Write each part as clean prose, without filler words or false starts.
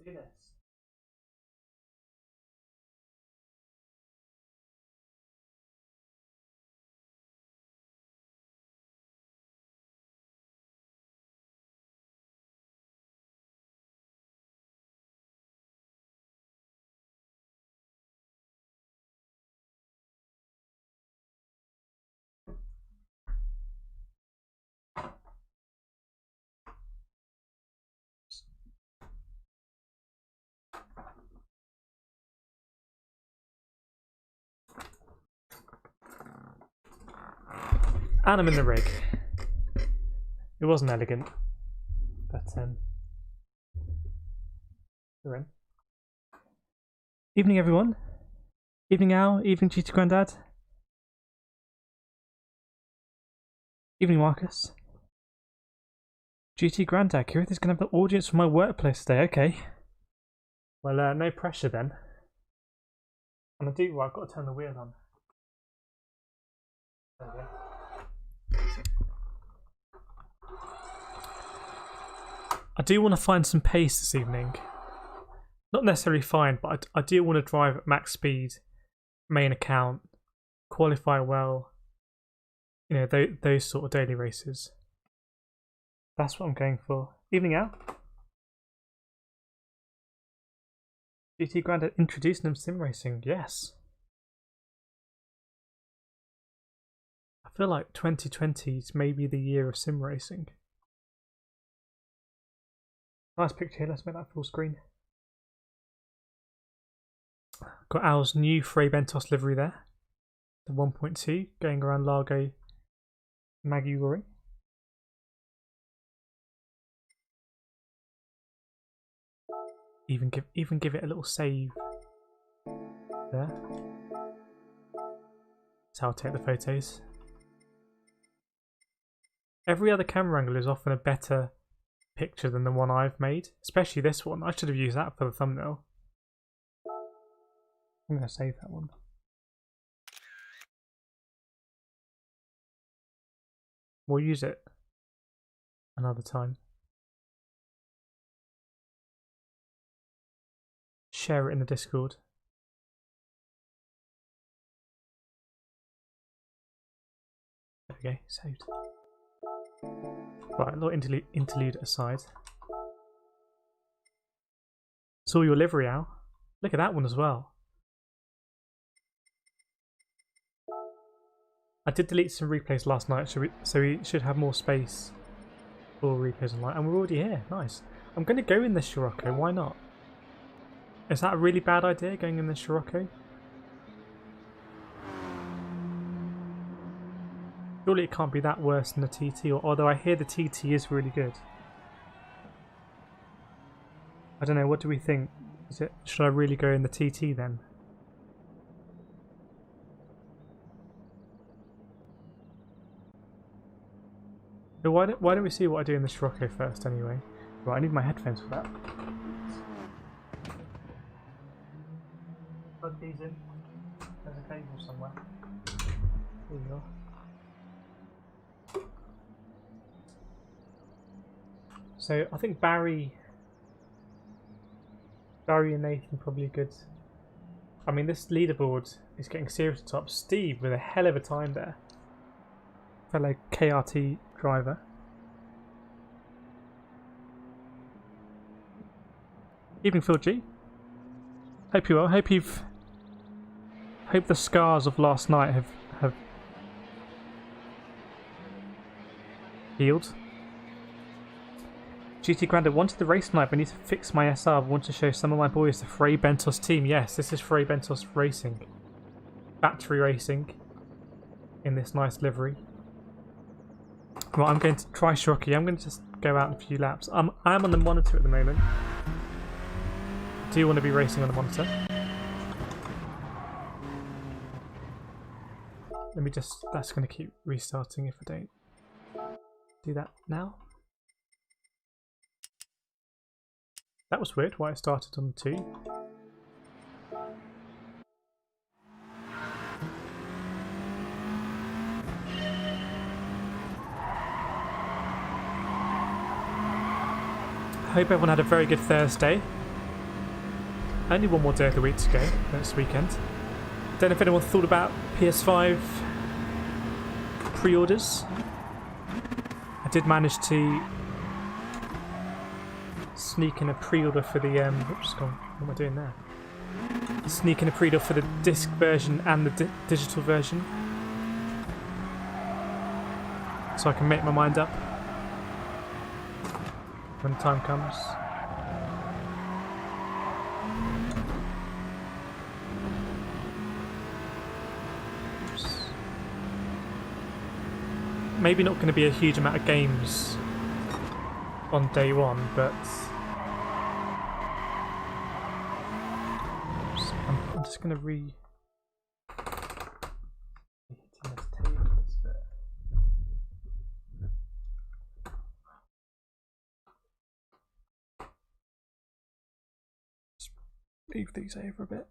do this. And I'm in the rig. It wasn't elegant, but we're in. Evening, everyone. Evening, Al. Evening, GT Grandad. Evening, Marcus. GT Grandad. Kireth is going to have the audience from my workplace today. Okay. Well, no pressure then. And I've got to turn the wheel on. There we go. I do want to find some pace this evening. Not necessarily fine, but I do want to drive at max speed, main account, qualify well. You know, those sort of daily races. That's what I'm going for. Evening out. GT Grandad introducing them sim racing. Yes. I feel like 2020 is maybe the year of sim racing. Nice picture here, let's make that full screen. Got Al's new Frey Bentos livery there. The 1.2 going around Lago Maggiore. Even give it a little save there. That's how I'll take the photos. Every other camera angle is often a better picture than the one I've made, especially this one. I should have used that for the thumbnail. I'm going to save that one. We'll use it another time. Share it in the Discord. There we go, saved. Right, a little interlude aside. Saw your livery, Al. Look at that one as well. I did delete some replays last night, so we should have more space for replays online. And we're already here. Nice. I'm going to go in this Scirocco. Why not? Is that a really bad idea, going in this Scirocco? Surely it can't be that worse than the TT, although I hear the TT is really good. I don't know, what do we think? Should I really go in the TT then? But why don't we see what I do in the Scirocco first anyway? Right, I need my headphones for that. Plug these in. There's a cable somewhere. Here we are. So I think Barry and Nathan probably good. I mean, this leaderboard is getting serious at the top. Steve with a hell of a time there. Fellow KRT driver. Evening, Phil G. Hope you well. Hope the scars of last night have healed. GT Grandad wanted the race tonight, but I need to fix my SR. I want to show some of my boys the Frey Bentos team. Yes, this is Frey Bentos Racing. Battery racing. In this nice livery. Right, I'm going to try Scirocco. I'm going to just go out in a few laps. I'm on the monitor at the moment. Do you want to be racing on the monitor? Let me just... That's going to keep restarting if I don't do that now. That was weird, why it started on 2. Hope everyone had a very good Thursday. only one more day of the week to go next weekend. Don't know if anyone thought about PS5 pre-orders. I did manage to sneak in a pre-order for the oops, gone. What am I doing there? Sneak in a pre-order for the disc version and the digital version, so I can make my mind up when the time comes. Maybe not going to be a huge amount of games on day one, but I'm just going to just move these over a bit.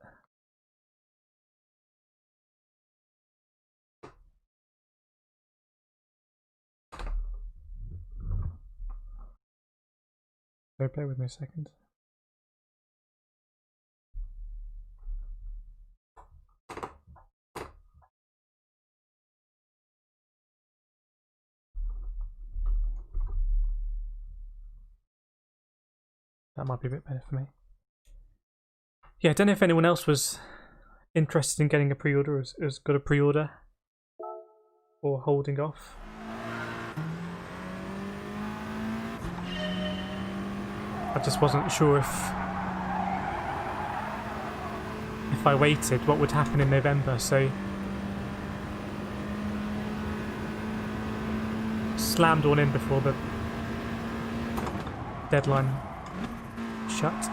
So bear with me a second. That might be a bit better for me. Yeah, I don't know if anyone else was interested in getting a pre-order, has got a pre-order, or holding off. I just wasn't sure if I waited, what would happen in November, so slammed one in before the deadline shut.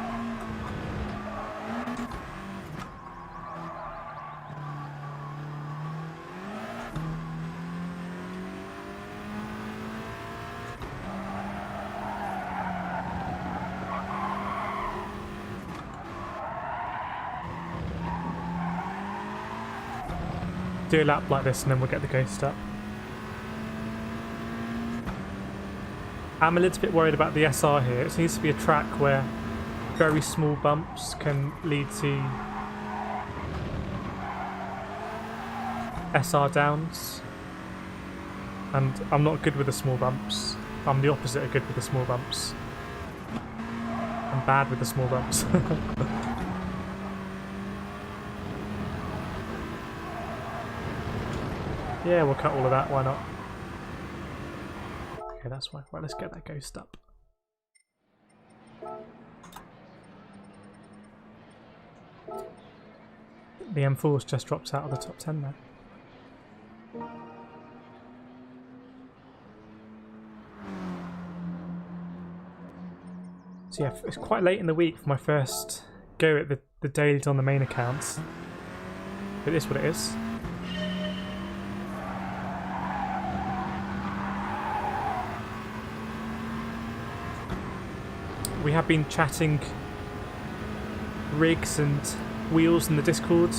Do a lap like this and then we'll get the ghost up. I'm a little bit worried about the SR here. It seems to be a track where very small bumps can lead to SR downs, and I'm not good with the small bumps. I'm the opposite of good with the small bumps. I'm bad with the small bumps. Yeah, we'll cut all of that, why not? Okay, that's why. Right, let's get that ghost up. The M4's just dropped out of the top 10 there. So yeah, it's quite late in the week for my first go at the dailies on the main accounts. But it is what it is. We have been chatting rigs and wheels in the Discord.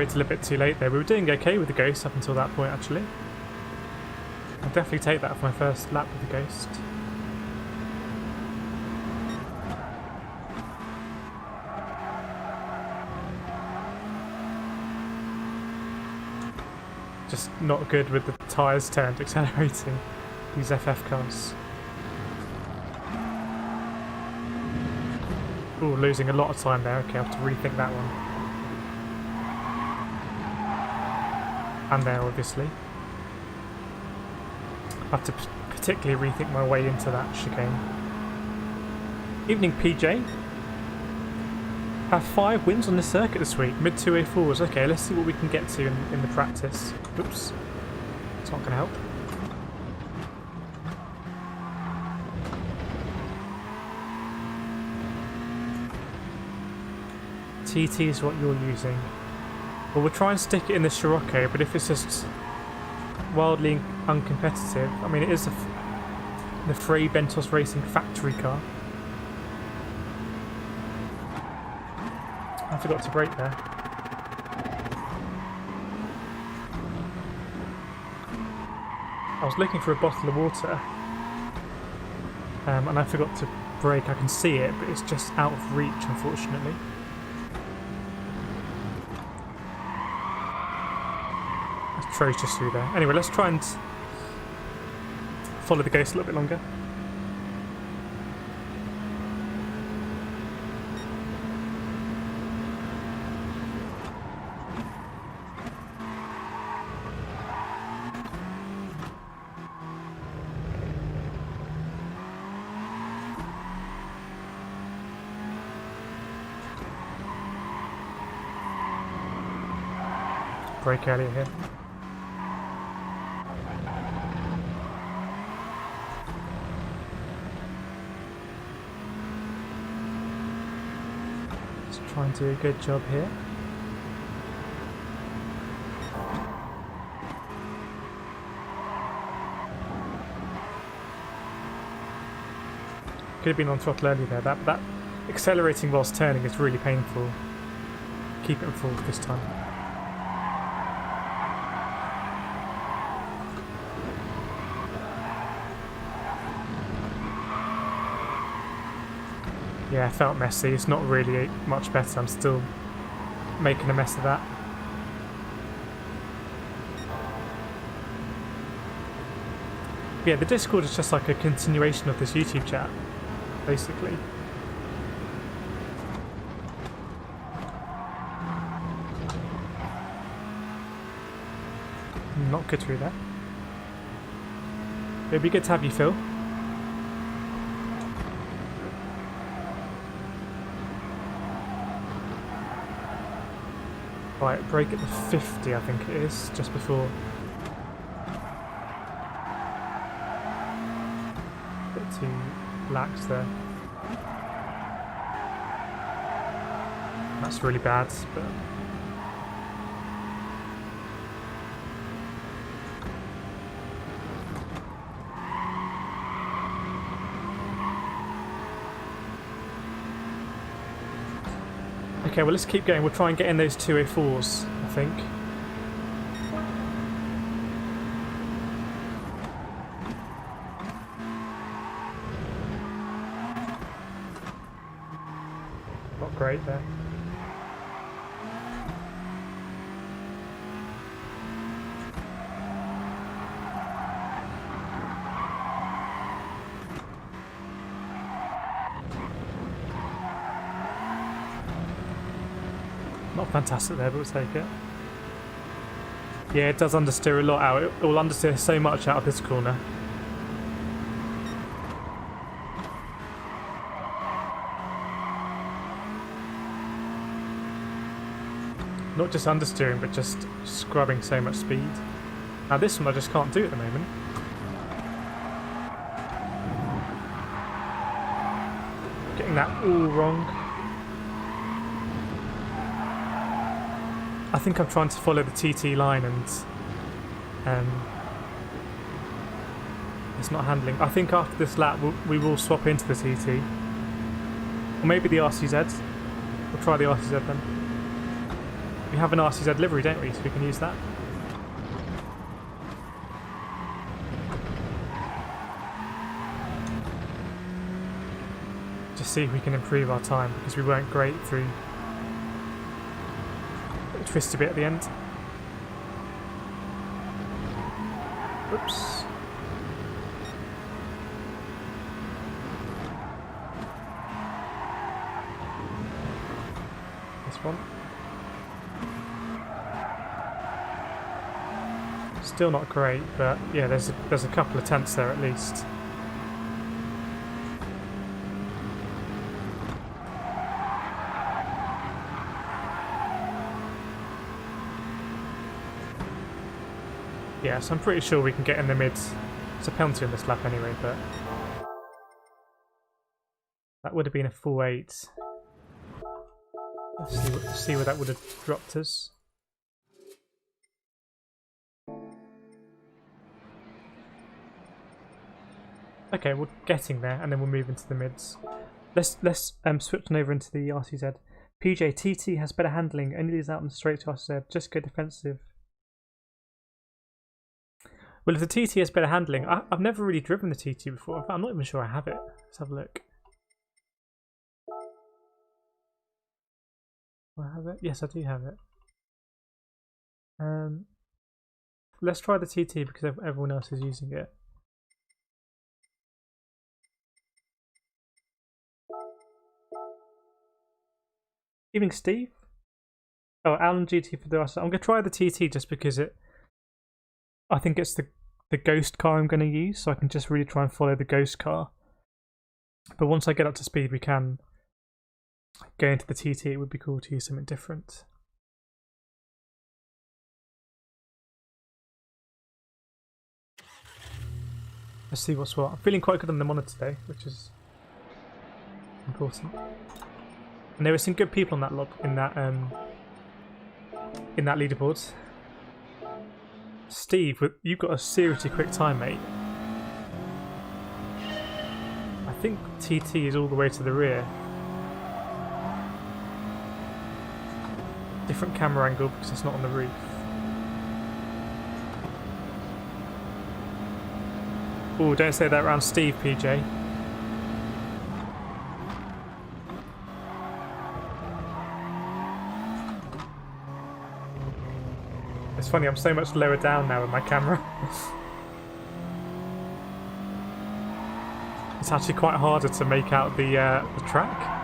It's a little bit too late there. We were doing okay with the ghost up until that point, actually. I'll definitely take that for my first lap with the ghost. Just not good with the tyres turned accelerating these FF cars. Ooh, losing a lot of time there. Okay, I'll have to rethink that one. And there, obviously. I have to particularly rethink my way into that chicane. Evening, PJ. Have 5 wins on the circuit this week. Mid 204s. Okay, let's see what we can get to in the practice. Oops. It's not going to help. TT is what you're using. Well, we'll try and stick it in the Scirocco, but if it's just wildly uncompetitive. I mean, it is the Frey Bentos Racing factory car. I forgot to brake there. I was looking for a bottle of water, and I forgot to brake. I can see it, but it's just out of reach, unfortunately. Let's trove just through there. Anyway, let's try and follow the ghost a little bit longer. Brake earlier here. Let's try and do a good job here. Could have been on throttle earlier there. That accelerating whilst turning is really painful. Keep it in fourth this time. Yeah, it felt messy. It's not really much better. I'm still making a mess of that. Yeah, the Discord is just like a continuation of this YouTube chat, basically. Not good through there. It'd be good to have you, Phil. Right, brake at the 50, I think it is, just before. Bit too lax there. That's really bad, but. Okay, well let's keep going. We'll try and get in those 204s, I think. Not great there. Not fantastic there, but we'll take it. Yeah, it does understeer a lot out. It will understeer so much out of this corner. Not just understeering, but just scrubbing so much speed. Now this one I just can't do at the moment. Getting that all wrong. I think I'm trying to follow the TT line and it's not handling. I think after this lap we will swap into the TT. Or maybe the RCZ. We'll try the RCZ then. We have an RCZ livery, don't we? So we can use that. Just see if we can improve our time, because we weren't great through twist a bit at the end. Oops. This one. Still not great, but yeah, there's a couple of tenths there at least. Yeah, so I'm pretty sure we can get in the mids. It's a penalty on this lap anyway, but that would have been a full 8. Let's see where that would have dropped us. Okay, we're getting there, and then we'll move into the mids. Let's switch on over into the RCZ. PJ, TT has better handling, only leads out on the straight to RCZ, just go defensive. Well, if the TT has better handling, I've never really driven the TT before. I'm not even sure I have it. Let's have a look. Do I have it? Yes, I do have it. Let's try the TT because everyone else is using it. Evening, Steve. Oh, Alan GT for the RC. I'm gonna try the TT just because I think it's the ghost car I'm gonna use, so I can just really try and follow the ghost car. But once I get up to speed, we can go into the TT. It would be cool to use something different. Let's see what's what. I'm feeling quite good on the monitor today, which is important. And there were some good people on that in that leaderboard. Steve, you've got a seriously quick time, mate. I think TT is all the way to the rear. Different camera angle because it's not on the roof. Oh, don't say that around Steve, PJ. It's funny, I'm so much lower down now with my camera. It's actually quite harder to make out the track.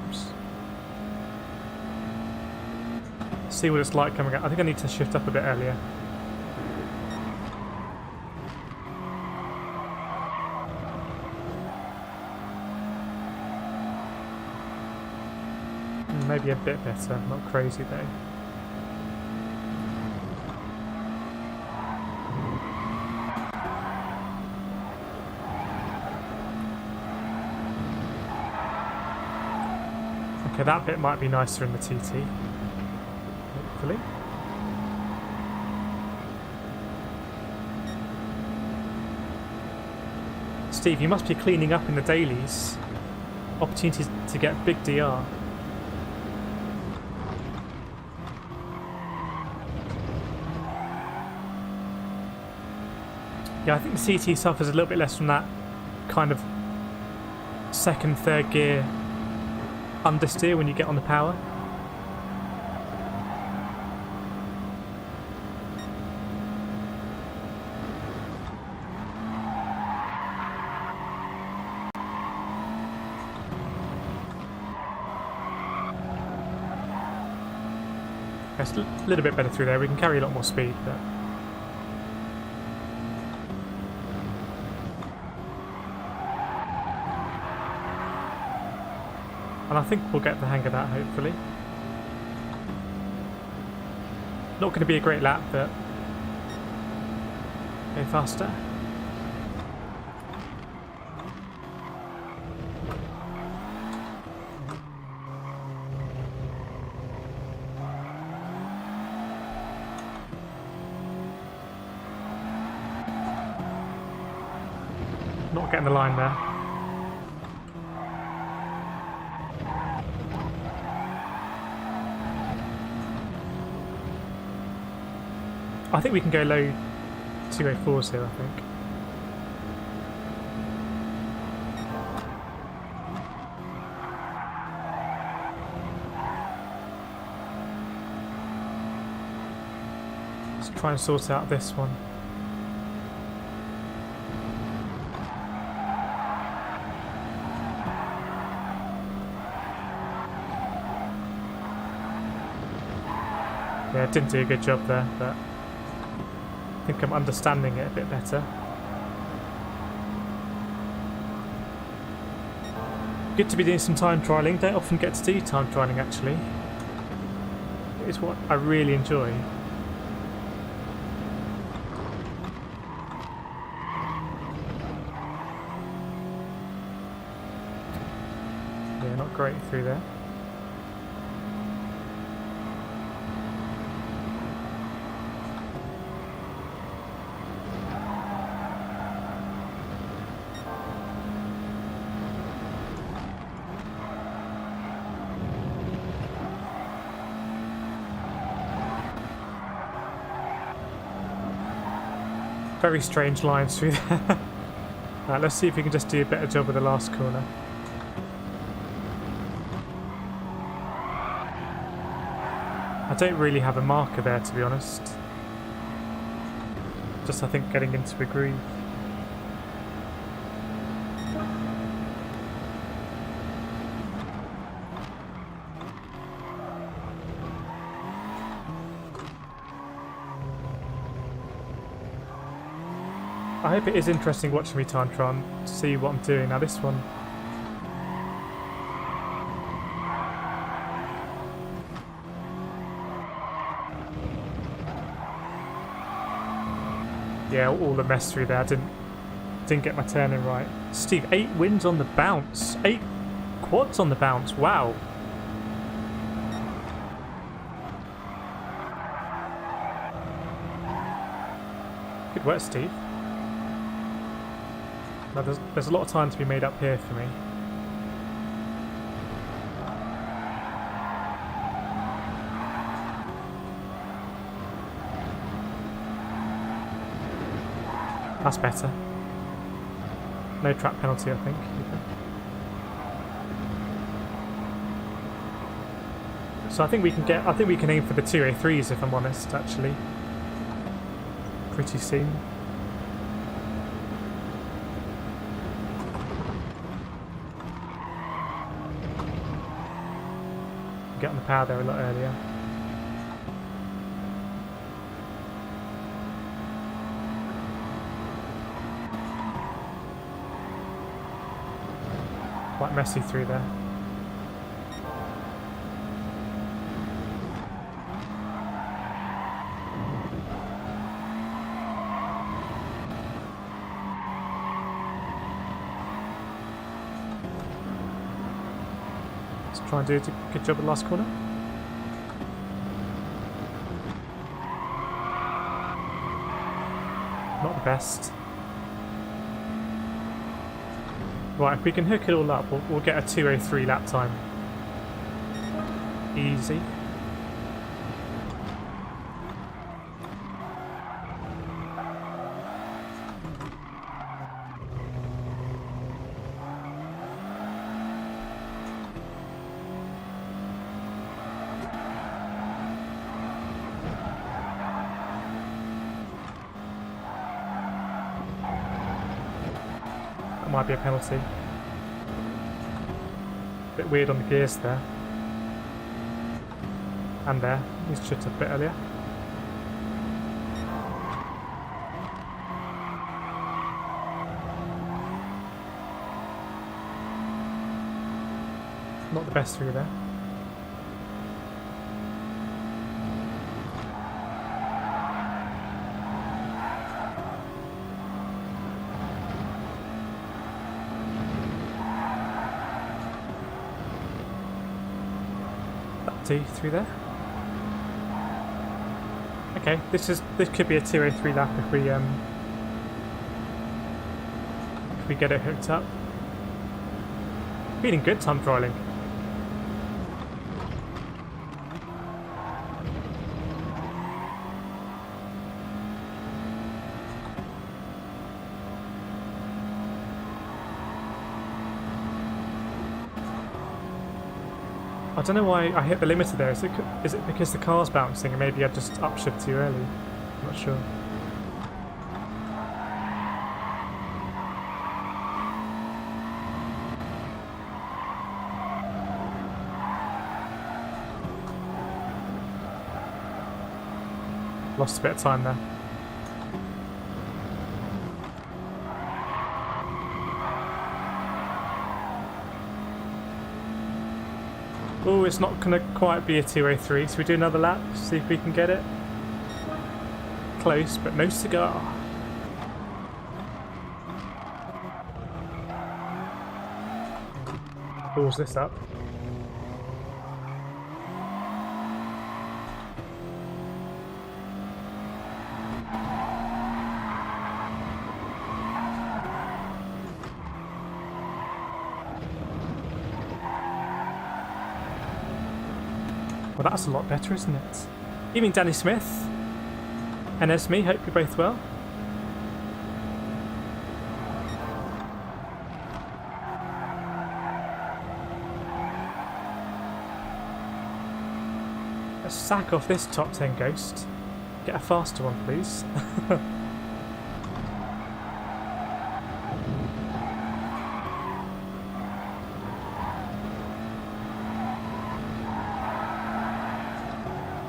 Oops. See what it's like coming out. I think I need to shift up a bit earlier. Maybe a bit better, not crazy though. Okay, that bit might be nicer in the TT. Hopefully. Steve, you must be cleaning up in the dailies. Opportunities to get big DR. Yeah, I think the CT suffers a little bit less from that kind of second, third gear understeer when you get on the power. It's a little bit better through there. We can carry a lot more speed, but and I think we'll get the hang of that, hopefully. Not going to be a great lap, but go faster. Not getting the line there. I think we can go low 204s here, I think. Let's try and sort out this one. Yeah, didn't do a good job there, but I think I'm understanding it a bit better. Good to be doing some time trialling. Don't often get to do time trialling, actually. It's what I really enjoy. Yeah, not great through there. very strange lines through there. Right, let's see if we can just do a better job with the last corner. I don't really have a marker there, to be honest. Just, I think, getting into a groove. I hope it is interesting watching me time try and see what I'm doing. Now this one, yeah, all the mess through there. I didn't get my turning right. Steve, 8 wins on the bounce, 8 quads on the bounce. Wow. Good work, Steve. Now there's a lot of time to be made up here for me. That's better. No track penalty, I think. So I think we can aim for the 203s if I'm honest, actually. Pretty soon. Get on the power there a lot earlier. Quite messy through there. Try and do a good job at the last corner. Not the best. Right, if we can hook it all up, we'll get a 2:03 lap time. Easy. Might be a penalty. Bit weird on the gears there. And there. He's chipped a bit earlier. Not the best through there. Through there. Okay, this could be a 2:03 lap if we get it hooked up. Feeling good time trialing. I don't know why I hit the limiter there. Is it because the car's bouncing and maybe I just upshift too early? I'm not sure. Lost a bit of time there. Oh, it's not going to quite be a 2:03, so we do another lap, see if we can get it. Close, but no cigar. Pulls this up. Well, that's a lot better, isn't it? Evening, Danny Smith. And Esme, hope you're both well. Let's sack off this top 10 ghost. Get a faster one, please.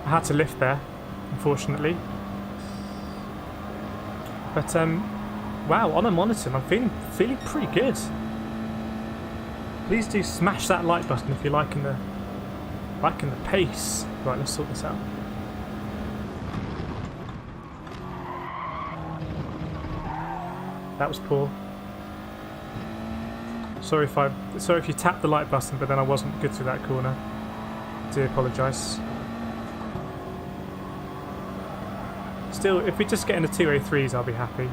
I had to lift there, unfortunately. But wow, on a monitor, I'm feeling pretty good. Please do smash that like button if you're liking the pace. Right, let's sort this out. That was poor. Sorry if you tapped the like button, but then I wasn't good through that corner. I do apologise. Still, if we just get into 203s, I'll be happy.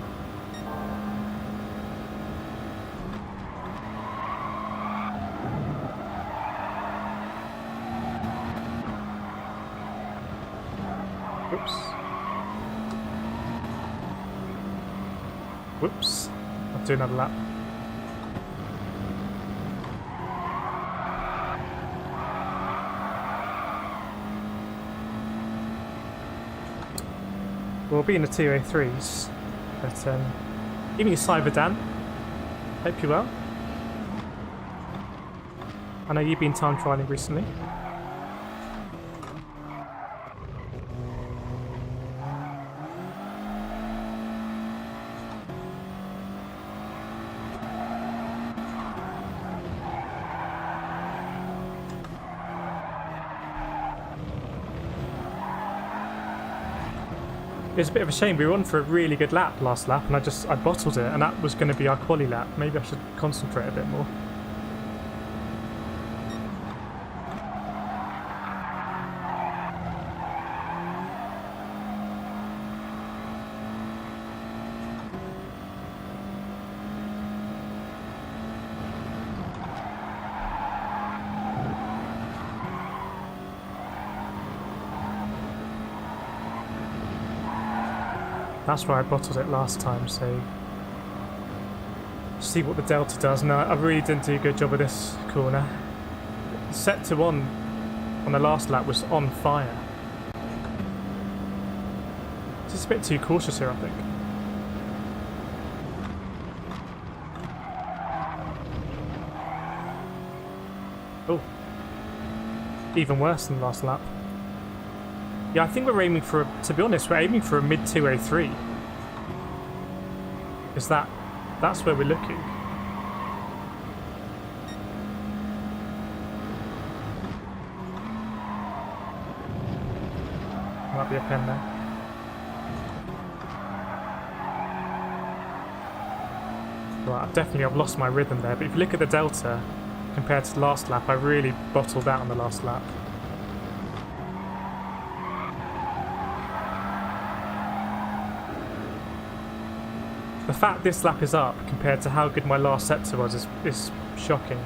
Whoops. Whoops. I'll do another lap. We'll be in the 203s, but evening Cyberdan, hope you're well. I know you've been time trialing recently. It was a bit of a shame. We were on for a really good lap last lap, and I bottled it, and that was going to be our quali lap. Maybe I should concentrate a bit more. That's where I bottled it last time, so see what the Delta does. No, I really didn't do a good job of this corner. Sector 1 on the last lap was on fire. Just a bit too cautious here, I think. Oh, even worse than the last lap. Yeah, I think we're aiming for, to be honest, we're aiming for a mid 203. Is that's where we're looking. Might be a pen there. Right, I've lost my rhythm there, but if you look at the Delta compared to the last lap, I really bottled out on the last lap. The fact this lap is up compared to how good my last sector was is shocking.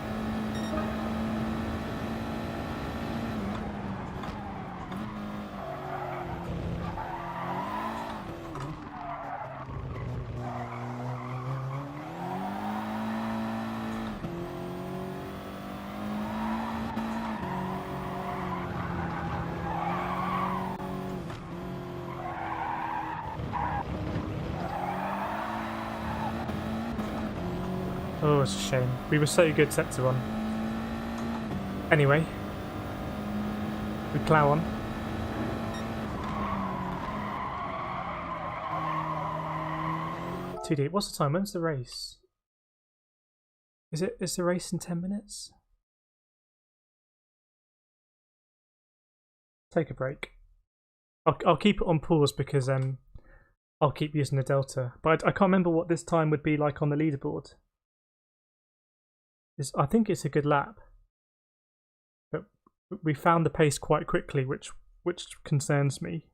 Oh, it's a shame. We were so good sector 1. Anyway, we plough on. TD, what's the time? When's the race? Is the race in 10 minutes? Take a break. I'll keep it on pause because I'll keep using the Delta. But I can't remember what this time would be like on the leaderboard. I think it's a good lap, but we found the pace quite quickly, which concerns me.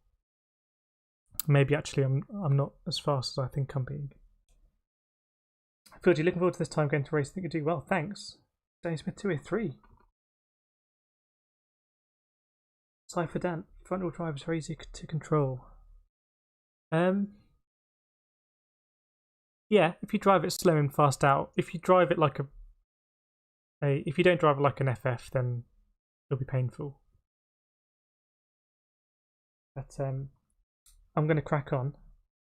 Maybe actually I'm not as fast as I think I'm being. Phil, you looking forward to this time going to race? I think you do well. Thanks. Danny Smith 203. Cypher Dan, front wheel drive is very easy to control. Yeah, if you drive it slow and fast out. If you drive it like if you don't drive it like an FF, then it'll be painful. But I'm going to crack on.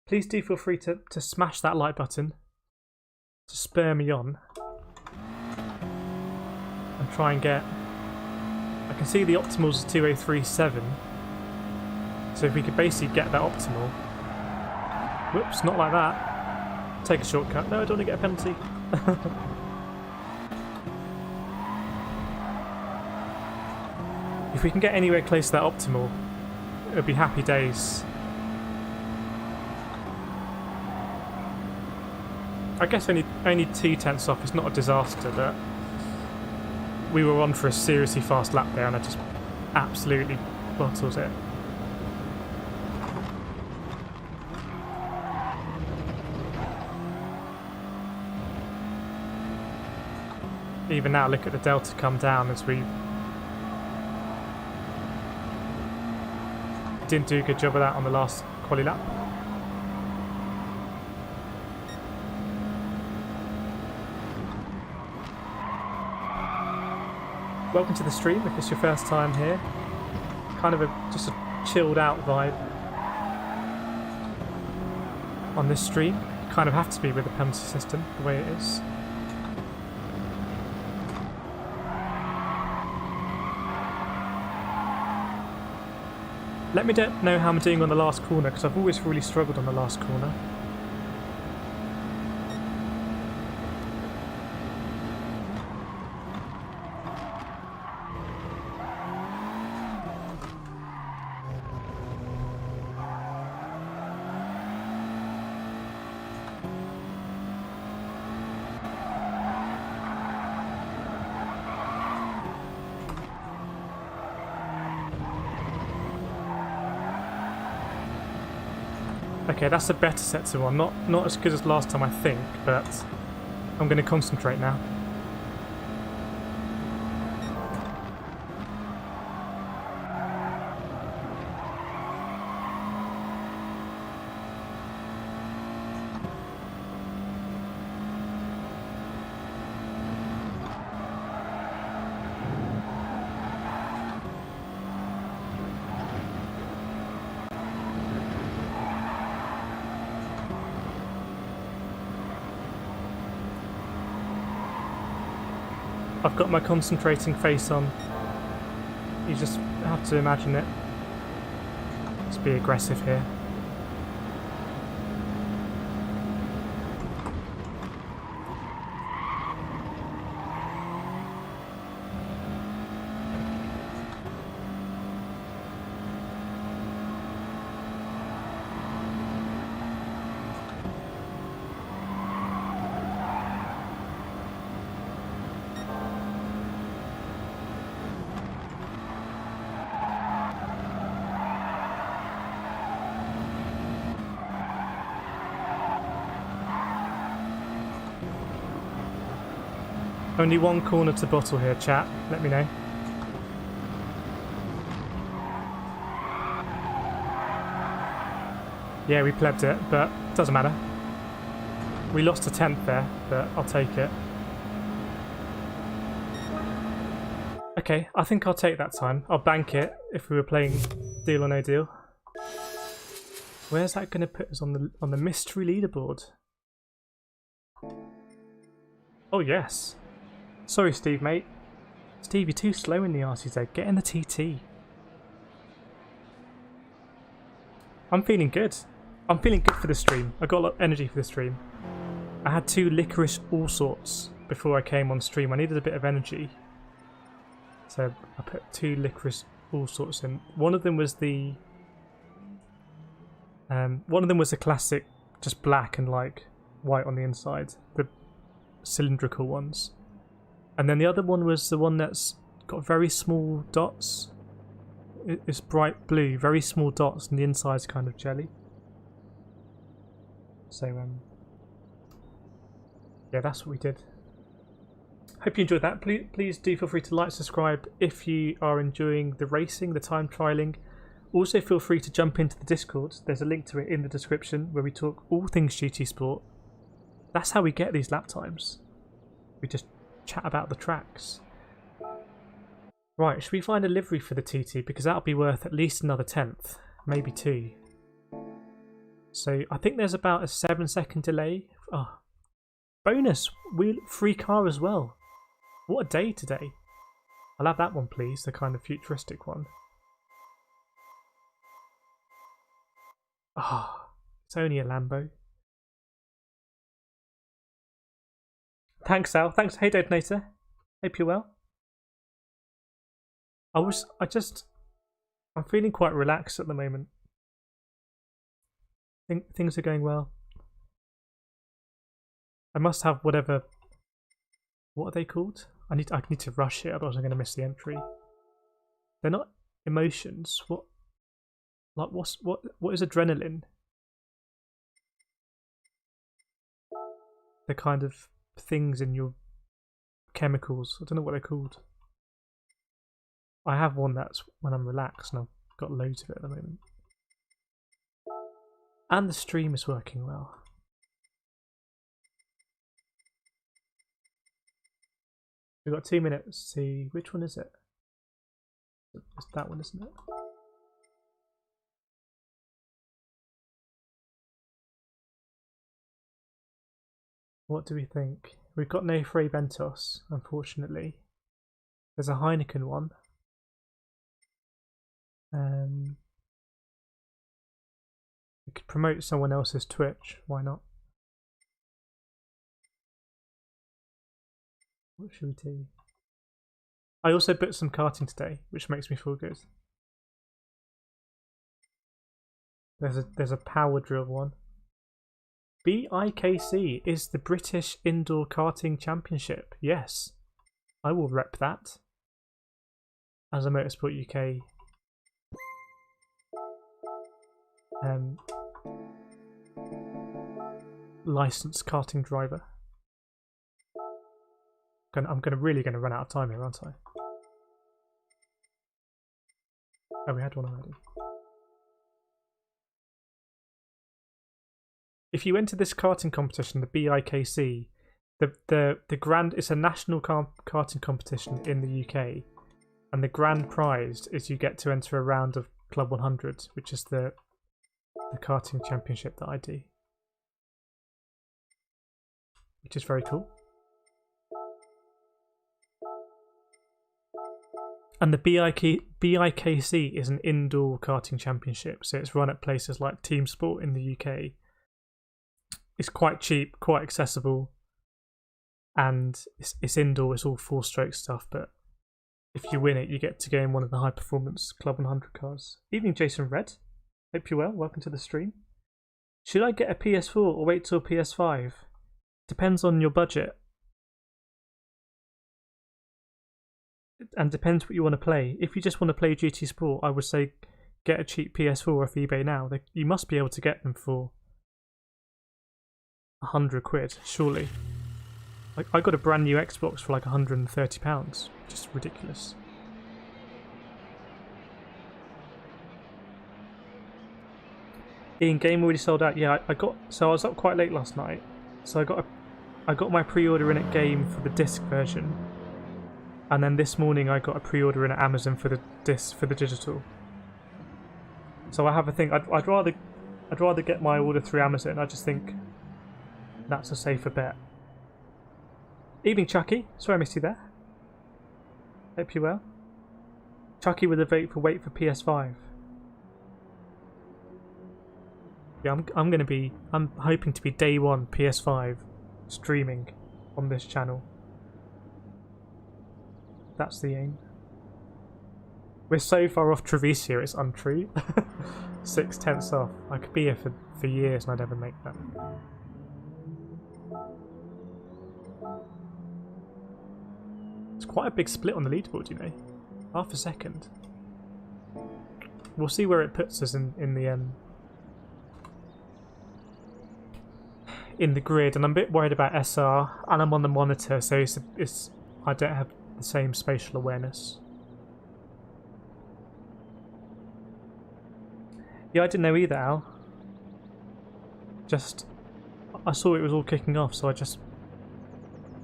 Please do feel free to smash that like button to spur me on and try and get... I can see the optimals is 2037, so if we could basically get that optimal... Whoops, not like that. Take a shortcut. No, I don't want to get a penalty. If we can get anywhere close to that optimal, it'll be happy days. I guess only 2/10 off is not a disaster, but we were on for a seriously fast lap there and I just absolutely bottled it. Even now, look at the delta come down as we didn't do a good job of that on the last quali lap. Welcome to the stream if it's your first time here. Kind of just a chilled out vibe on this stream. You kind of have to be with the penalty system the way it is. Let me know how I'm doing on the last corner, because I've always really struggled on the last corner. Okay, that's a better set to one. Not as good as last time, I think, but I'm going to concentrate now. I've got my concentrating face on. You just have to imagine it. Let's be aggressive here. Only one corner to bottle here, chat. Let me know. Yeah, we plebbed it, but doesn't matter. We lost a 10th there, but I'll take it. Okay, I think I'll take that time. I'll bank it if we were playing Deal or No Deal. Where's that going to put us on the mystery leaderboard? Oh yes. Sorry, Steve, mate. Steve, you're too slow in the RCZ. Get in the TT. I'm feeling good. I'm feeling good for the stream. I got a lot of energy for the stream. I had 2 licorice all sorts before I came on stream. I needed a bit of energy, so I put 2 licorice all sorts in. One of them was the classic, just black and like white on the inside, the cylindrical ones. And then the other one was the one that's got very small dots. It's bright blue, very small dots, and the inside's kind of jelly. So, yeah, that's what we did. Hope you enjoyed that. Please do feel free to like, subscribe if you are enjoying the racing, the time trialing. Also, feel free to jump into the Discord. There's a link to it in the description where we talk all things GT Sport. That's how we get these lap times. We just chat about the tracks. Right, should we find a livery for the TT, because that'll be worth at least another 10th. maybe 2. So I think there's about a 7-second delay. Oh, bonus! Free car as well. What a day today. I'll have that one, please, the kind of futuristic one. Ah, oh, it's only a Lambo. Thanks, Al. Thanks. Hey, Donator. Hope you're well. I'm feeling quite relaxed at the moment. Things are going well. I must have whatever. What are they called? I need to rush it, otherwise I'm going to miss the entry. They're not emotions. What is adrenaline? The kind of things in your chemicals. I don't know what they're called. I have one that's when I'm relaxed, and I've got loads of it at the moment. And the stream is working well. We've got 2 minutes to see which one is it. It's that one, isn't it? What do we think? We've got no Frey Bentos, unfortunately. There's a Heineken one. We could promote someone else's Twitch, why not? What should we do? I also booked some karting today, which makes me feel good. There's a power drill one. BIKC is the British Indoor Karting Championship. Yes, I will rep that as a Motorsport UK licensed karting driver. I'm really going to run out of time here, aren't I? Oh, we had one already. If you enter this karting competition, the BIKC, the grand, it's a national karting competition in the UK, and the grand prize is you get to enter a round of Club 100, which is the karting championship that I do, which is very cool. And the BIKC is an indoor karting championship, so it's run at places like Team Sport in the UK. It's quite cheap, quite accessible, and it's indoor, it's all 4-stroke stuff, but if you win it, you get to go in one of the high-performance Club 100 cars. Evening, Jason Red. Hope you're well. Welcome to the stream. Should I get a PS4 or wait till PS5? Depends on your budget. And depends what you want to play. If you just want to play GT Sport, I would say get a cheap PS4 off eBay now. You must be able to get them for 100 quid, surely. I got a brand new Xbox for like £130. Just ridiculous. Ian, game already sold out. Yeah, so I was up quite late last night. So I got my pre-order in at Game for the disc version. And then this morning I got a pre-order in at Amazon for the disc, for the digital. So I have a thing. I'd rather get my order through Amazon. I just think that's a safer bet. Evening, Chucky. Sorry I missed you there. Hope you're well. Chucky with a vote for wait for PS5. Yeah, I'm hoping to be day one PS5 streaming on this channel. That's the aim. We're so far off Treviso, it's untrue. 6/10 off. I could be here for years and I'd never make that. It's quite a big split on the leaderboard, you know. Half a second. We'll see where it puts us in the grid, and I'm a bit worried about SR, and I'm on the monitor, so I don't have the same spatial awareness. Yeah, I didn't know either, Al. I saw it was all kicking off, so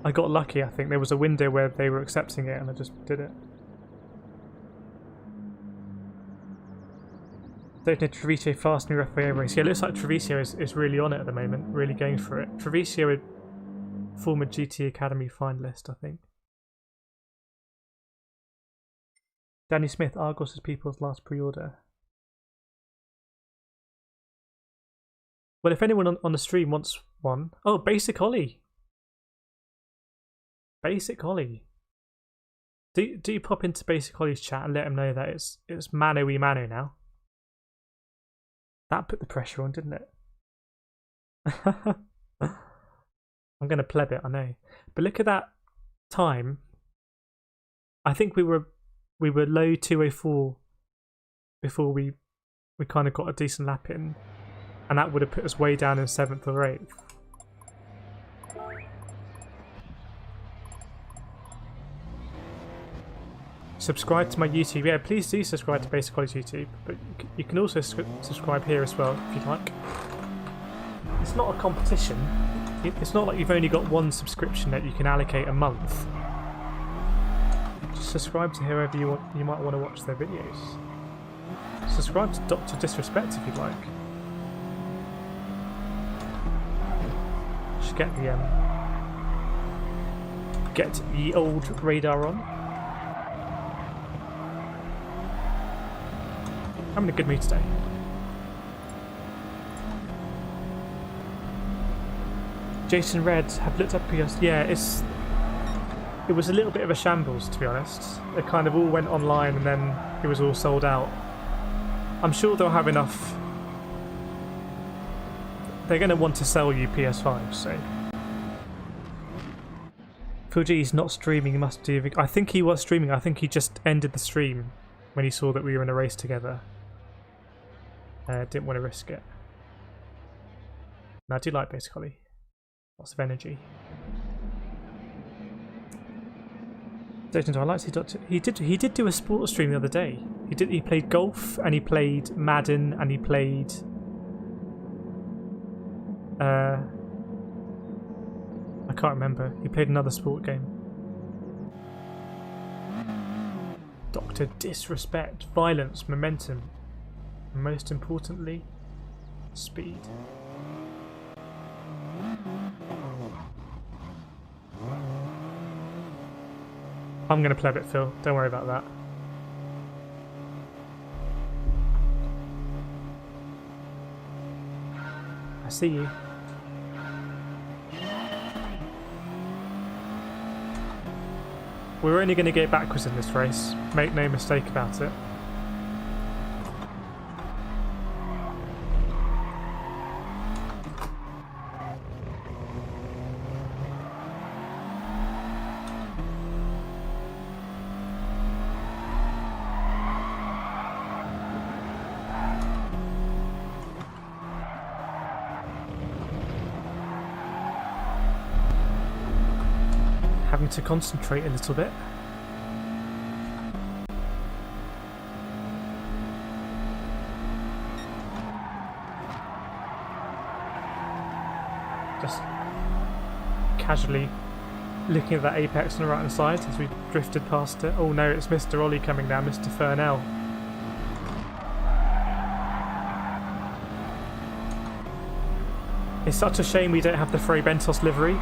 I got lucky, I think. There was a window where they were accepting it, and I just did it. Don't know Treviso fast new FIA race. Yeah, it looks like Treviso is really on it at the moment, really going for it. Treviso, a former GT Academy finalist, I think. Danny Smith, Argos is people's last pre-order. Well, if anyone on the stream wants one... Oh, Basic Ollie! Basic Ollie. Do pop into Basic Ollie's chat and let him know that it's Mano-y Mano now. That put the pressure on, didn't it? I'm going to pleb it, I know. But look at that time. I think we were low 204 before we kind of got a decent lap in. And that would have put us way down in 7th or 8th. Subscribe to my YouTube. Yeah, please do subscribe to Basic Ollie's YouTube. But you can also subscribe here as well, if you'd like. It's not a competition. It's not like you've only got one subscription that you can allocate a month. Just subscribe to whoever you might want to watch their videos. Subscribe to Dr. Disrespect if you'd like. Just get the old radar on. I'm in a good mood today. Jason Red have looked up PS. Yeah, it was a little bit of a shambles, to be honest. It kind of all went online and then it was all sold out. I'm sure they'll have enough. They're going to want to sell you PS5, so. Fuji's not streaming, he must do. I think he was streaming. I think he just ended the stream when he saw that we were in a race together. Didn't want to risk it. No, I do like Basic Ollie. Lots of energy. I like to see he did do a sports stream the other day. He played golf and he played Madden and he played I can't remember. He played another sport game. Dr. Disrespect, violence, momentum, and most importantly, speed. I'm going to pleb it, Phil. Don't worry about that. I see you. We're only going to get backwards in this race. Make no mistake about it. Having to concentrate a little bit. Just casually looking at that apex on the right hand side as we drifted past it. Oh no, it's Mr. Ollie coming down, Mr. Fernell. It's such a shame we don't have the Frey Bentos livery.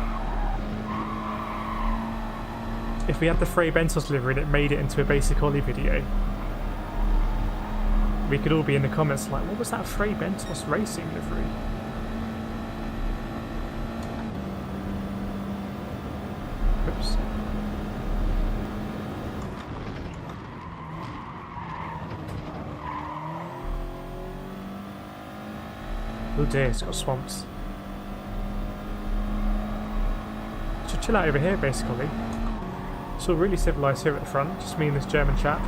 If we had the Frey Bentos livery and it made it into a Basic Ollie video, we could all be in the comments like, what was that Frey Bentos racing livery? Oops. Oh dear, it's got swamps. Should chill out over here, basically. It's all really civilised here at the front, just me and this German chap.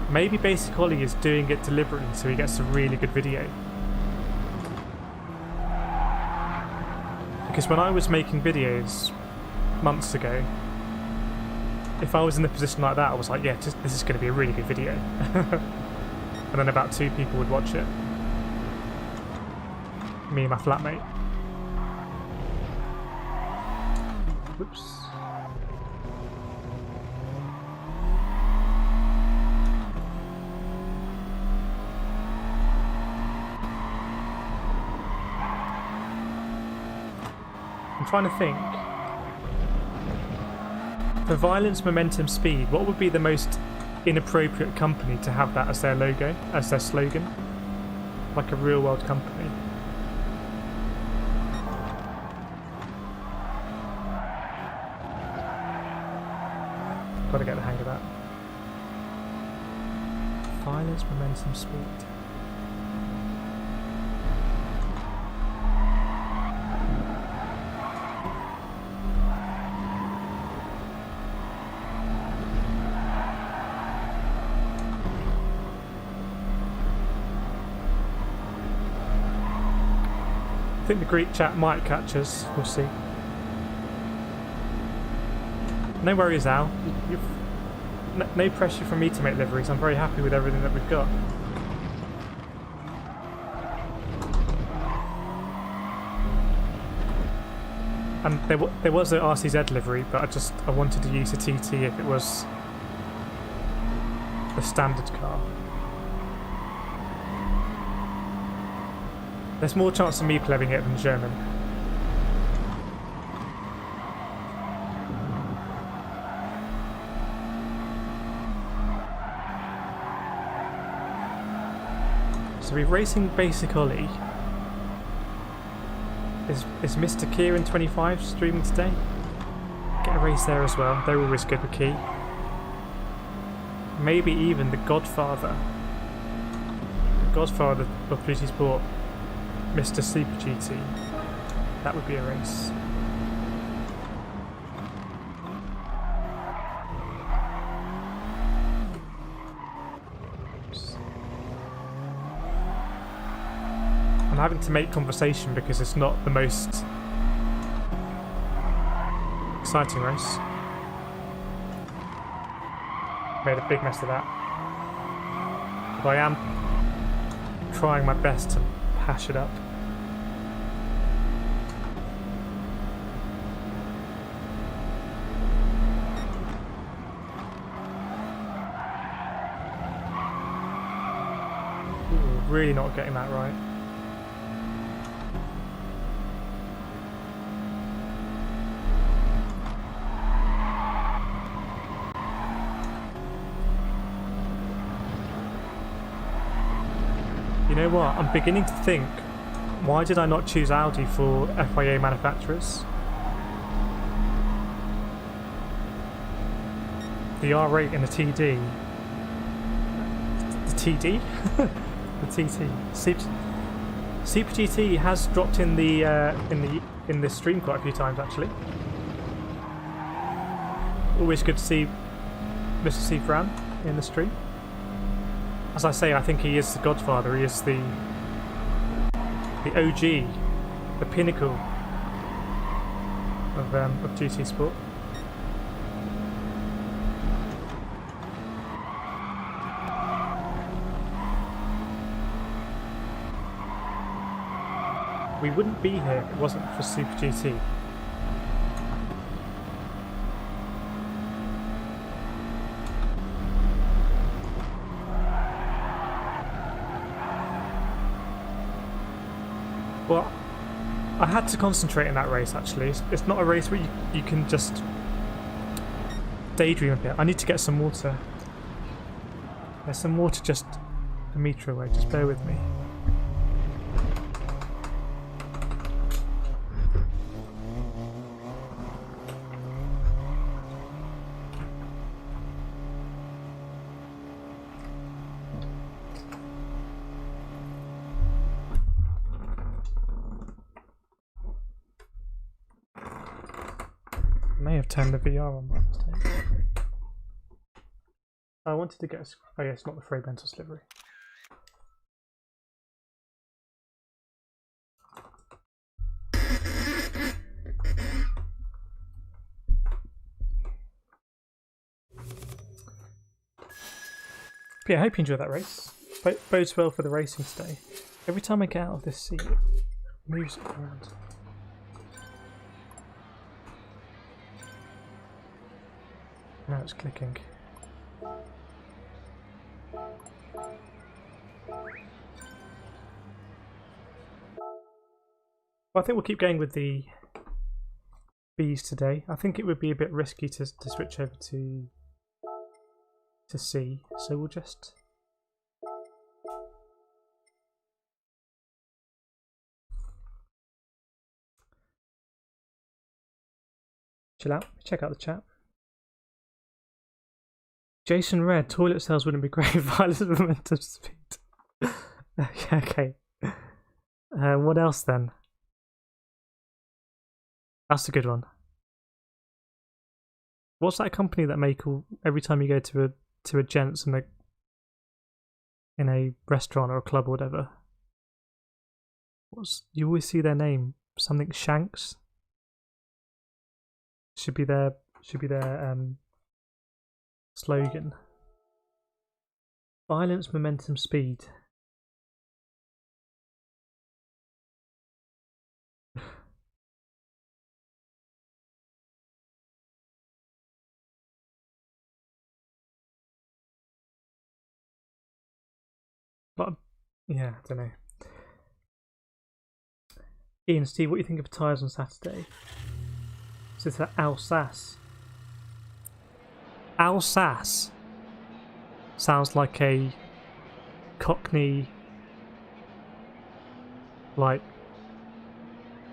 Maybe Basic Ollie is doing it deliberately so he gets a really good video. Because when I was making videos months ago, if I was in a position like that, I was like, yeah, this is going to be a really good video. and then about 2 people would watch it. Me and my flatmate. Whoops. I'm trying to think. For violence, momentum, speed, what would be the most inappropriate company to have that as their logo, as their slogan? Like a real world company. Gotta get the hang of that. Violence, momentum, speed. I think the Greek chat might catch us, we'll see. No worries, Al. No pressure from me to make liveries. I'm very happy with everything that we've got. And there was an RCZ livery, but I wanted to use a TT if it was the standard car. There's more chance of me plebing it than German. So we're racing basic Ollie. Is Mr. Kieran 25 streaming today? Get a race there as well. They're always good with Key. Maybe even the Godfather. The Godfather of GT Sport. Mr. Super GT. That would be a race. I'm having to make conversation because it's not the most exciting race. Made a big mess of that. But I am trying my best to hash it up. Ooh, really not getting that right. You know what? I'm beginning to think, why did I not choose Audi for FIA manufacturers? The R8 and the TD. The TD? The TT. Super GT has dropped in the stream quite a few times actually. Always good to see Mr. C. Fran in the stream. As I say, I think he is the Godfather. He is the OG, the pinnacle of GT Sport. We wouldn't be here if it wasn't for Super GT. Well, I had to concentrate in that race actually. It's not a race where you can just daydream a bit. I need to get some water. There's some water just a metre away, just bear with me. May have turned the VR on by mistake. I wanted to get a... Oh yeah, it's not the Frey Bentos livery. But yeah, I hope you enjoyed that race. bodes well for the racing today. Every time I get out of this seat, it moves around. Now it's clicking. Well, I think we'll keep going with the Bs today. I think it would be a bit risky to switch over to C, so we'll just chill out, check out the chat. Jason Red, toilet cells wouldn't be great. Violence of momentum speed. Okay. What else then? That's a good one. What's that company that make every time you go to a gents in a restaurant or a club or whatever? You always see their name? Something Shanks. Should be their slogan. Violence, momentum, speed. But yeah, I don't know. Ian, Steve, what do you think of tyres on Saturday? So it's Alsace. Alsace sounds like a Cockney, like,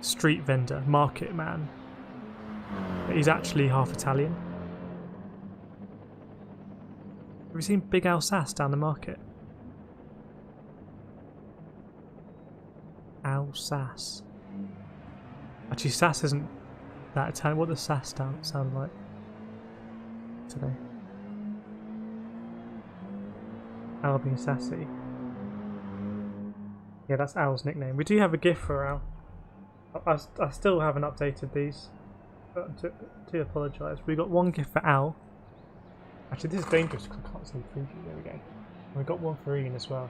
street vendor, market man. He's actually half Italian. Have you seen Big Alsace down the market? Alsace. Actually, sass isn't that Italian. What does sass sound like today? Al being sassy. Yeah, that's Al's nickname. We do have a GIF for Al. I still haven't updated these. But to apologise. We got one GIF for Al. Actually, this is dangerous because I can't see the preview. There we go. And we got one for Ian as well.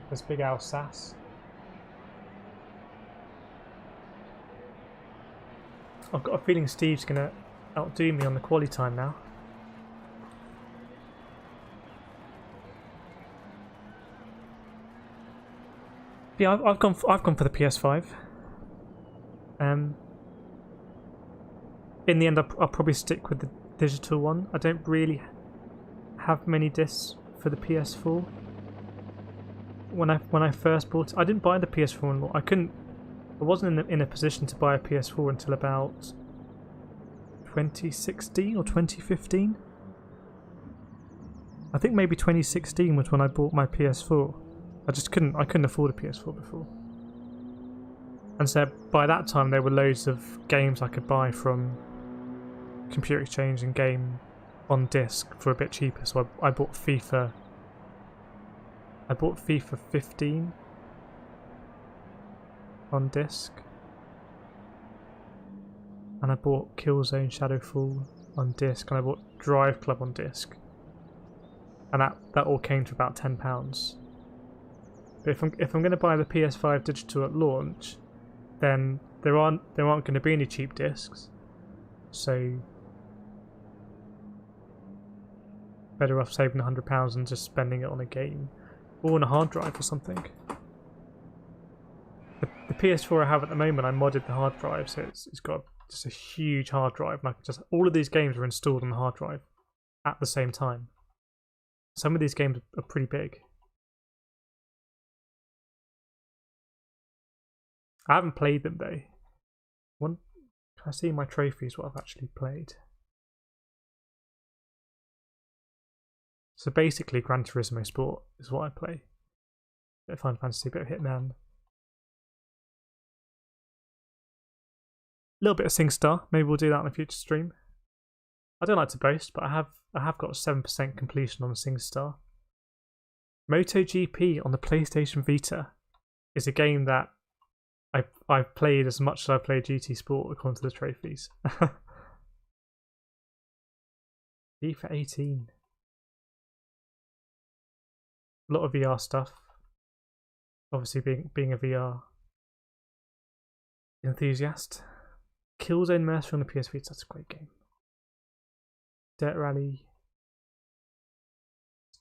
There's Big Al Sass. I've got a feeling Steve's going to outdo me on the quali time now. Yeah, I've gone for the PS5. In the end, I'll probably stick with the digital one. I don't really have many discs for the PS4. When I first bought it, I didn't buy the PS4 anymore. I wasn't in a position to buy a PS4 until about 2016 or 2015. I think maybe 2016 was when I bought my PS4. I couldn't afford a PS4 before. And so by that time there were loads of games I could buy from Computer Exchange and Game on disc for a bit cheaper. So I bought FIFA. I bought FIFA 15 on disc, and I bought Killzone Shadowfall on disc, and I bought Drive Club on disc, and that all came to about £10. But if I'm going to buy the PS5 digital at launch, then there aren't going to be any cheap discs, so better off saving £100 and just spending it on a game. Or on a hard drive or something. The PS4 I have at the moment, I modded the hard drive, so it's got just a huge hard drive, and all of these games are installed on the hard drive at the same time. Some of these games are pretty big. I haven't played them though. Can I see my trophies? What I've actually played? So basically, Gran Turismo Sport is what I play. Bit of Final Fantasy, bit of Hitman. A little bit of SingStar. Maybe we'll do that on a future stream. I don't like to boast, but I have got 7% completion on SingStar. MotoGP on the PlayStation Vita is a game that I've played as much as I've played GT Sport according to the trophies. FIFA 18. A lot of VR stuff. Obviously, being a VR enthusiast. Killzone Mercenary on the PS Vita, that's a great game. Dirt Rally.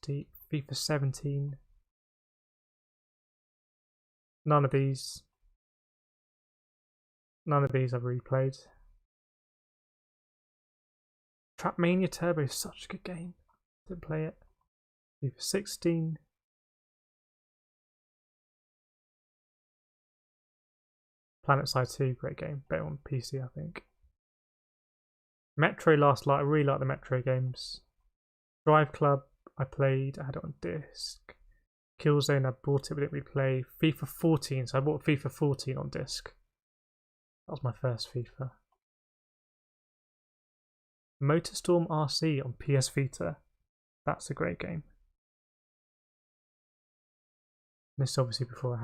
Deep. FIFA 17. None of these I've replayed. Trapmania Turbo is such a good game. Didn't play it. FIFA 16. PlanetSide 2, great game. Better on PC, I think. Metro Last Light, I really like the Metro games. Drive Club, I played, I had it on disc. Killzone, I bought it but didn't replay. FIFA 14, so I bought FIFA 14 on disc. That was my first FIFA. Motorstorm RC on PS Vita. That's a great game. This is obviously before I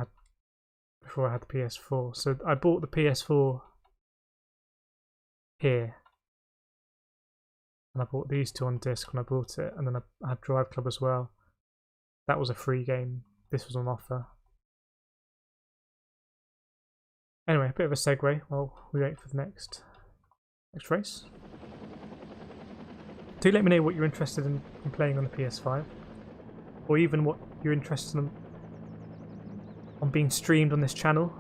had the PS4. So I bought the PS4 here. And I bought these two on disc when I bought it, and then I had Drive Club as well. That was a free game. This was on offer. Anyway, a bit of a segue while we wait for the next race. Do let me know what you're interested in playing on the PS5, or even what you're interested in on being streamed on this channel.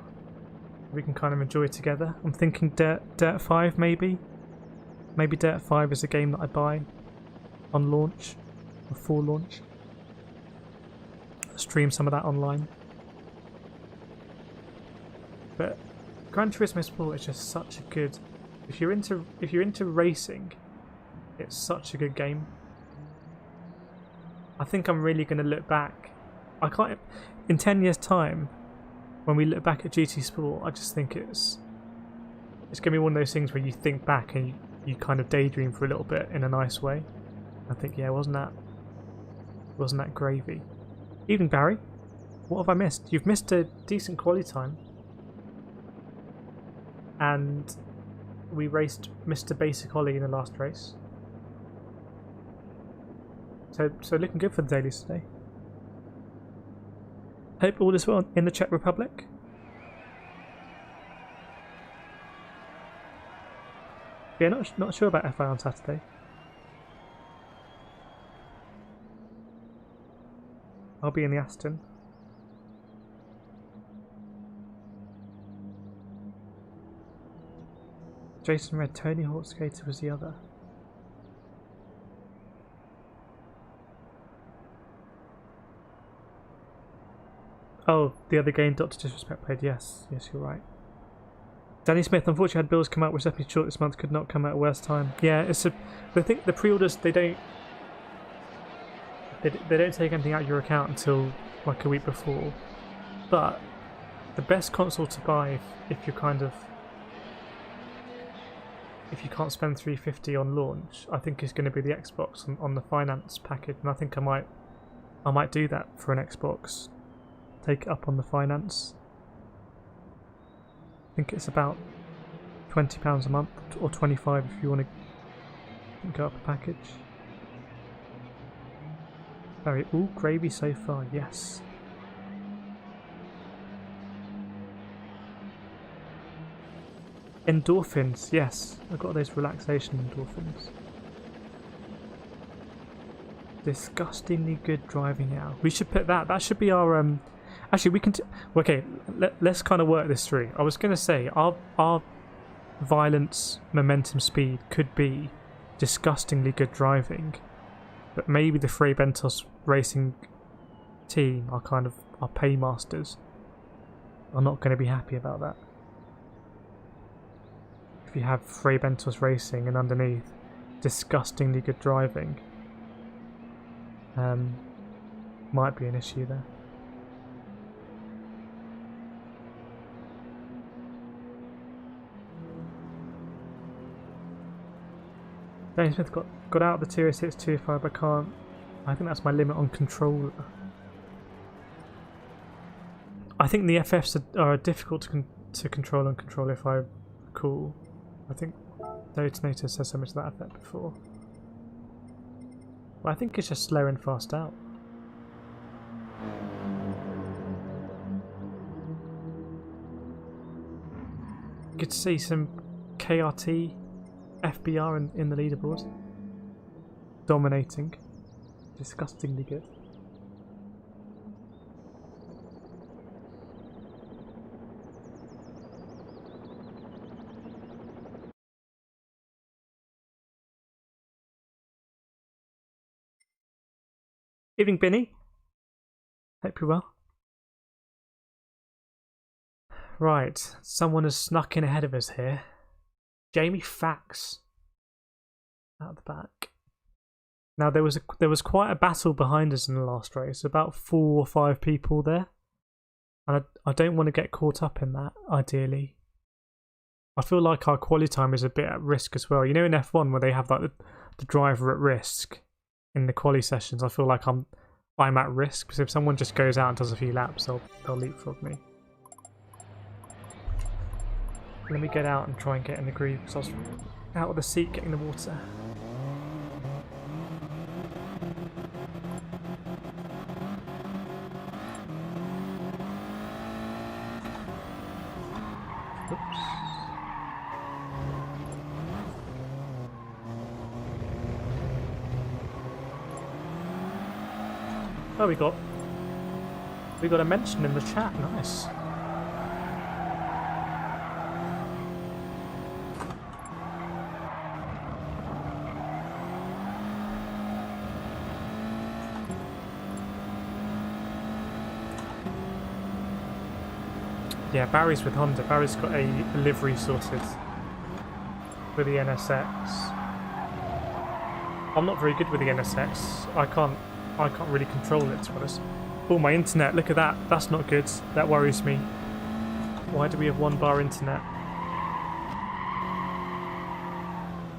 We can kind of enjoy it together. I'm thinking Dirt 5 maybe. Maybe Dirt 5 is a game that I buy on launch, or full launch. Stream some of that online. But Gran Turismo Sport is just such a good. If you're into racing, it's such a good game. I think I'm really going to look back. I can't. In 10 years' time, when we look back at GT Sport, I just think it's going to be one of those things where you think back and you kind of daydream for a little bit in a nice way. I think, yeah, wasn't that gravy? Evening, Barry. What have I missed? You've missed a decent quality time. And we raced Mr. Basic Ollie in the last race. So looking good for the dailies today. Hope all is well in the Czech Republic. Yeah, not sure about FI on Saturday. I'll be in the Aston. Jason read Tony Hawk Skater was the other. Oh, the other game Dr. Disrespect played. Yes, you're right. Danny Smith, unfortunately, had bills come out which definitely short this month. Could not come out at worst time. Yeah, it's a. I think the pre-orders they don't take anything out of your account until like a week before. But the best console to buy if you're kind of if you can't spend $350 on launch, I think is going to be the Xbox on the finance package, and I think I might do that for an Xbox. Take it up on the finance. I think it's about £20 a month, or $25 if you want to go up a package. Very all gravy so far, yes. Endorphins, yes. I've got those relaxation endorphins. Disgustingly good driving now. We should put that. That should be our Actually, we can. Okay, let's kind of work this through. I was going to say our violence, momentum, speed could be disgustingly good driving, but maybe the Frey Bentos racing team, our paymasters, are not going to be happy about that. If you have Frey Bentos racing and underneath disgustingly good driving, might be an issue there. Danny Smith got out of the Tyre 625, but I think that's my limit on controller. I think the FFs are difficult to control on controller if I recall. I think Detonator said so much to that effect before. Well, I think it's just slow and fast out. Good to see some KRT FBR in the leaderboard. Dominating. Disgustingly good. Evening, Binny. Hope you're well. Right, someone has snuck in ahead of us here. Jamie Fax. Out the back. Now there was quite a battle behind us in the last race. About 4 or 5 people there. And I don't want to get caught up in that, ideally. I feel like our quali time is a bit at risk as well. You know in F1 where they have like the driver at risk in the quali sessions, I feel like I'm at risk because if someone just goes out and does a few laps, they'll leapfrog me. Let me get out and try and get in the groove because I was out of the seat getting the water. Oops. Oh, we got a mention in the chat. Nice. Yeah, Barry's with Honda. Barry's got a livery sorted with the NSX. I'm not very good with the NSX. I can't really control it, to be honest. Oh, my internet, look at that. That's not good. That worries me. Why do we have 1 bar internet?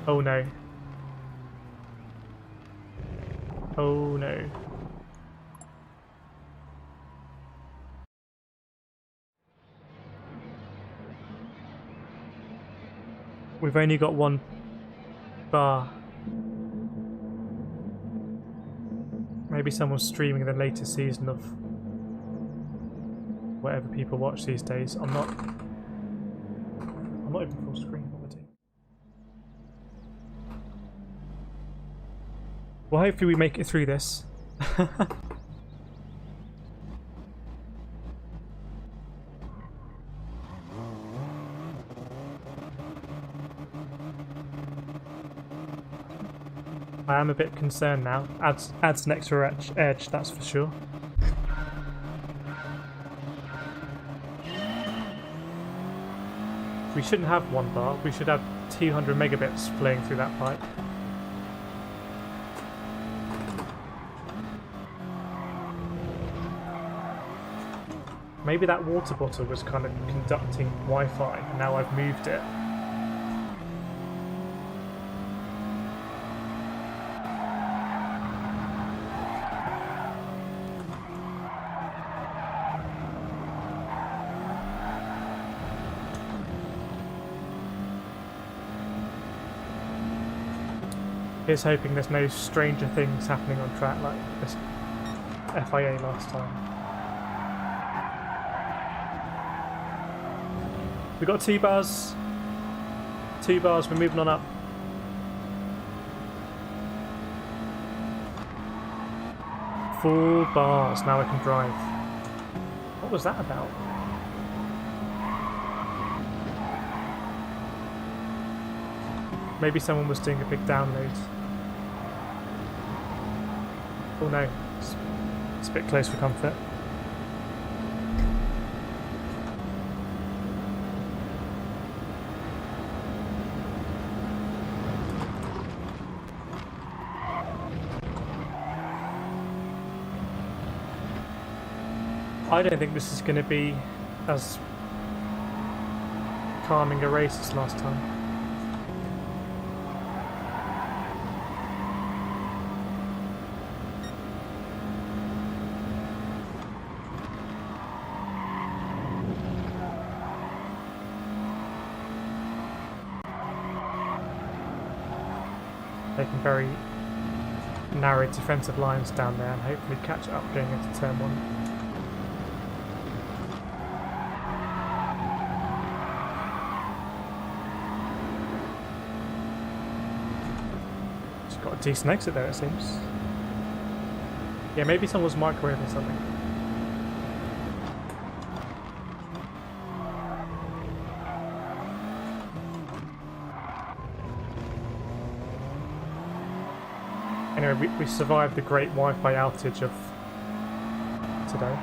Oh no. Oh no. We've only got 1 bar. Maybe someone's streaming the latest season of whatever people watch these days. I'm not even full screen. What am I doing? Well, hopefully we make it through this. I am a bit concerned now. Adds an extra edge, that's for sure. We shouldn't have 1 bar. We should have 200 megabits flowing through that pipe. Maybe that water bottle was kind of conducting Wi-Fi, and now I've moved it. Here's hoping there's no stranger things happening on track like this FIA last time. We've got 2 bars. 2 bars, we're moving on up. Four bars, now I can drive. What was that about? Maybe someone was doing a big download. Oh no, it's a bit close for comfort. I don't think this is going to be as calming a race as last time. Taking very narrow defensive lines down there and hopefully catch up going into turn 1. Just got a decent exit there, it seems. Yeah, maybe someone's microwaving something. Anyway, we survived the great Wi-Fi outage of today,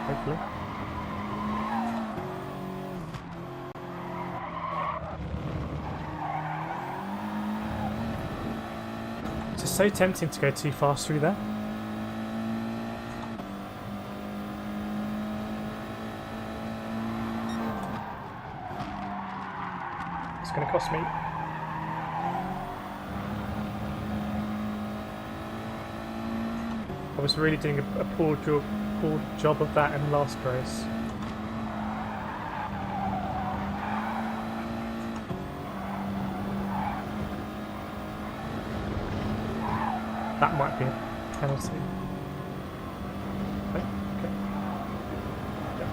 hopefully. It's just so tempting to go too fast through there. It's going to cost me. I was really doing a poor job of that in last race. That might be a penalty. Okay. Yeah.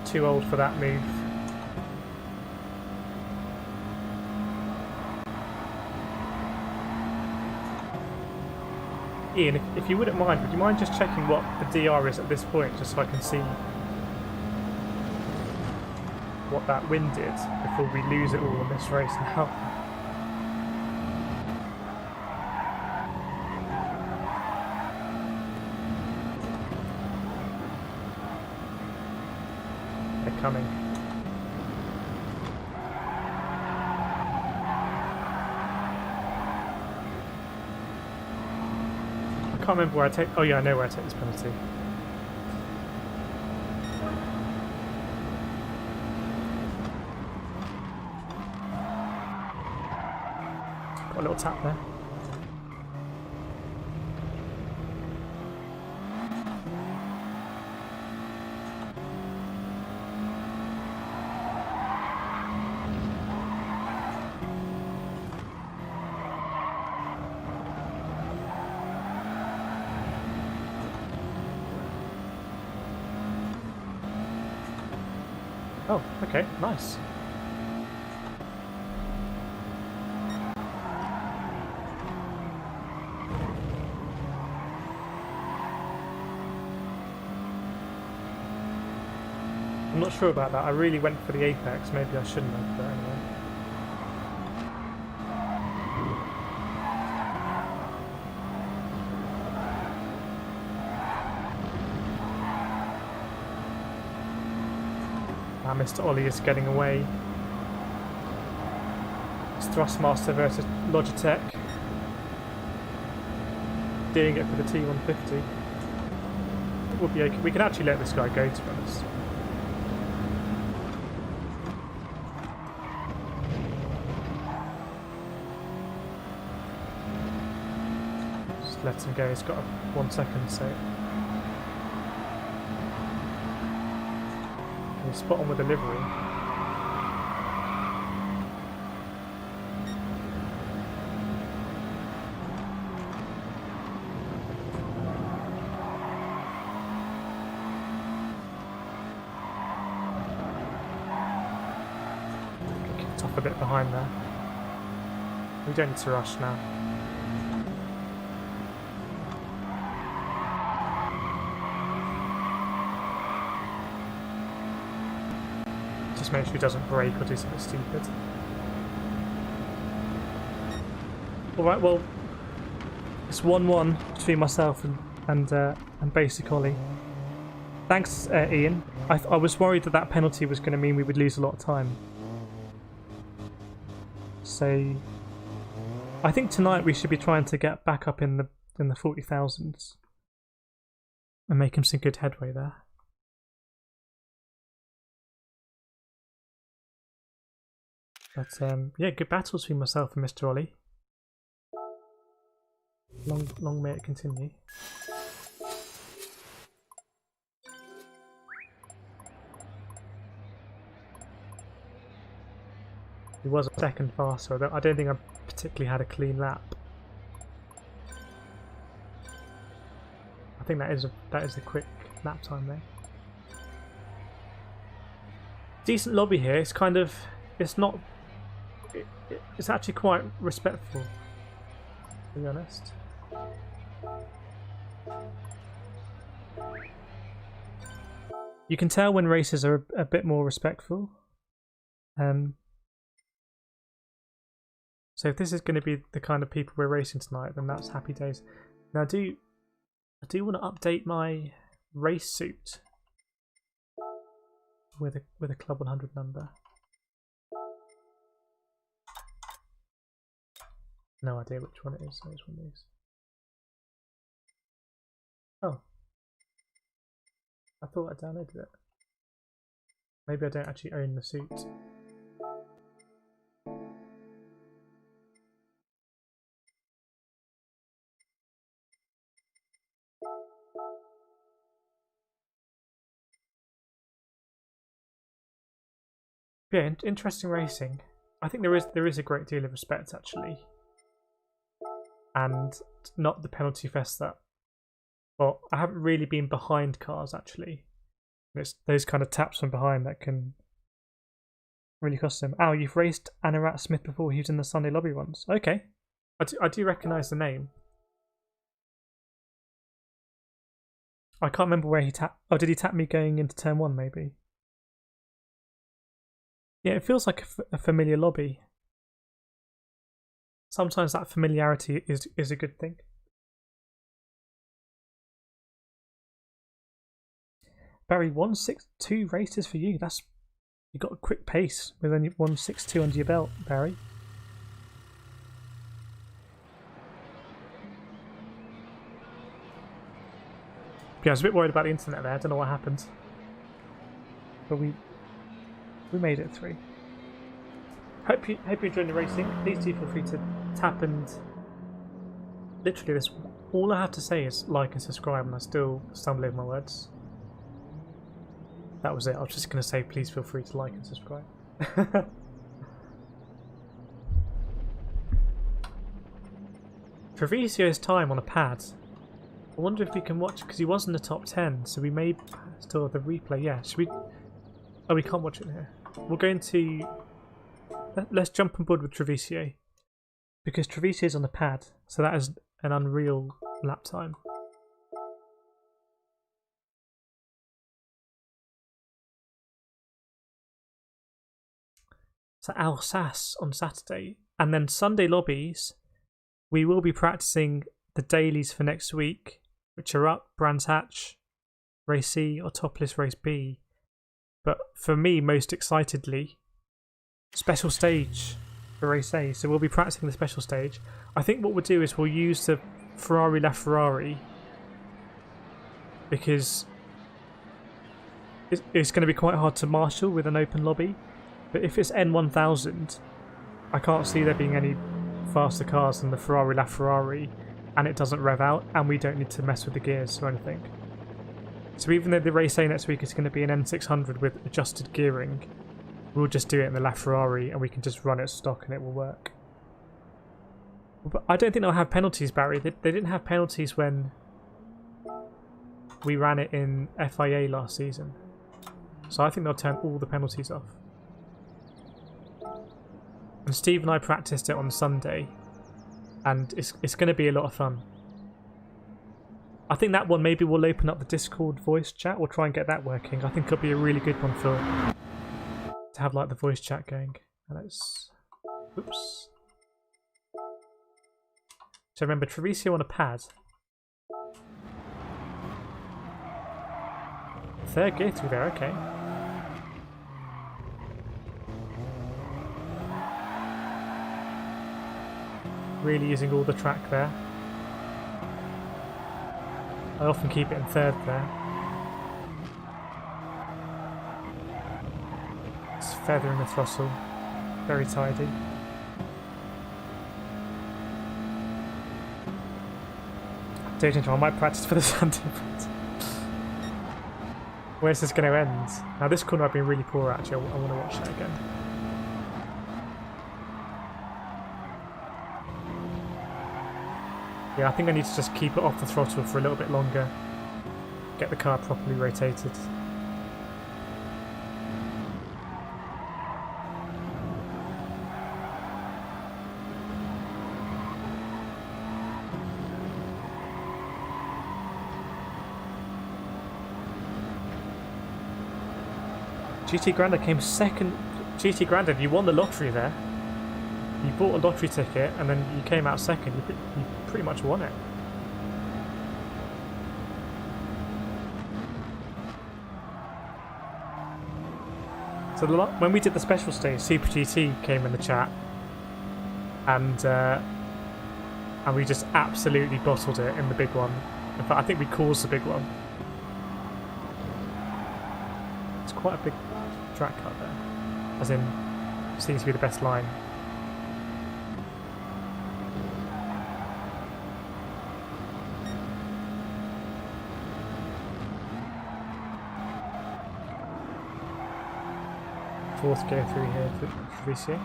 'Too old for that move. Ian, if you wouldn't mind, would you mind just checking what the DR is at this point, just so I can see what that wind did before we lose it all in this race now? Coming. I can't remember where I take. Oh yeah, I know where I take this penalty. Got a little tap there. Oh, okay, nice. I'm not sure about that. I really went for the apex. Maybe I shouldn't have, but anyway. Mr. Ollie is getting away. It's Thrustmaster versus Logitech. Doing it for the T150. It would be okay. We can actually let this guy go, to be honest. Just let him go. He's got 1 second, so. Spot on with the livery. Kicked off a bit behind there. We don't need to rush now. Just make sure he doesn't break or do something stupid. Alright, well, it's 1-1 between myself and Basic Ollie. Thanks, Ian. I was worried that that penalty was going to mean we would lose a lot of time. So, I think tonight we should be trying to get back up in the 40,000s and making some good headway there. But yeah, good battles between myself and Mr. Ollie. Long may it continue. He was a second faster. I don't think I particularly had a clean lap. I think that is a quick lap time there. Decent lobby here. It's kind of, it's not. It's actually quite respectful, to be honest. You can tell when races are a bit more respectful. So if this is going to be the kind of people we're racing tonight, then that's happy days. Now I do want to update my race suit with a Club 100 number. No idea which one it is. Which one it is? Oh, I thought I downloaded it. Maybe I don't actually own the suit. Yeah, interesting racing. I think there is a great deal of respect actually, and not the penalty fest that. Well, I haven't really been behind cars actually. It's those kind of taps from behind that can really cost them. Oh, you've raced Anarat Smith before. He was in the Sunday lobby once. Okay, I do recognise the name. I can't remember where he tapped. Oh, did he tap me going into turn 1 maybe? Yeah, it feels like a familiar lobby. Sometimes that familiarity is a good thing. Barry, 162 races for you. You got a quick pace with only 162 under your belt, Barry. Yeah, I was a bit worried about the internet there. I don't know what happened, but we made it through. Hope you enjoyed the racing. Please do feel free to tap and literally this. All I have to say is like and subscribe, and I still stumble over my words. That was it. I was just going to say please feel free to like and subscribe. Trevisio's time on a pad. I wonder if we can watch, because he was in the top 10, so we may still have the replay. Yeah, should we? Oh, we can't watch it here. We're going to. Let's jump on board with Trevisio, because Trevisio's on the pad, so that is an unreal lap time. So Alsace on Saturday, and then Sunday lobbies. We will be practicing the dailies for next week, which are up Brands Hatch, Race C, or Topless Race B. But for me, most excitedly, special stage for Race A. So we'll be practicing the special stage. I think what we'll do is we'll use the Ferrari LaFerrari, because it's going to be quite hard to marshal with an open lobby. But if it's N1000, I can't see there being any faster cars than the Ferrari LaFerrari, and it doesn't rev out, and we don't need to mess with the gears or anything. So even though the Race A next week is going to be an N600 with adjusted gearing, we'll just do it in the LaFerrari and we can just run it stock and it will work. But I don't think they'll have penalties, Barry. They didn't have penalties when we ran it in FIA last season. So I think they'll turn all the penalties off. And Steve and I practiced it on Sunday, and it's going to be a lot of fun. I think that one maybe we'll open up the Discord voice chat. We'll try and get that working. I think it'll be a really good one to have like the voice chat going. Let's. Oops. So remember, Treviso on a pad. Third gear through there. Okay. Really using all the track there. I often keep it in third there. It's feathering the throttle. Very tidy. Stage intro, I might practice for the Sun difference. Where's this going to end? Now this corner I've been really poor actually, I want to watch that again. Yeah, I think I need to just keep it off the throttle for a little bit longer. Get the car properly rotated. GT Grandad came second. GT Grandad, you won the lottery there. You bought a lottery ticket and then you came out second. You pretty much won it. So when we did the special stage, Super GT came in the chat, and we just absolutely bottled it in the big one. In fact, I think we caused the big one. It's quite a big track cut there, as in, seems to be the best line. Fourth go through here for VCA.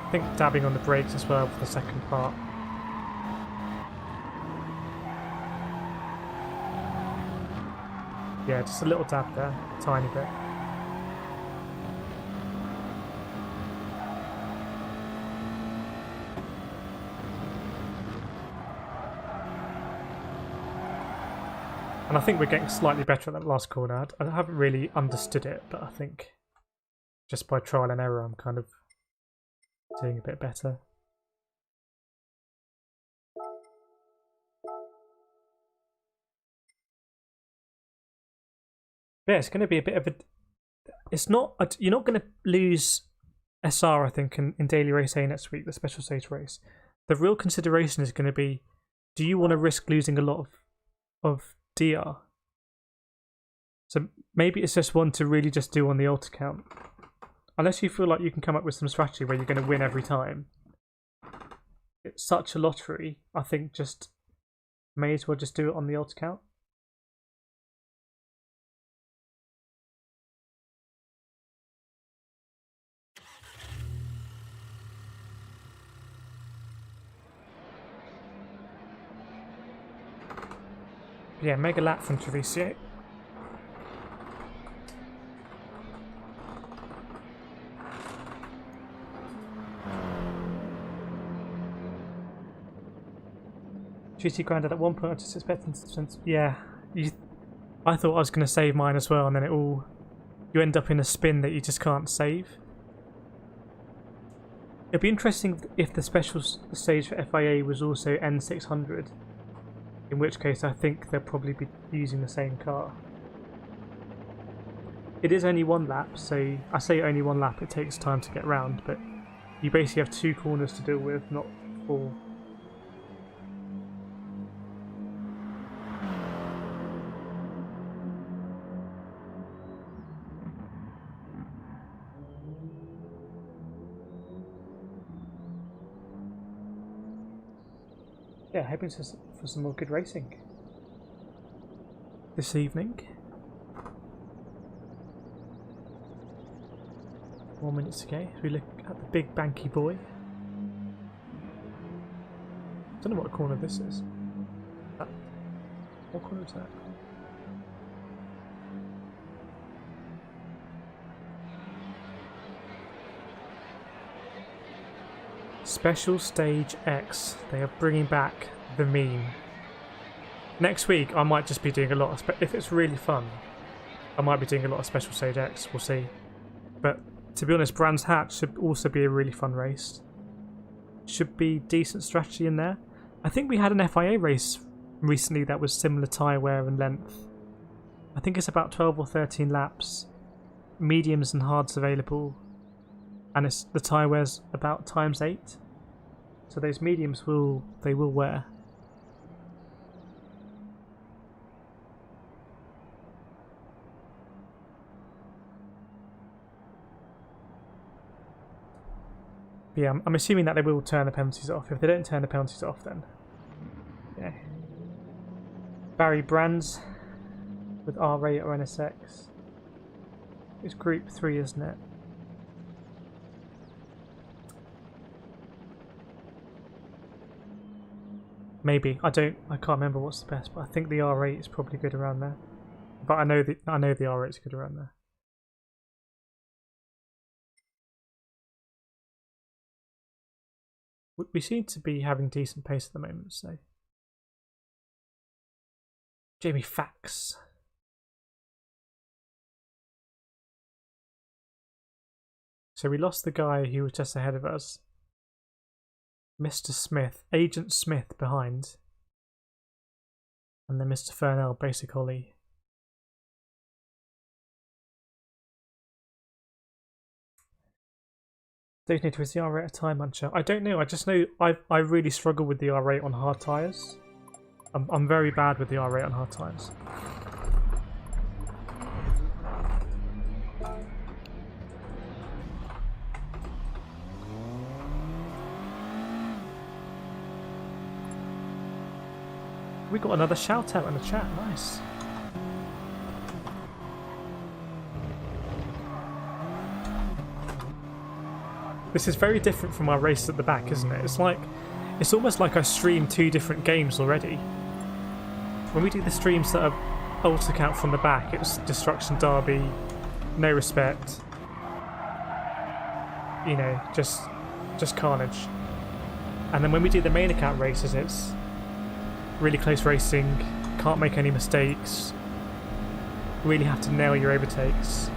I think dabbing on the brakes as well for the second part. Yeah, just a little dab there, a tiny bit. And I think we're getting slightly better at that last corner. I haven't really understood it, but I think just by trial and error I'm kind of doing a bit better. Yeah, it's going to be a bit of a... It's not... You're not going to lose SR, I think, in Daily Race A next week, the special stage race. The real consideration is going to be, do you want to risk losing a lot of DR? So maybe it's just one to really just do on the alt account. Unless you feel like you can come up with some strategy where you're going to win every time. It's such a lottery, I think just may as well just do it on the alt account. Yeah, mega lap from Treviso. GT Grandad at one point I just expecting since yeah, I thought I was going to save mine as well, and then you end up in a spin that you just can't save. It'd be interesting if the special stage for FIA was also N600. In which case I think they'll probably be using the same car. It is only one lap, so I say only one lap, it takes time to get round, but you basically have 2 corners to deal with, not 4. Yeah, hoping for some more good racing this evening. 4 minutes to go as we look at the big banky boy. Don't know what corner this is. What corner is that? Special Stage X. They are bringing back the meme. Next week I might just be doing a lot of if it's really fun, I might be doing a lot of Special Stage X, we'll see. But to be honest, Brands Hatch should also be a really fun race. Should be decent strategy in there. I think we had an FIA race recently that was similar tyre wear and length. I think it's about 12 or 13 laps. Mediums and hards available. And it's the tyre wear's about ×8. So those mediums will wear. But yeah, I'm assuming that they will turn the penalties off. If they don't turn the penalties off, then Barry Brands with R8 or NSX. It's Group 3, isn't it? Maybe. I can't remember what's the best, but I think the R8 is probably good around there. But I know the R8 is good around there. We seem to be having decent pace at the moment, so. Jamie Fax. So we lost the guy who was just ahead of us. Mr. Smith, Agent Smith behind. And then Mr. Fernell, basic Ollie. Detonator, is the R8 a time muncher? I don't know, I just know I really struggle with the R8 on hard tyres. I'm very bad with the R8 on hard tyres. We got another shout out in the chat, nice. This is very different from our race at the back, isn't it? It's almost like I streamed 2 different games already. When we do the streams that are alt account from the back, it's Destruction Derby, no respect. You know, just carnage. And then when we do the main account races, it's really close racing, can't make any mistakes, really have to nail your overtakes.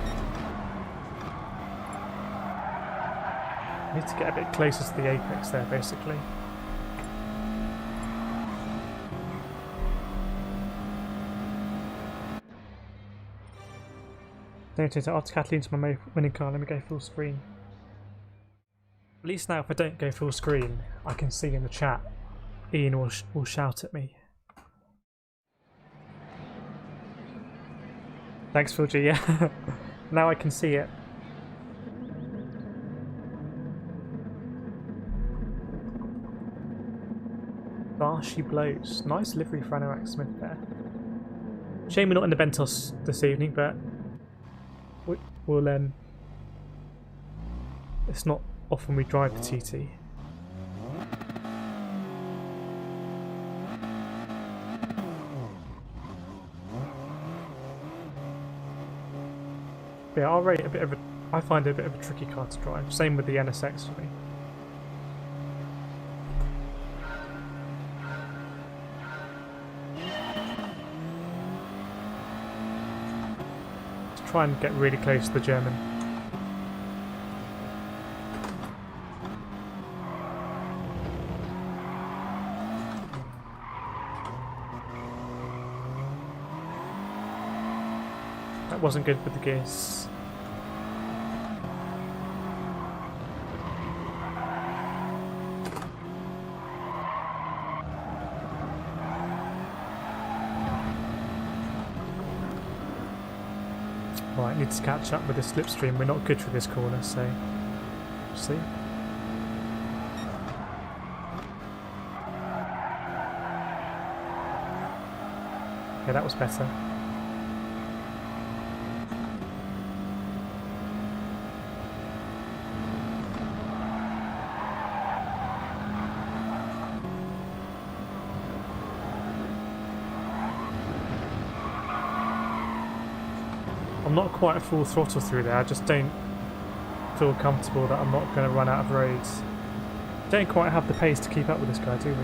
Need to get a bit closer to the apex there, basically. Don't add Kathleen to my winning car, let me go full screen. At least now if I don't go full screen, I can see in the chat Ian will shout at me. Thanks, Phil G. Yeah, now I can see it. She blows. Nice livery for Anorak Smith there. Shame we're not in the Bentos this evening, but we'll it's not often we drive the TT. Yeah, I'll rate I find it a bit of a tricky car to drive. Same with the NSX for me. Try and get really close to the German. That wasn't good with the gears. Right, need to catch up with the slipstream. We're not good for this corner, so we'll see. Okay, that was better. I'm not quite a full throttle through there, I just don't feel comfortable that I'm not going to run out of roads. Don't quite have the pace to keep up with this guy, do we?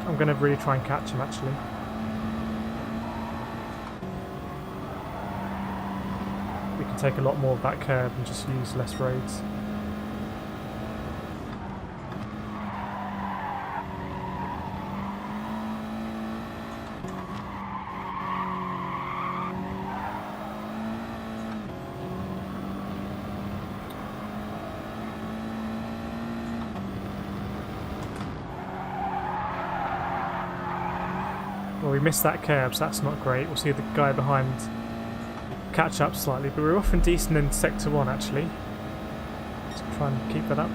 I'm going to really try and catch him actually. We can take a lot more of that curve and just use less roads. Well, we missed that curb, so that's not great. We'll see the guy behind catch up slightly, but we're often decent in sector 1 actually. Let's try and keep that up.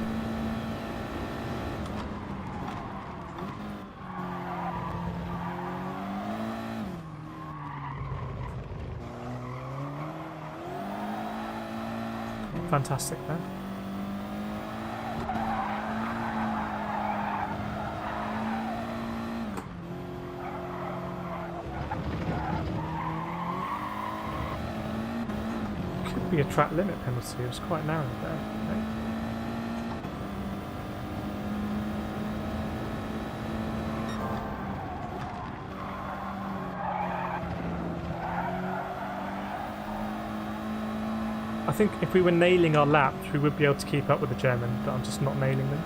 Fantastic there. Could be a track limit penalty, it was quite narrow there. Okay. I think if we were nailing our laps, we would be able to keep up with the German, but I'm just not nailing them.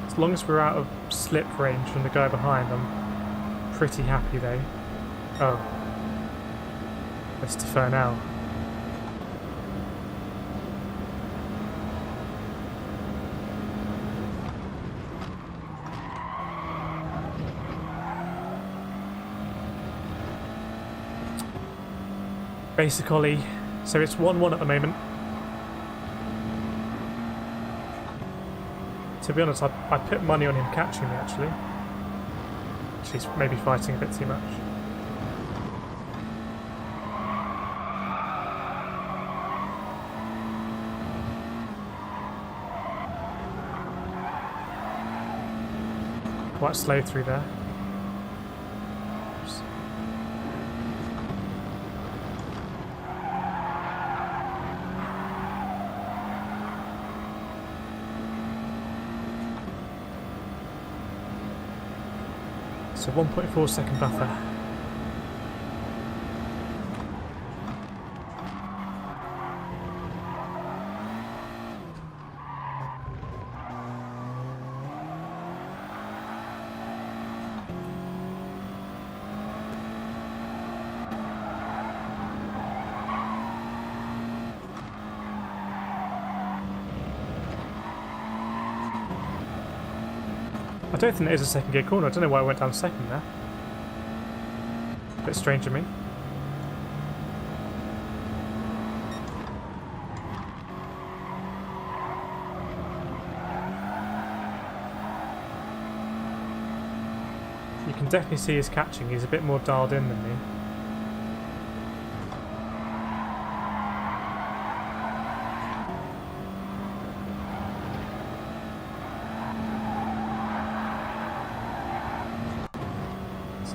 As long as we're out of slip range from the guy behind, I'm pretty happy though. Oh. Let's defer now. Basic Ollie, so it's 1-1 at the moment. To be honest, I put money on him catching me actually. She's maybe fighting a bit too much. Quite slow through there. Oops. So 1.4 second buffer. I don't think it is a second gear corner. I don't know why I went down second there. A bit strange to me. You can definitely see his catching. He's a bit more dialed in than me.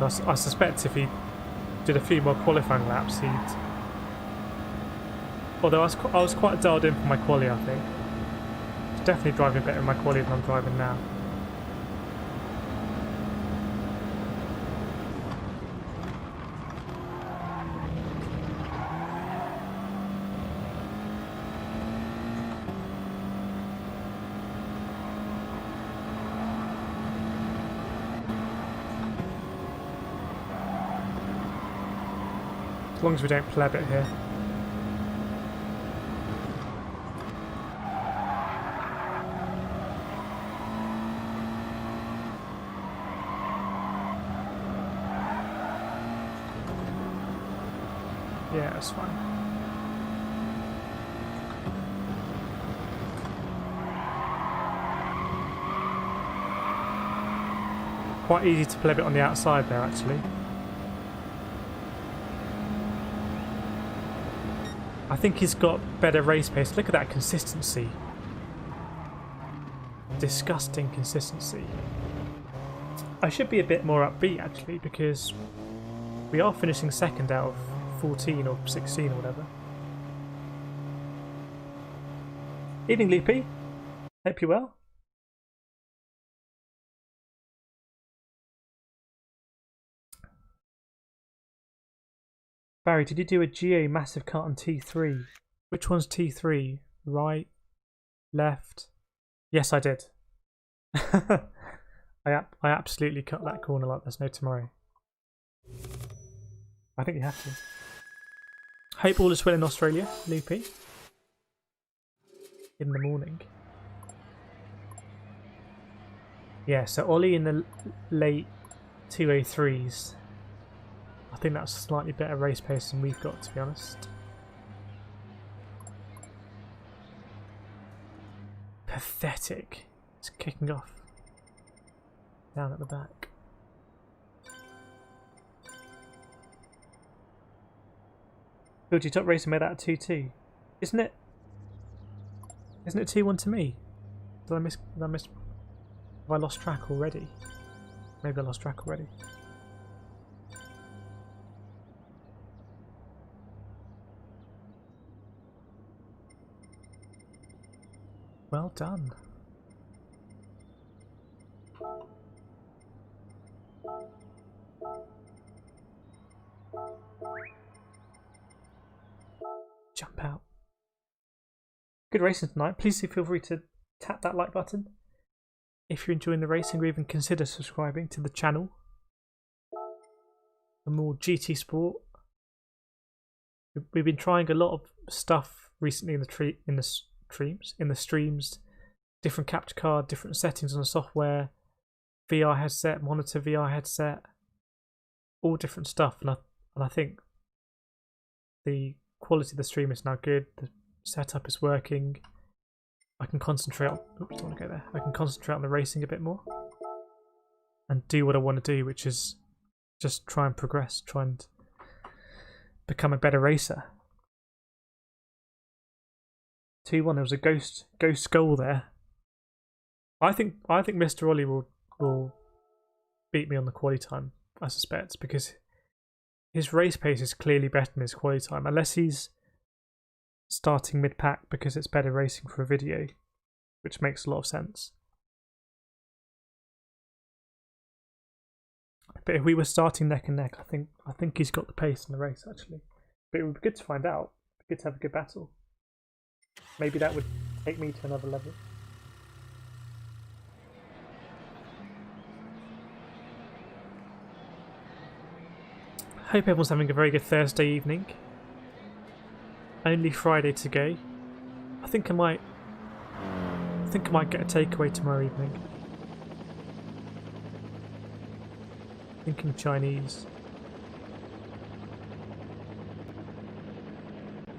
So I suspect if he did a few more qualifying laps, he'd... Although I was quite dialed in for my quali, I think. I was definitely driving better in my quali than I'm driving now. As long as we don't pleb it here. Yeah, that's fine. Quite easy to pleb it on the outside there, actually. I think he's got better race pace. Look at that consistency. Disgusting consistency. I should be a bit more upbeat actually, because we are finishing second out of 14 or 16 or whatever. Evening Loopy. Hope you're well. Barry, did you do a GA massive cut on T3? Which one's T3? Right? Left? Yes, I did. I absolutely cut that corner like there's no tomorrow. I think you have to. Hope all is well in Australia, Loopy. In the morning. Yeah, so Ollie in the late 203s. I think that's a slightly better race pace than we've got, to be honest. Pathetic. It's kicking off. Down at the back. Build your top racing made that 2-2. Isn't it? Isn't it 2-1 to me? Did I miss? Have I lost track already? Maybe I lost track already. Well done. Jump out. Good racing tonight. Please feel free to tap that like button if you're enjoying the racing, or even consider subscribing to the channel for more GT Sport. We've been trying a lot of stuff recently in the streams, different capture card, different settings on the software, VR headset, monitor VR headset, all different stuff, and I think the quality of the stream is now good. The setup is working. I can concentrate on. Oops, don't want to go there. I can concentrate on the racing a bit more and do what I want to do, which is just try and progress, try and become a better racer. 2-1. There was a ghost goal there. I think Mr. Ollie will beat me on the quality time, I suspect, because his race pace is clearly better than his quality time, unless he's starting mid-pack because it's better racing for a video, which makes a lot of sense. But if we were starting neck and neck, I think he's got the pace in the race actually. But it would be good to find out. It'd be good to have a good battle. Maybe that would take me to another level. Hope everyone's having a very good Thursday evening. Only Friday to go. I think I might get a takeaway tomorrow evening. Thinking Chinese.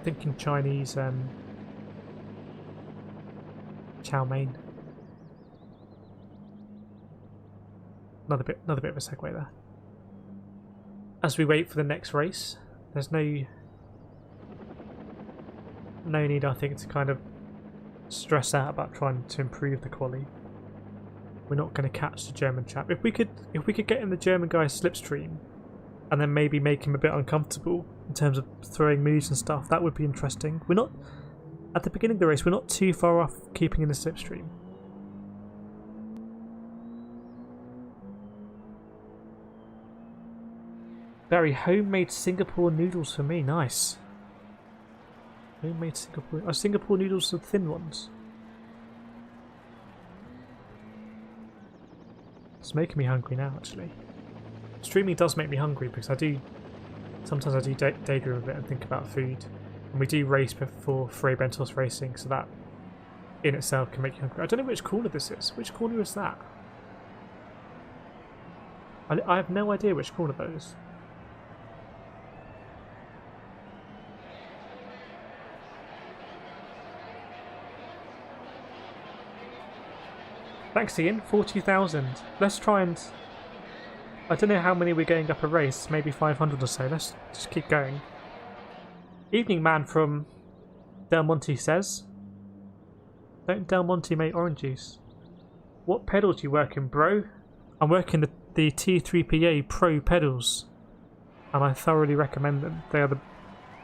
Thinking Chinese chow mein. Another bit of a segue there. As we wait for the next race, there's no need, I think, to kind of stress out about trying to improve the quali. We're not going to catch the German chap. If we could get in the German guy's slipstream and then maybe make him a bit uncomfortable in terms of throwing moves and stuff, that would be interesting. We're not at the beginning of the race. We're not too far off keeping in the slipstream. Barry, homemade Singapore noodles for me. Nice. Homemade Singapore. Are Singapore noodles the thin ones? It's making me hungry now, actually. Streaming does make me hungry because sometimes I do daydream a bit and think about food. And we do race before Frey Bentos racing, so that in itself can make you hungry. I don't know which corner this is. Which corner is that? I have no idea which corner that is. Thanks, Ian. 40,000. Let's try and... I don't know how many we're going up a race. Maybe 500 or so. Let's just keep going. Evening Man from Del Monte says... Don't Del Monte make orange juice. What pedals do you work in, bro? I'm working the T3PA Pro pedals. And I thoroughly recommend them. They are the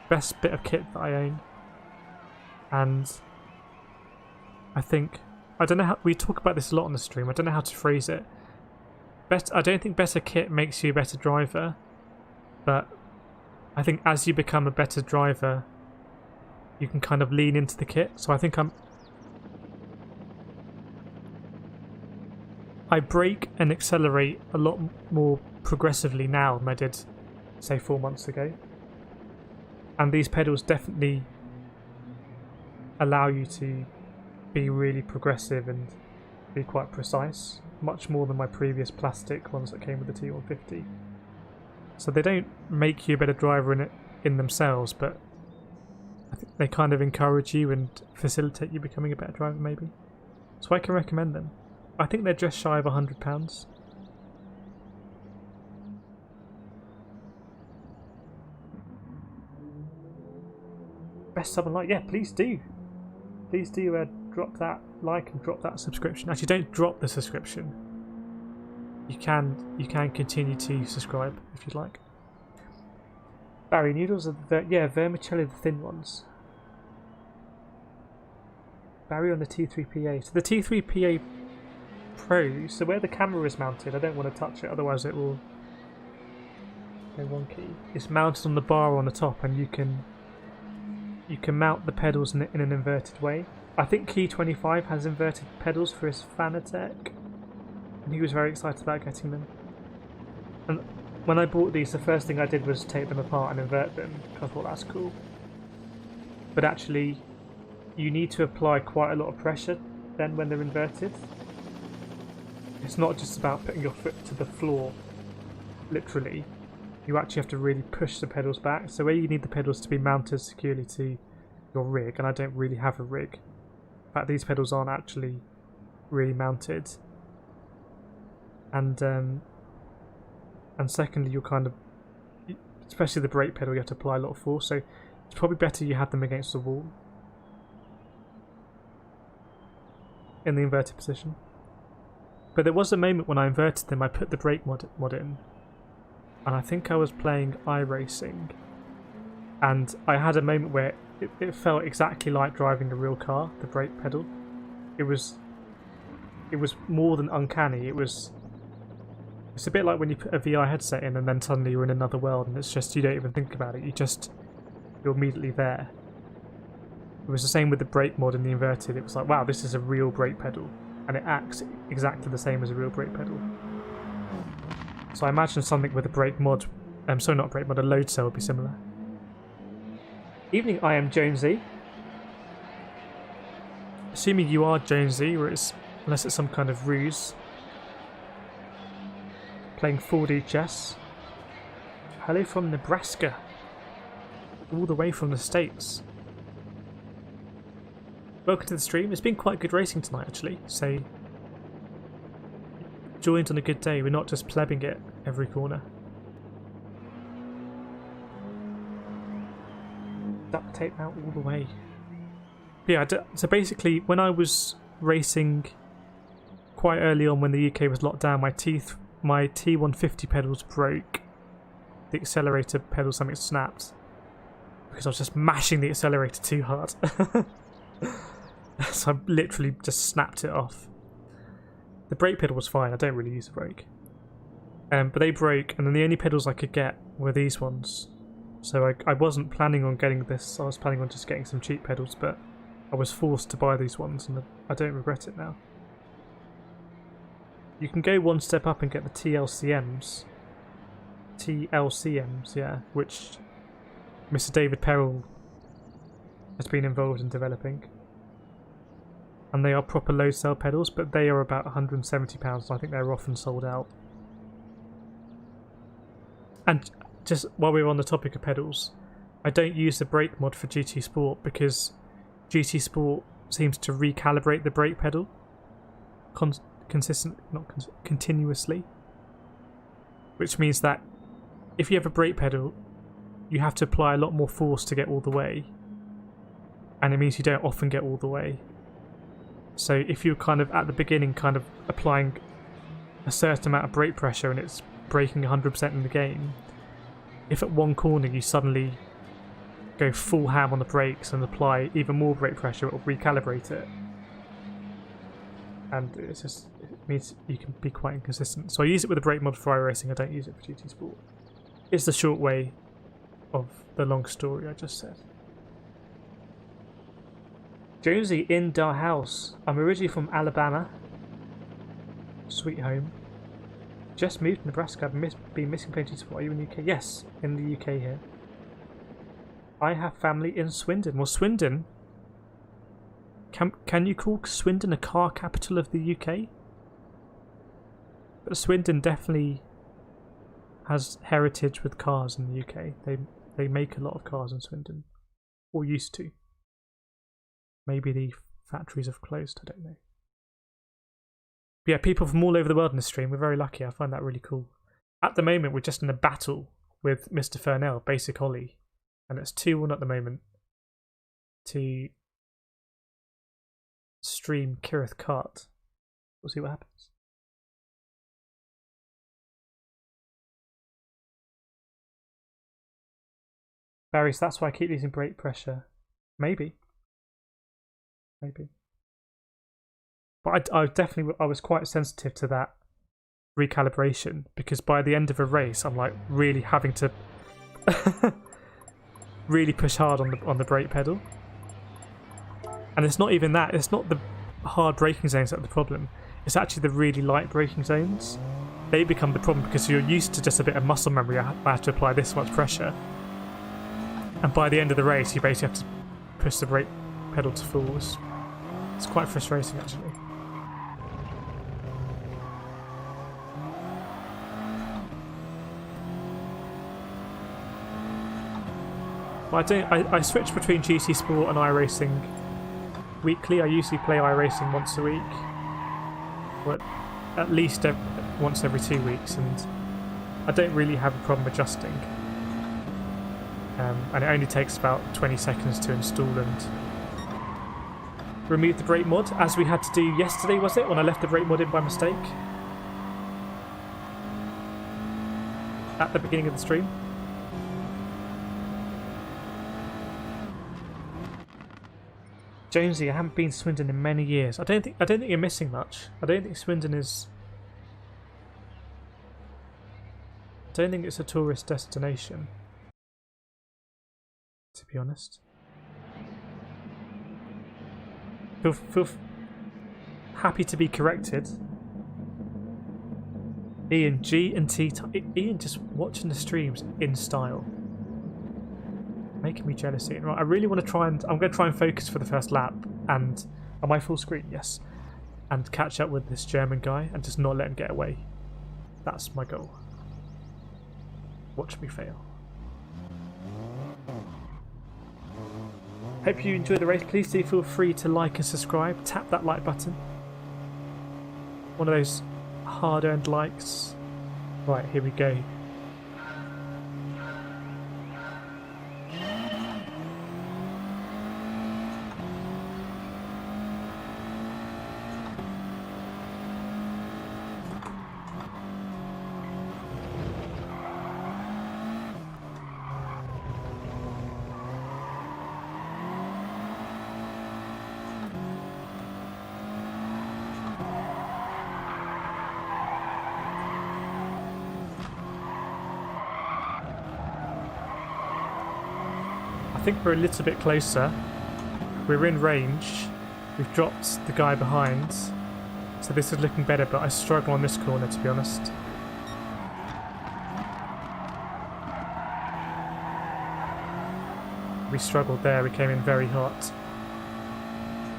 best bit of kit that I own. And... I think... I don't know how... We talk about this a lot on the stream. I don't know how to phrase it. I don't think better kit makes you a better driver. But I think as you become a better driver, you can kind of lean into the kit. So I think I brake and accelerate a lot more progressively now than I did, say, 4 months ago. And these pedals definitely allow you to be really progressive and be quite precise, much more than my previous plastic ones that came with the T150. So they don't make you a better driver in themselves, but I think they kind of encourage you and facilitate you becoming a better driver, maybe. So I can recommend them. I think they're just shy of £100. Best sub and like, yeah, please do. Please do drop that like and drop that subscription. Actually, don't drop the subscription. You can continue to subscribe if you'd like. Barry, noodles are vermicelli, the thin ones. Barry on the T3PA. So the T3PA Pro, so where the camera is mounted, I don't want to touch it, otherwise it will go wonky. It's mounted on the bar on the top, and you can mount the pedals in an inverted way. I think Key25 has inverted pedals for his Fanatec, and he was very excited about getting them. And when I bought these, the first thing I did was take them apart and invert them, because I thought that's cool. But actually, you need to apply quite a lot of pressure then when they're inverted. It's not just about putting your foot to the floor, literally. You actually have to really push the pedals back. So where you need the pedals to be mounted securely to your rig, and I don't really have a rig. In fact, these pedals aren't actually really mounted. And secondly, you're kind of, especially the brake pedal, you have to apply a lot of force. So it's probably better you have them against the wall in the inverted position. But there was a moment when I inverted them, I put the brake mod in, and I think I was playing iRacing, and I had a moment where it felt exactly like driving a real car, the brake pedal. It was more than uncanny. It's a bit like when you put a VR headset in and then suddenly you're in another world, and it's just, you don't even think about it, you're immediately there. It was the same with the brake mod in the inverted. It was like, wow, this is a real brake pedal, and it acts exactly the same as a real brake pedal. So I imagine something with a brake mod, sorry, not a brake mod, a load cell would be similar. Evening, I am Jonesy. Assuming you are Jonesy, unless it's some kind of ruse. Playing 4D chess. Hello from Nebraska. All the way from the States. Welcome to the stream. It's been quite good racing tonight, actually. So, joined on a good day. We're not just plebbing it every corner. Duct tape out all the way. But yeah, so basically, when I was racing quite early on, when the UK was locked down, my T150 pedals broke. The accelerator pedal, something snapped because I was just mashing the accelerator too hard. So I literally just snapped it off. The brake pedal was fine, I don't really use the brake. But they broke, and then the only pedals I could get were these ones. So I wasn't planning on getting this, I was planning on just getting some cheap pedals, but I was forced to buy these ones, and I don't regret it now. You can go one step up and get the TLCMs. TLCMs, yeah, which Mr. David Perrell has been involved in developing. And they are proper load cell pedals, but they are about £170, so I think they're often sold out. And just while we're on the topic of pedals, I don't use the brake mod for GT Sport because GT Sport seems to recalibrate the brake pedal continuously, which means that if you have a brake pedal, you have to apply a lot more force to get all the way, and it means you don't often get all the way. So if you're kind of at the beginning kind of applying a certain amount of brake pressure and it's braking 100% in the game, if at one corner you suddenly go full ham on the brakes and apply even more brake pressure, it will recalibrate it. And it means you can be quite inconsistent. So I use it with a brake mod for iRacing, I don't use it for GT Sport. It's the short way of the long story I just said. Jonesy in the house. I'm originally from Alabama. Sweet home. Just moved to Nebraska. I've been missing plenty of sport. Are you in the UK? Yes, in the UK here. I have family in Swindon. Well, Swindon... Can you call Swindon a car capital of the UK? But Swindon definitely has heritage with cars in the UK. They make a lot of cars in Swindon. Or used to. Maybe the factories have closed, I don't know. But yeah, people from all over the world in the stream. We're very lucky. I find that really cool. At the moment, we're just in a battle with Mr. Fernell, Basic Ollie. And it's 2-1 at the moment to stream Kireth Kart. We'll see what happens. Barry, so that's why I keep using brake pressure. Maybe. Maybe. But I definitely, I was quite sensitive to that recalibration, because by the end of a race, I'm like really having to really push hard on the brake pedal. And it's not even that, it's not the hard braking zones that are the problem. It's actually the really light braking zones. They become the problem because you're used to just a bit of muscle memory. I have to apply this much pressure. And by the end of the race, you basically have to push the brake pedal to full. It's quite frustrating, actually. But I switch between GT Sport and iRacing weekly. I usually play iRacing once a week, but at least once every 2 weeks, and I don't really have a problem adjusting. And it only takes about 20 seconds to install and remove the brake mod, as we had to do yesterday, was it? When I left the brake mod in by mistake at the beginning of the stream. Jonesy, I haven't been to Swindon in many years. I don't think you're missing much. I don't think Swindon is. I don't think it's a tourist destination, to be honest. Feel happy to be corrected. Ian, G and T. Ian just watching the streams in style, making me jealous. Ian, right? I really want to try and I'm going to try and focus for the first lap. And am I full screen? Yes. And catch up with this German guy and just not let him get away. That's my goal. Watch me fail. Hope you enjoy the race. Please do feel free to like and subscribe. Tap that like button. One of those hard-earned likes. Right, here we go. I think we're a little bit closer. We're in range. We've dropped the guy behind. So this is looking better, but I struggle on this corner, to be honest. We struggled there. We came in very hot.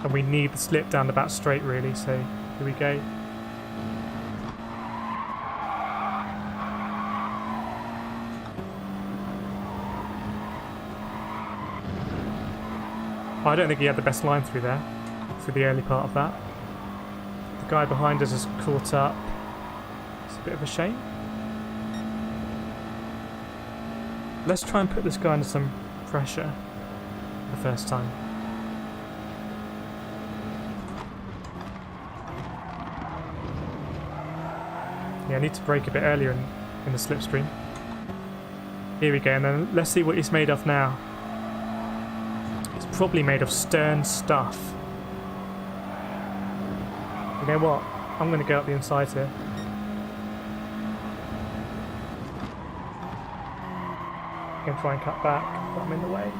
And we need the slip down the back straight, really. So here we go. I don't think he had the best line through there, for the early part of that. The guy behind us has caught up. It's a bit of a shame. Let's try and put this guy under some pressure for the first time. Yeah, I need to brake a bit earlier in the slipstream. Here we go, and then let's see what he's made of now. Probably made of stern stuff. You know what? I'm going to go up the inside here. I'm going to try and cut back, but I'm in the way.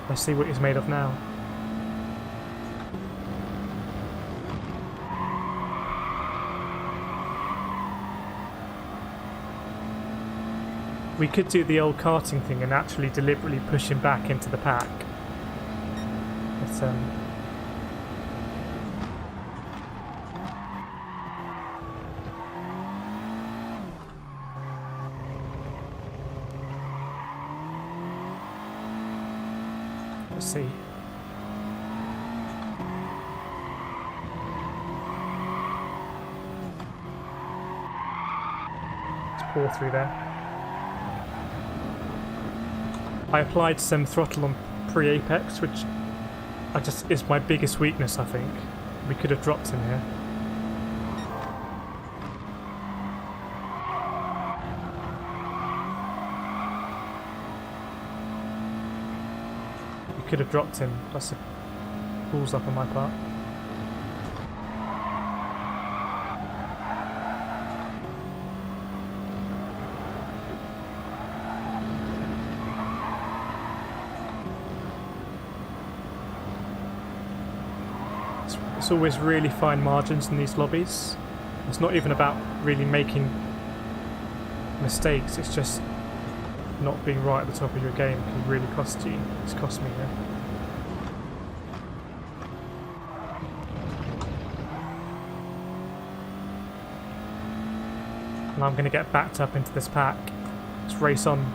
Let's see what he's made of now. We could do the old karting thing and actually deliberately push him back into the pack. But, let's see. Let's pour through there. I applied some throttle on pre-apex, which is my biggest weakness, I think. We could have dropped him here. We could have dropped him. That's a balls up on my part. It's always really fine margins in these lobbies. It's not even about really making mistakes, it's just not being right at the top of your game can really cost you. It's cost me here. And I'm going to get backed up into this pack. Let's race on.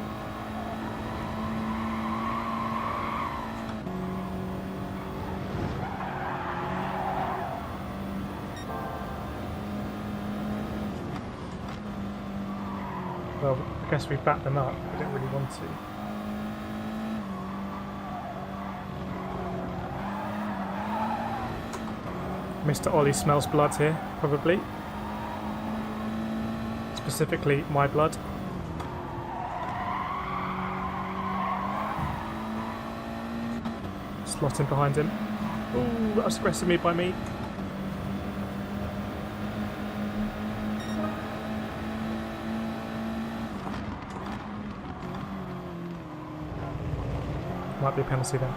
Well, I guess we backed them up. I didn't really want to. Mr. Ollie smells blood here, probably. Specifically, my blood. Slotting behind him. Ooh, that was aggressive move by me. Might be a penalty then.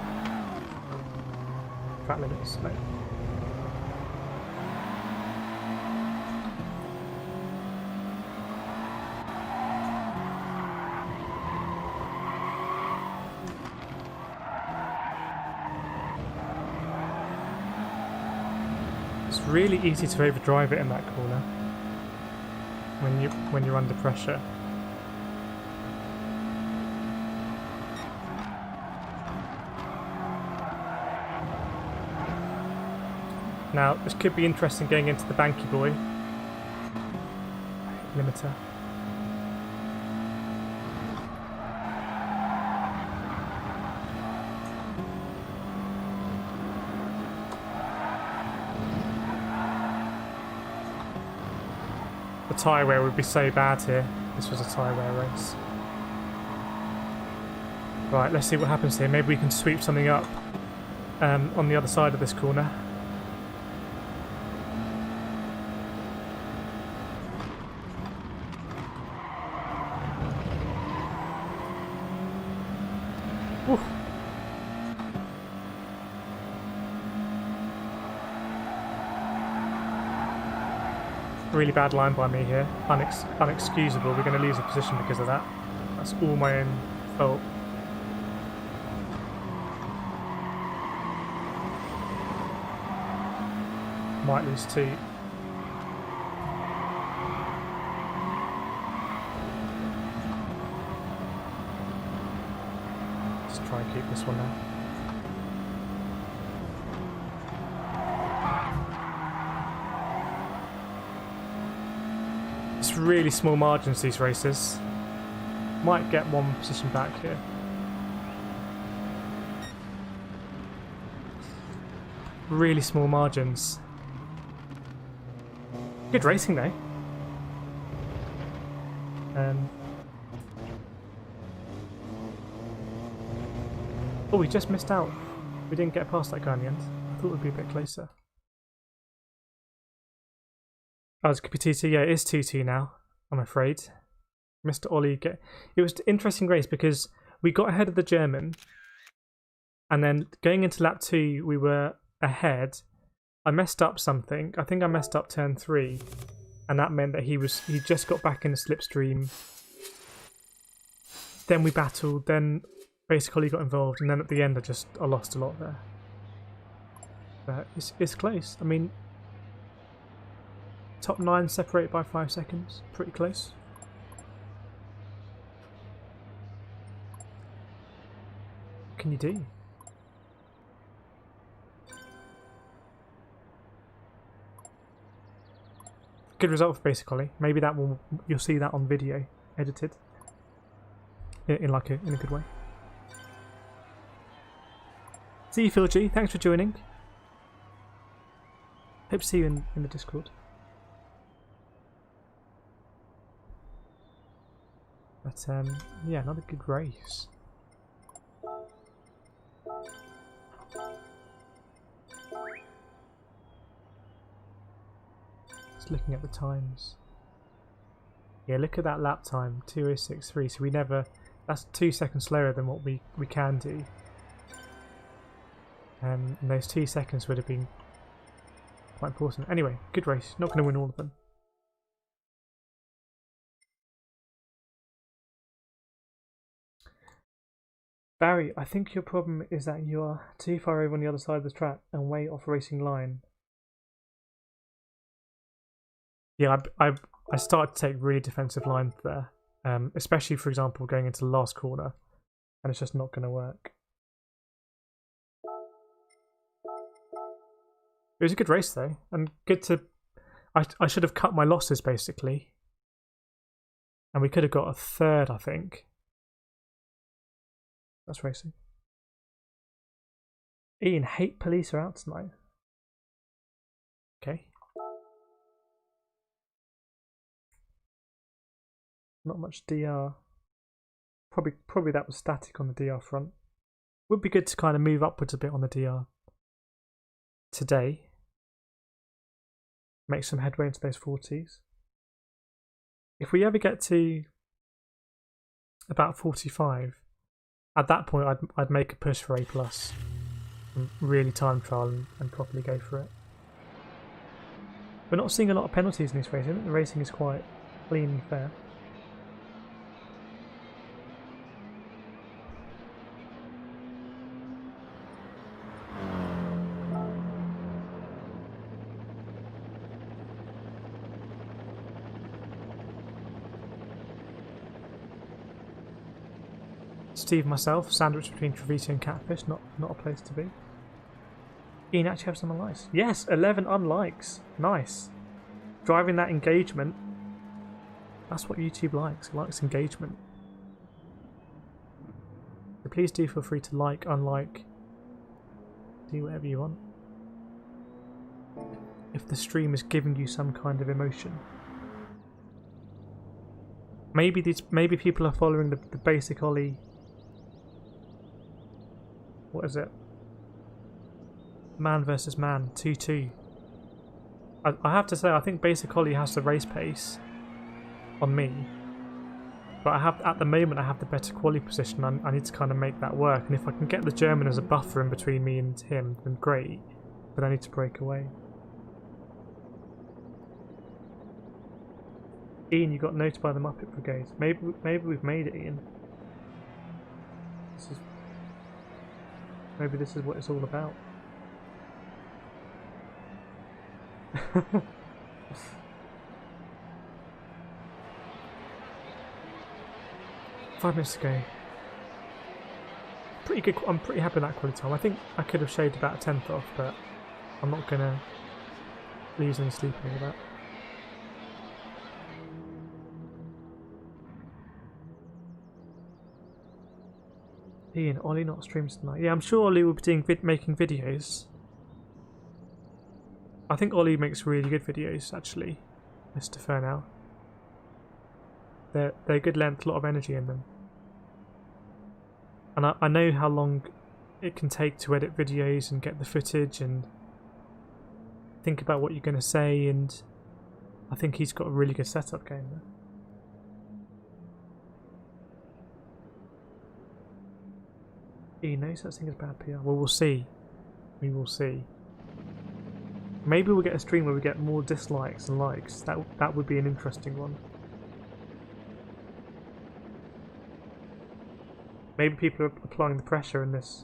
Track limits, no. It's really easy to overdrive it in that corner when you're under pressure. Now, this could be interesting going into the Banky Boy. Limiter. The tyre wear would be so bad here. This was a tyre wear race. Right, let's see what happens here. Maybe we can sweep something up on the other side of this corner. Oof. Really bad line by me here. Unexcusable. We're going to lose a position because of that. That's all my own fault. Might lose two. Let's try and keep this one now. It's really small margins, these races. Might get one position back here. Really small margins. Good racing though. Oh, we just missed out. We didn't get past that guy in the end. I thought it would be a bit closer. Oh, it's T2. Yeah, it is 2-2 now, I'm afraid. Mr. Ollie It was an interesting race because we got ahead of the German, and then going into lap 2 we were ahead. I messed up something. I think I messed up turn 3, and that meant that he just got back in the slipstream then we battled, then basically got involved, and then at the end I lost a lot there. But it's close. I mean, top 9 separated by 5 seconds. Pretty close. What can you do? Good result for basically. Maybe that will, you'll see that on video, edited in a good way. See you, Phil G. Thanks for joining. Hope to see you in the Discord. But yeah, another good race. Just looking at the times. Yeah, look at that lap time, 2:06.3. So we never. That's 2 seconds slower than what we can do. And those 2 seconds would have been quite important. Anyway, good race. Not going to win all of them. Barry, I think your problem is that you are too far over on the other side of the track and way off racing line. Yeah, I started to take really defensive lines there, especially for example going into the last corner, and it's just not going to work. It was a good race though, and good to. I should have cut my losses basically, and we could have got a third, I think. That's racing. Ian, hate police are out tonight. Okay. Not much DR. Probably that was static on the DR front. Would be good to kind of move upwards a bit on the DR today. Make some headway into those 40s. If we ever get to about 45, at that point I'd make a push for A+. And really time trial and properly go for it. We're not seeing a lot of penalties in this race. I think the racing is quite clean and fair. Steve, myself, sandwich between Trevisi and Catfish, not a place to be. Ian actually have some unlikes. Yes, 11 unlikes. Nice. Driving that engagement. That's what YouTube likes. It likes engagement. So please do feel free to like, unlike, do whatever you want. If the stream is giving you some kind of emotion. Maybe people are following the basic Ollie. What is it? Man versus man, 2-2. I have to say, I think basic Ollie has the race pace on me, but at the moment I have the better quali position. I need to kind of make that work, and if I can get the German as a buffer in between me and him, then great. But I need to break away. Ian, you got noted by the Muppet Brigade. Maybe we've made it, Ian. Maybe this is what it's all about. 5 minutes to go. Pretty good. I'm pretty happy with that quality time. I think I could have shaved about a 10th off, but I'm not gonna lose any sleep over that. Ian, Ollie not streams tonight. Yeah, I'm sure Ollie will be making videos. I think Ollie makes really good videos, actually. Mr. Fernau. They're good length, a lot of energy in them. And I know how long it can take to edit videos and get the footage and think about what you're going to say, and I think he's got a really good setup going there. He knows such thing as bad PR. Well, we'll see. We will see. Maybe we'll get a stream where we get more dislikes than likes. That would be an interesting one. Maybe people are applying the pressure in this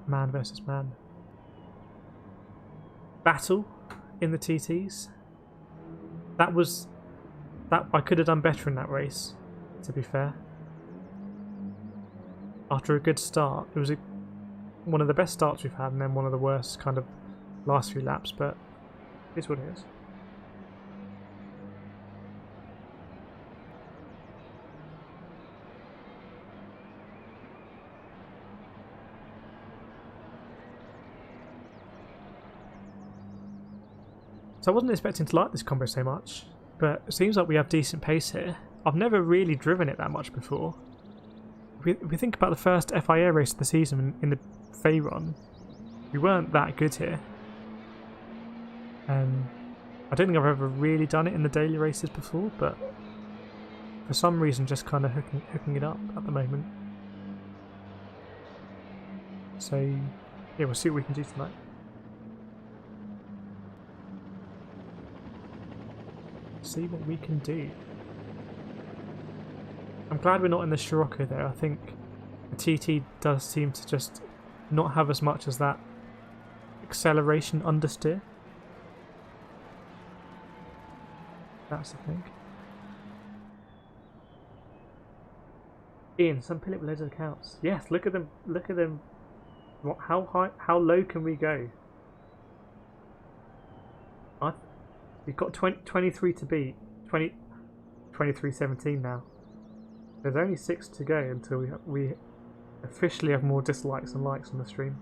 man versus man battle in the TTs. That I could have done better in that race, to be fair. After a good start, it was one of the best starts we've had, and then one of the worst kind of last few laps, but it's what it is. So I wasn't expecting to like this combo so much, but it seems like we have decent pace here. I've never really driven it that much before. If we think about the first FIA race of the season in the Veyron, we weren't that good here. I don't think I've ever really done it in the daily races before, but for some reason just kind of hooking it up at the moment. So yeah, we'll see what we can do tonight. See what we can do. I'm glad we're not in the Scirocco there. I think the TT does seem to just not have as much as that acceleration understeer. That's the thing. Ian, some Philip loads of accounts. Yes, look at them. Look at them. What? How high? How low can we go? We've got 23 to beat. 23-17 now. There's only 6 to go until we officially have more dislikes than likes on the stream.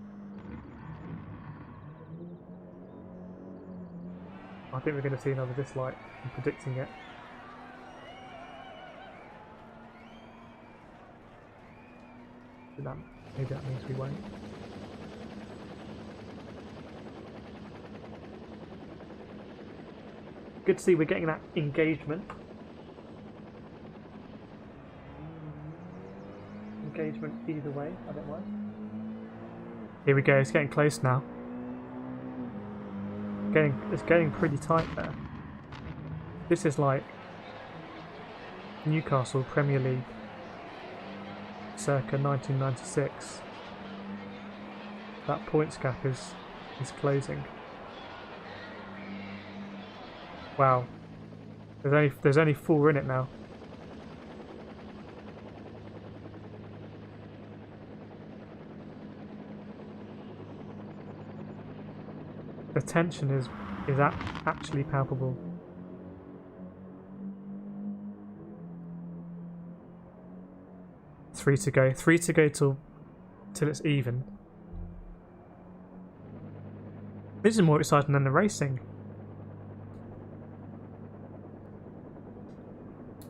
I think we're going to see another dislike. I'm predicting it. Maybe that means we won't. Good to see we're getting that engagement. Engagement either way, I don't mind. Here we go, it's getting close now. It's getting pretty tight there. This is like Newcastle Premier League circa 1996. That points gap is closing. Wow. There's only 4 in it now. The tension is actually palpable. Three to go till it's even. This is more exciting than the racing.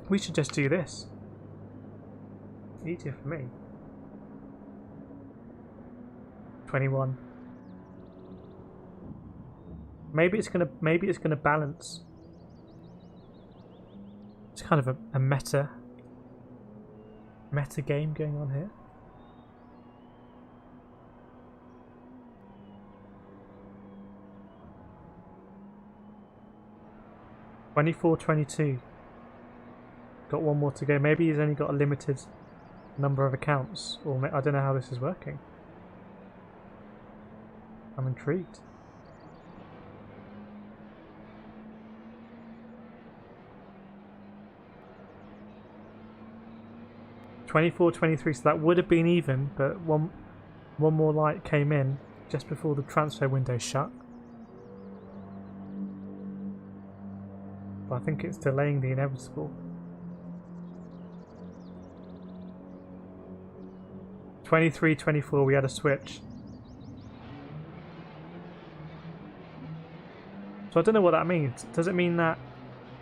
We should just do this. Easier for me. 21. Maybe it's gonna balance. It's kind of a meta game going on here. $24.22. Got one more to go. Maybe he's only got a limited number of accounts, or I don't know how this is working. I'm intrigued. $24.23, so that would have been even, but one more light came in just before the transfer window shut. But I think it's delaying the inevitable. 23-24, we had a switch. So I don't know what that means. Does it mean that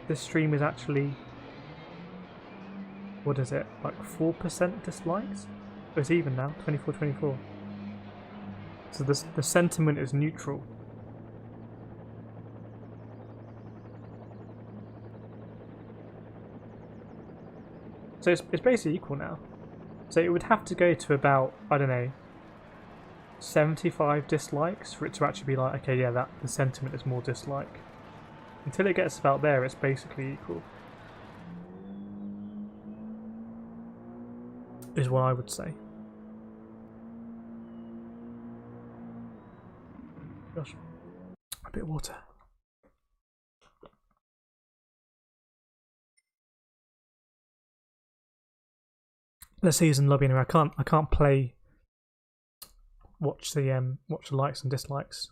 this stream is actually, what is it, like 4% dislikes? Oh, it's even now, 24-24. So the sentiment is neutral. So it's basically equal now. So it would have to go to about, I don't know, 75 dislikes for it to actually be like, okay, yeah, the sentiment is more dislike. Until it gets about there, it's basically equal. is what I would say. Gosh, a bit of water. Let's see who's in the lobby anyway. I can't play. Watch the likes and dislikes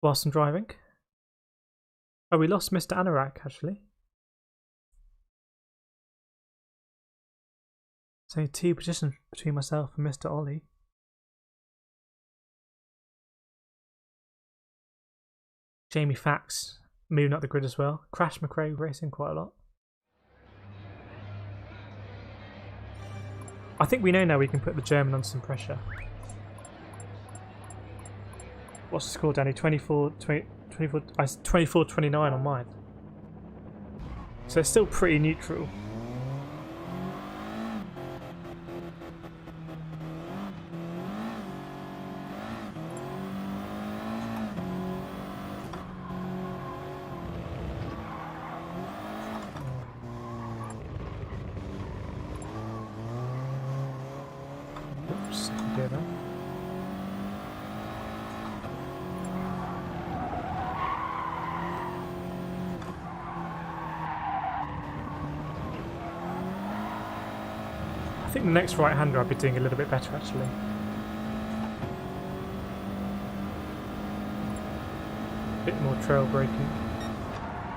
whilst I'm driving. Oh, we lost Mr. Anorak actually. There's only 2 positions between myself and Mr. Ollie. Jamie Fax moving up the grid as well. Crash McRae racing quite a lot. I think we know now we can put the German on some pressure. What's the score, Danny? 24-29 on mine. So it's still pretty neutral. I think the next right-hander I'll be doing a little bit better actually. A bit more trail braking.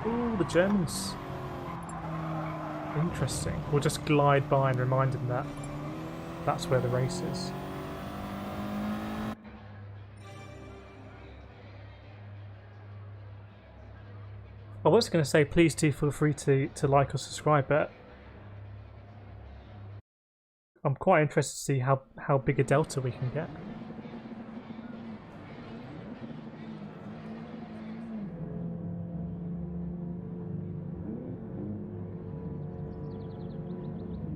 Ooh, the Germans. Interesting. We'll just glide by and remind them that that's where the race is. I was going to say please do feel free to like or subscribe, but I'm quite interested to see how big a delta we can get.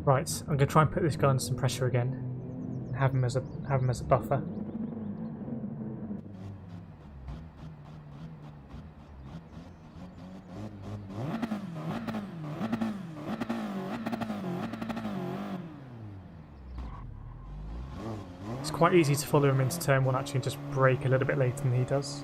Right, I'm going to try and put this guy under some pressure again. Have him as a buffer. It's quite easy to follow him into turn 1 actually and just brake a little bit later than he does.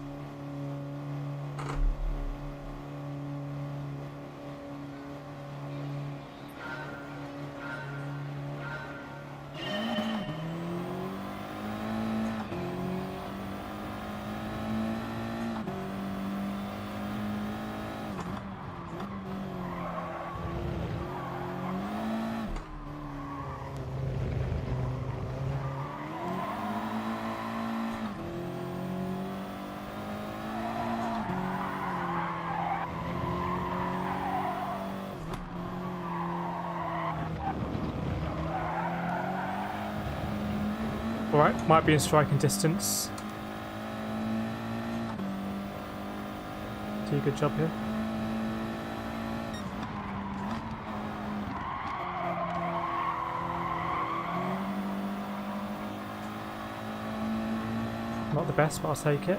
Alright, might be in striking distance. Do a good job here. Not the best, but I'll take it.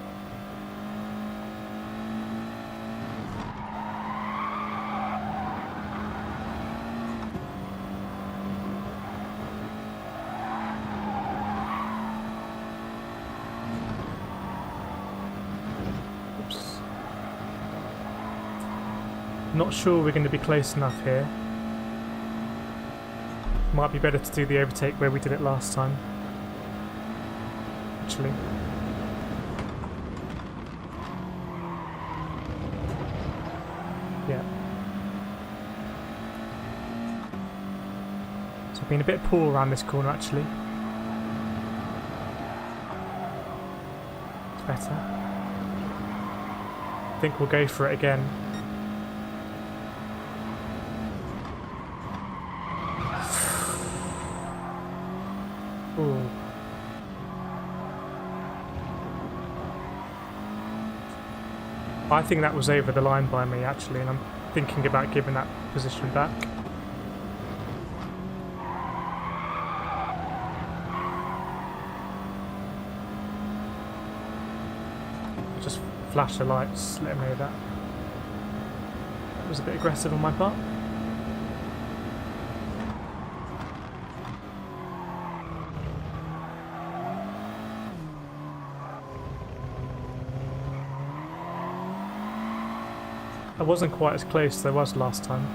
Not sure we're going to be close enough here. Might be better to do the overtake where we did it last time. Actually. Yeah. So I've been a bit poor around this corner actually. It's better. I think we'll go for it again. Ooh. I think that was over the line by me actually, and I'm thinking about giving that position back. Just flash the lights, let him know that. That was a bit aggressive on my part. I wasn't quite as close as I was last time.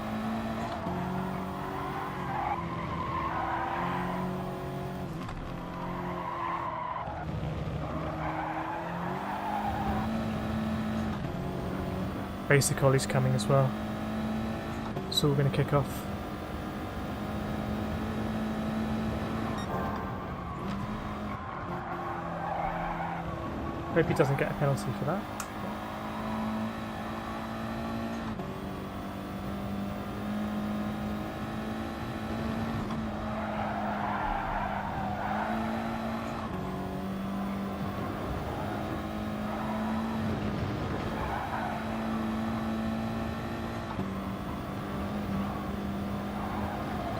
Basic Ollie's coming as well. So we're going to kick off. Hope he doesn't get a penalty for that.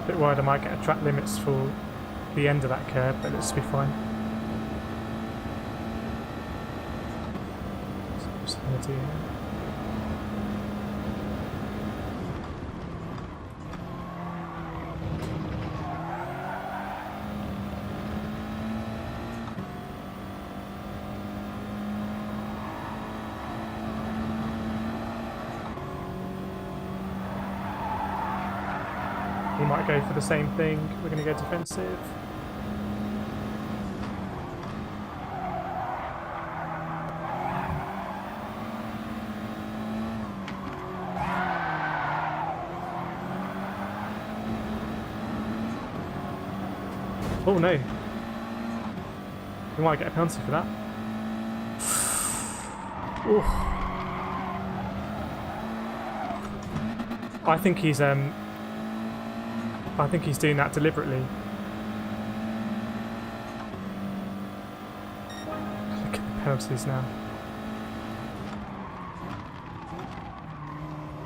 Bit worried I might get a track limits for the end of that curve, but let's be fine. So what's it going to do here? He might go for the same thing. We're going to go defensive. Oh no. We might get a penalty for that. Oof. I think he's doing that deliberately. Look at the penalties now.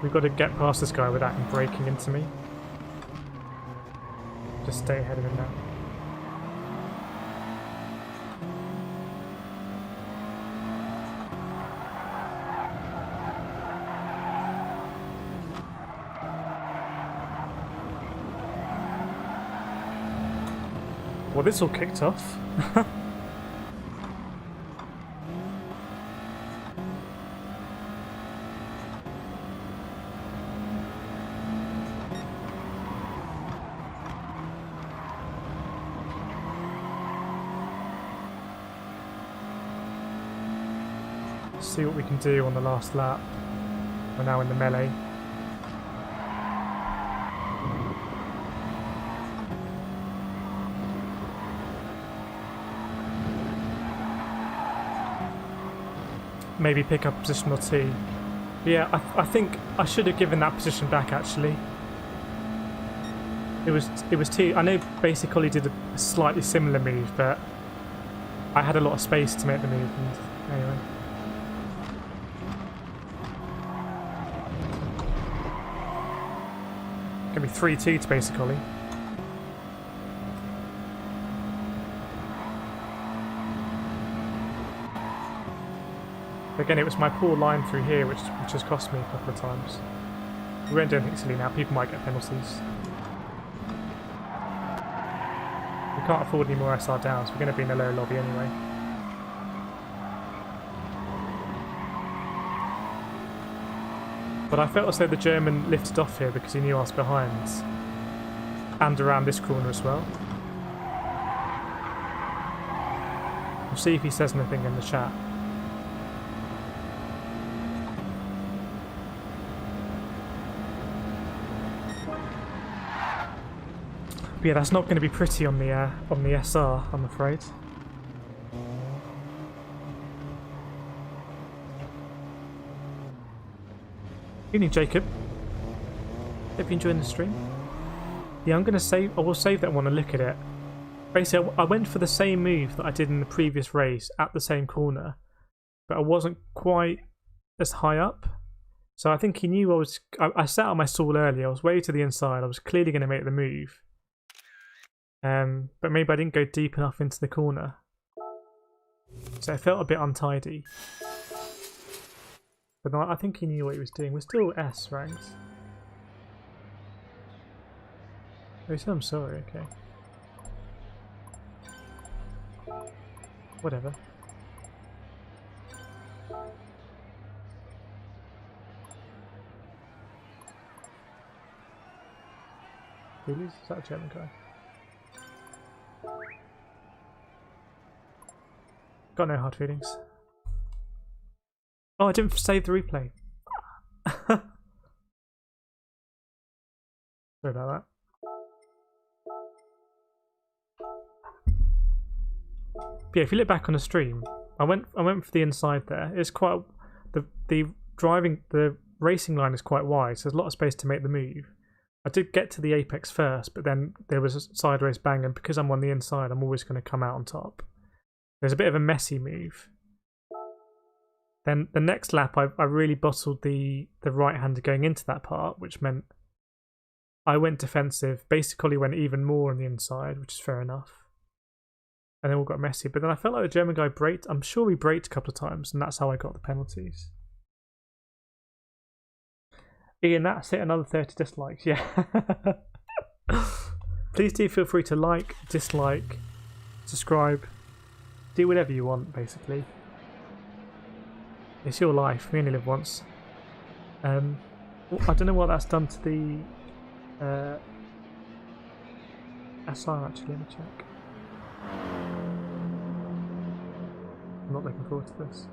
We've got to get past this guy without him breaking into me. Just stay ahead of him now. Well, this all kicked off. See what we can do on the last lap. We're now in the melee. Maybe pick up a position or two. Yeah, I think I should have given that position back actually. It was too. I know Basic Ollie did a slightly similar move, but I had a lot of space to make the move. And anyway. Gonna be 3-2 to Basic Ollie. Again, it was my poor line through here which has cost me a couple of times. We won't do anything silly now, people might get penalties. We can't afford any more SR downs, we're going to be in a low lobby anyway. But I felt as though the German lifted off here because he knew I was behind. And around this corner as well. We'll see if he says anything in the chat. But yeah, that's not going to be pretty on the SR, I'm afraid. Evening, Jacob. Hope you're enjoying the stream. Yeah, I will save that one and look at it. Basically, I went for the same move that I did in the previous race at the same corner, but I wasn't quite as high up. So I think he knew I sat on my stall earlier. I was way to the inside. I was clearly going to make the move. But maybe I didn't go deep enough into the corner. So it felt a bit untidy. But no, I think he knew what he was doing. We're still S ranked. Oh, he said I'm sorry, okay. Whatever. feelings. Is that a German guy? Got no hard feelings. Oh, I didn't save the replay. Sorry about that. But yeah, if you look back on the stream, I went for the inside there. It's quite the racing line is quite wide, so there's a lot of space to make the move. I did get to the apex first, but then there was a sideways bang, and because I'm on the inside, I'm always going to come out on top. There's a bit of a messy move. Then the next lap, I really bottled the right-hander going into that part, which meant I went defensive. Basically went even more on the inside, which is fair enough. And it all got messy. But then I felt like the German guy braked. I'm sure he braked a couple of times, and that's how I got the penalties. Ian, that's it. Another 30 dislikes. Yeah. Please do feel free to like, dislike, subscribe. Do whatever you want, basically. It's your life. We only live once. I don't know what that's done to the SR, actually. Let me check. I'm not looking forward to this.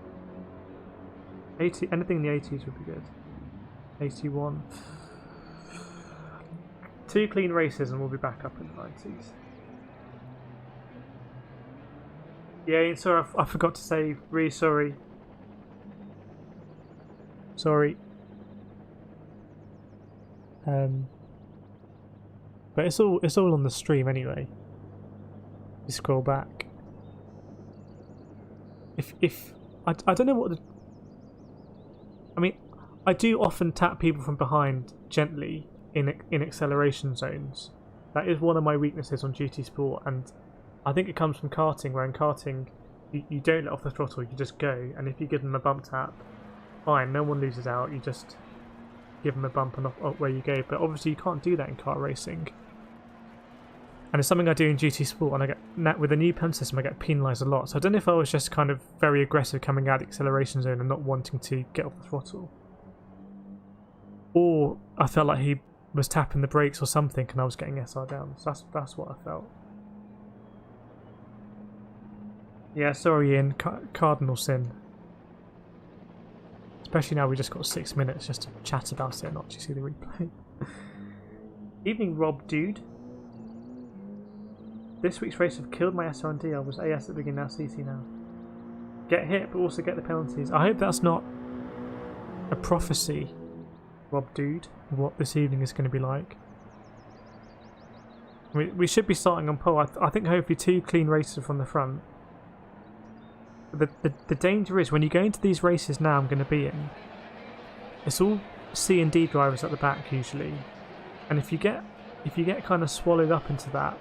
80, anything in the 80s would be good. 81. 2 clean races and we'll be back up in the 90s. Yeah, sorry, I forgot to save. Really sorry. Sorry. But it's all on the stream anyway. You scroll back. If I don't know what the, I mean, I do often tap people from behind gently in acceleration zones. That is one of my weaknesses on GT Sport, and I think it comes from karting, where in karting you don't let off the throttle, you just go, and if you give them a bump tap, fine, no one loses out, you just give them a bump and off where you go. But obviously you can't do that in kart racing. And it's something I do in GT Sport, and I get with the new pen system I get penalised a lot. So I don't know if I was just kind of very aggressive coming out of the acceleration zone and not wanting to get off the throttle, or I felt like he was tapping the brakes or something and I was getting SR down. So that's what I felt. Yeah, sorry Ian, cardinal sin. Especially now we just got 6 minutes just to chat about it and not actually see the replay. Evening Rob dude. This week's race have killed my SR&D. I was AS at the beginning, now CT now. Get hit, but also get the penalties. I hope that's not a prophecy, Rob dude, of what this evening is going to be like. We should be starting on pole. I think hopefully 2 clean races from the front. The danger is when you go into these races now I'm going to be in, it's all C and D drivers at the back usually, and if you get kind of swallowed up into that,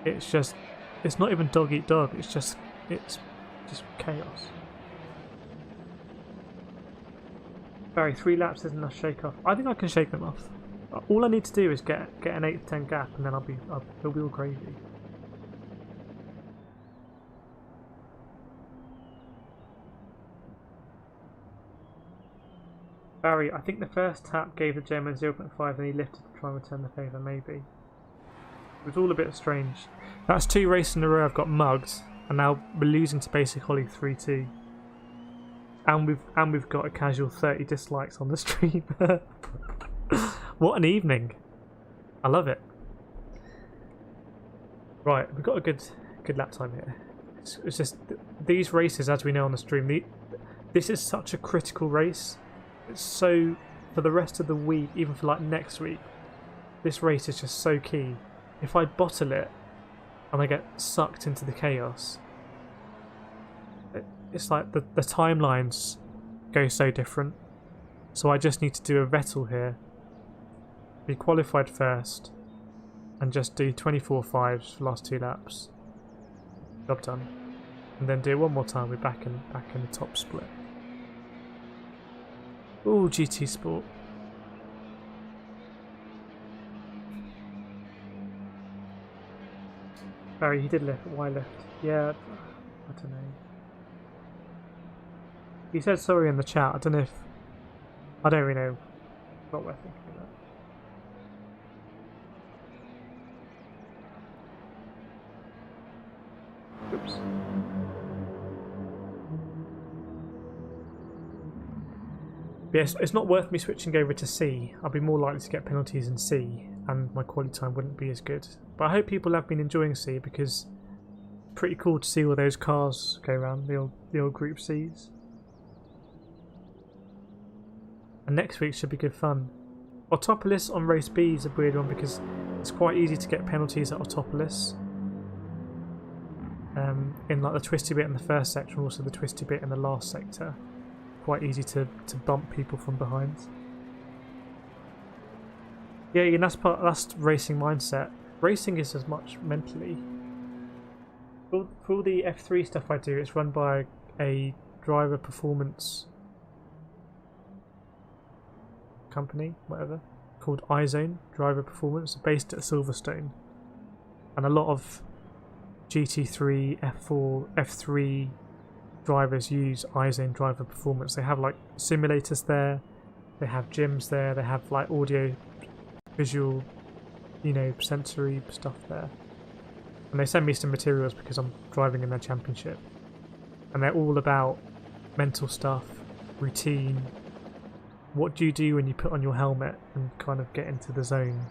it's not even dog eat dog. It's just chaos. Barry, 3 laps isn't enough shake off. I think I can shake them off. All I need to do is get an 8 to 10 gap, and then it'll be all gravy. Barry, I think the first tap gave the German 0.5 and he lifted to try and return the favour, maybe. It was all a bit strange. That's 2 races in a row I've got mugged, and now we're losing to basic Ollie 3-2. And we've got a casual 30 dislikes on the stream. What an evening. I love it. Right, we've got a good lap time here. It's just these races, as we know on the stream, this is such a critical race. It's so, for the rest of the week, even for like next week, this race is just so key. If I bottle it and I get sucked into the chaos, it's like the timelines go so different. So I just need to do a Vettel here, be qualified first, and just do 24.5s for the last 2 laps. Job done. And then do it one more time. We're back in the top split. Ooh, GT Sport. Barry, he did lift. Why lift? Yeah, I don't know. He said sorry in the chat. I don't know if... I don't really know. Not worth thinking about. games. But yeah, it's not worth me switching over to C. I'll be more likely to get penalties in C, and my quality time wouldn't be as good. But I hope people have been enjoying C, because it's pretty cool to see all those cars go around, the old Group Cs. And next week should be good fun. Autopolis on race B is a weird one because it's quite easy to get penalties at Autopolis. In like the twisty bit in the first sector, and also the twisty bit in the last sector. Quite easy to bump people from behind. Yeah, and that's racing mindset. Racing is as much mentally. For all the F3 stuff I do, it's run by a driver performance company, whatever, called iZone Driver Performance, based at Silverstone. And a lot of GT3, F4, F3 drivers use iZone Driver Performance. They have like simulators there, they have gyms there, they have like audio, visual, sensory stuff there. And they send me some materials because I'm driving in their championship. And they're all about mental stuff, routine. What do you do when you put on your helmet and kind of get into the zone?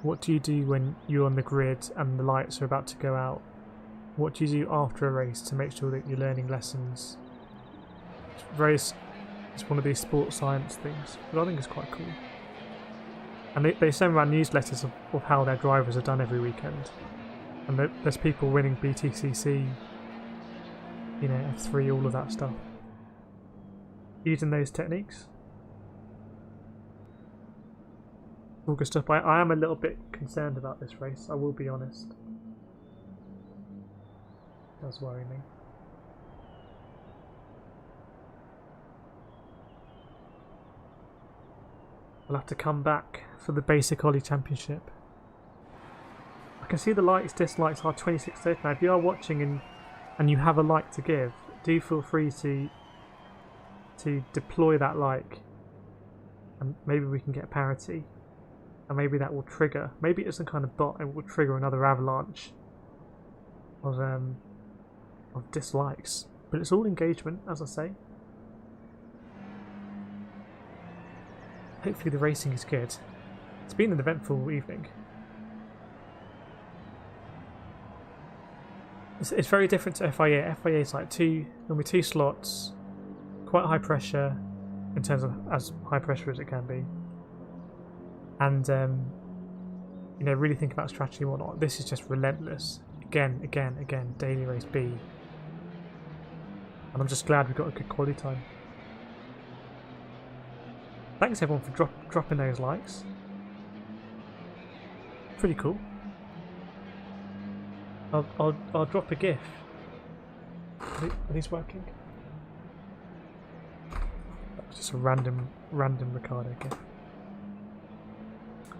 What do you do when you're on the grid and the lights are about to go out? What do you do after a race to make sure that you're learning lessons? It's one of these sports science things, but I think it's quite cool. And they send around newsletters of how their drivers are done every weekend. And there's people winning BTCC, F3, all of that stuff. Using those techniques. All good stuff. I am a little bit concerned about this race, I will be honest. It does worry me. I'll have to come back for the basic Ollie Championship. I can see the likes, dislikes are 26:30 now. If you are watching and you have a like to give, do feel free to deploy that like, and maybe we can get parity, and maybe that will trigger. Maybe it's some kind of bot and will trigger another avalanche of dislikes. But it's all engagement, as I say. Hopefully the racing is good. It's been an eventful evening. It's very different to FIA. FIA is like normally two slots, quite high pressure in terms of as high pressure as it can be, and really think about strategy and whatnot. This is just relentless. Again, daily race B, and I'm just glad we got a good quality time. Thanks everyone for dropping those likes. Pretty cool. I'll drop a GIF. Are these working? That was just a random Ricardo GIF.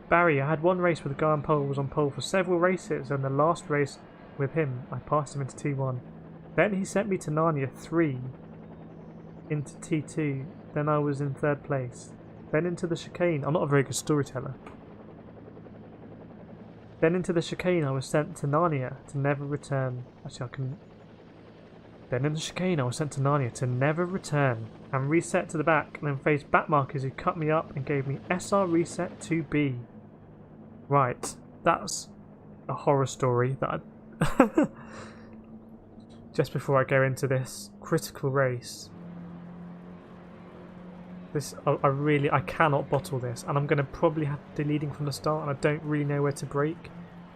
Barry, I had one race with a guy on pole, was on pole for several races, and the last race with him, I passed him into T1. Then he sent me to Narnia 3 into T2. Then I was in 3rd place. Then into the chicane. I'm not a very good storyteller. Then into the chicane I was sent to Narnia to never return. Actually, I can... Then in the chicane I was sent to Narnia to never return and reset to the back, and then faced backmarkers who cut me up and gave me SR reset 2B. Right, that's a horror story that I... Just before I go into this critical race. I cannot bottle this, and I'm going to probably have to leading from the start, and I don't really know where to brake,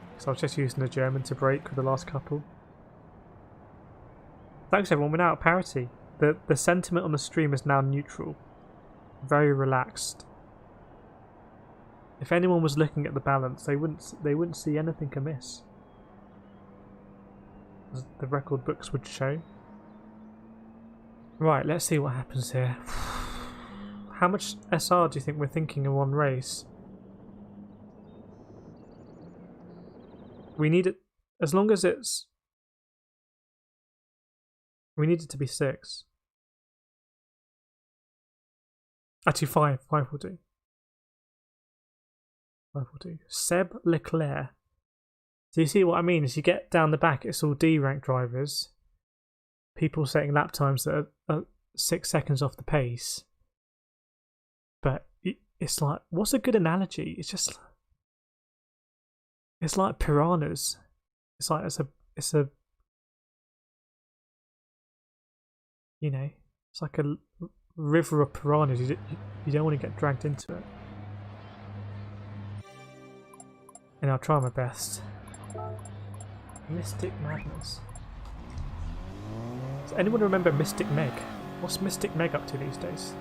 because I was just using the German to brake with the last couple. Thanks everyone, we're now at parity. The sentiment on the stream is now neutral. Very relaxed. If anyone was looking at the balance, they wouldn't see anything amiss. As the record books would show. Right, let's see what happens here. How much SR do you think we're thinking in one race? We need it, as long as it's... We need it to be 6. Actually 5 will do. 5 will do. Seb Leclerc. So you see what I mean? As you get down the back, it's all D rank drivers. people setting lap times that are 6 seconds off the pace. But it's like, what's a good analogy? It's like piranhas. It's like it's a you know, it's like a river of piranhas. You don't want to get dragged into it. And I'll try my best. Mystic Madness. Does anyone remember Mystic Meg? What's Mystic Meg up to these days?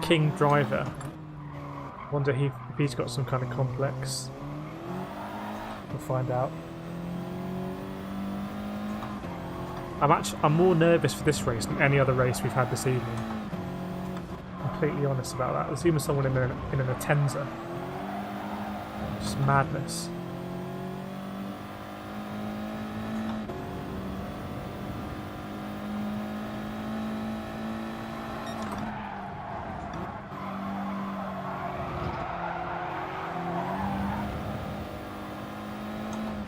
King Driver. Wonder if he's got some kind of complex. We'll find out. I'm more nervous for this race than any other race we've had this evening. Completely honest about that. There's even someone in an Atenza. Just madness.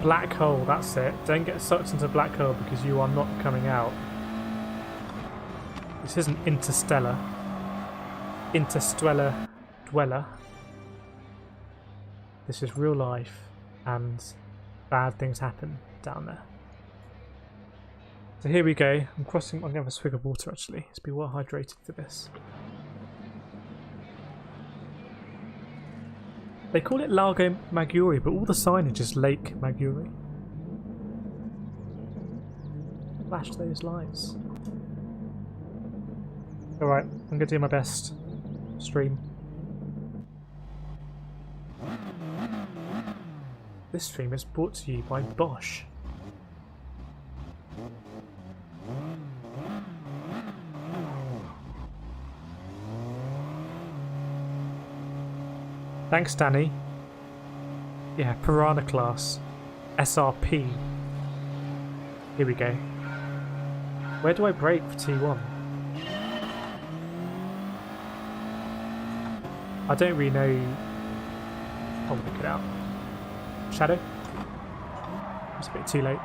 Black hole, that's it. Don't get sucked into black hole because you are not coming out. This isn't Interstellar. Interstellar Dweller. This is real life and bad things happen down there. So here we go. I'm going to have a swig of water actually. Let's be well hydrated for this. They call it Lago Maggiore, but all the signage is Lake Maggiore. Flash those lights. Alright, I'm going to do my best. Stream. This stream is brought to you by Bosch. Thanks, Danny. Yeah, Piranha class. SRP. Here we go. Where do I brake for T1? I don't really know. I'll work it out. Shadow? It's a bit too late.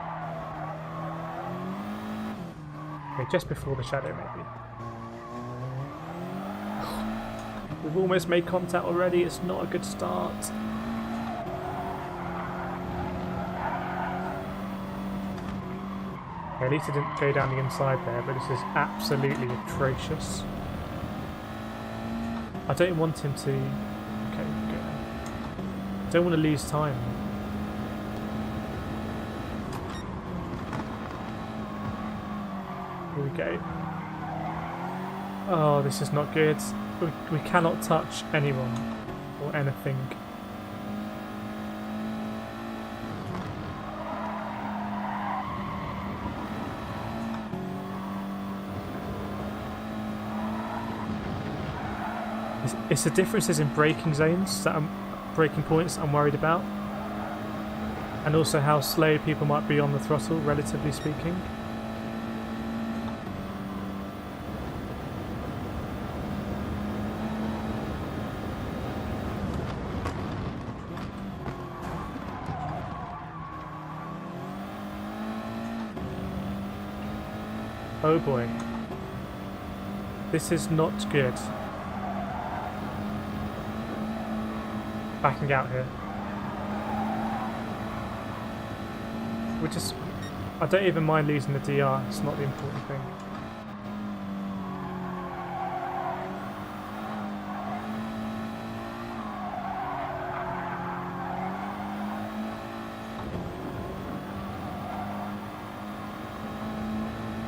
Okay, just before the shadow maybe. We've almost made contact already, it's not a good start. Okay, at least it didn't go down the inside there, but this is absolutely atrocious. I don't want him to... Okay, go now. Don't want to lose time. Here we go. Oh, this is not good. We cannot touch anyone or anything. It's the differences in braking zones braking points I'm worried about, and also how slow people might be on the throttle, relatively speaking. Oh boy. This is not good. Backing out here. I don't even mind losing the DR, it's not the important thing.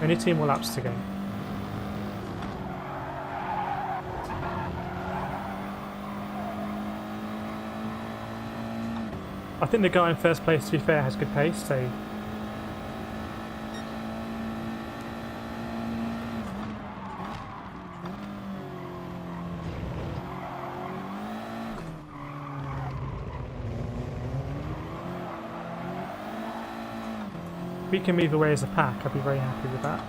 Only 2 more laps to go. I think the guy in first place, to be fair, has good pace, so... If we can move away as a pack, I'd be very happy with that.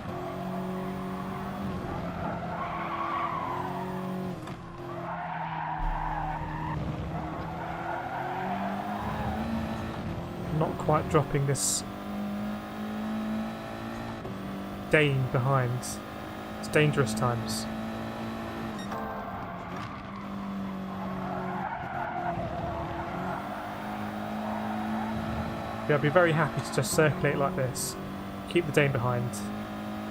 Not quite dropping this Dane behind. It's dangerous times. Yeah, I'd be very happy to just circulate like this. Keep the Dane behind.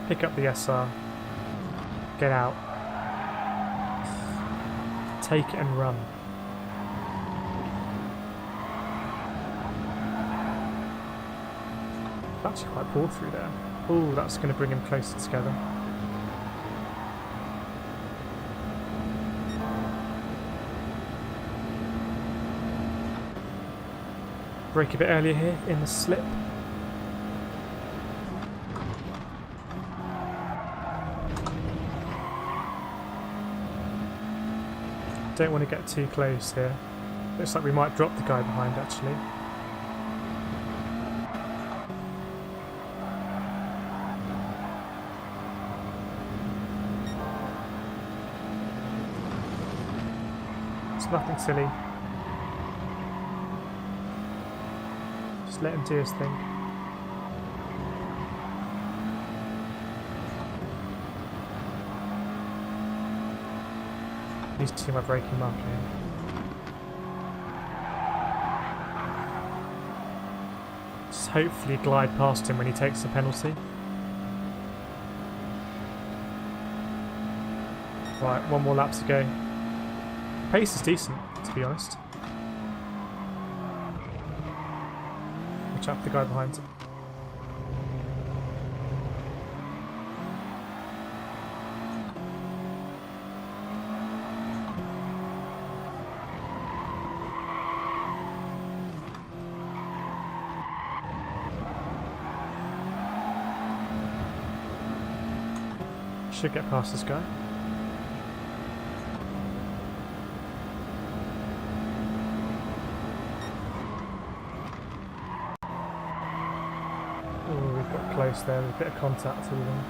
Pick up the SR. Get out. Take it and run. Actually quite pulled through there. Ooh, that's going to bring him closer together. Brake a bit earlier here in the slip. Don't want to get too close here. Looks like we might drop the guy behind actually. It's nothing silly. Just let him do his thing. Need to see my braking mark here. Just hopefully glide past him when he takes the penalty. Right, one more lap to go. Pace is decent, to be honest. Watch out for the guy behind him. Should get past this guy. Oh, we've got close there with a bit of contact with them.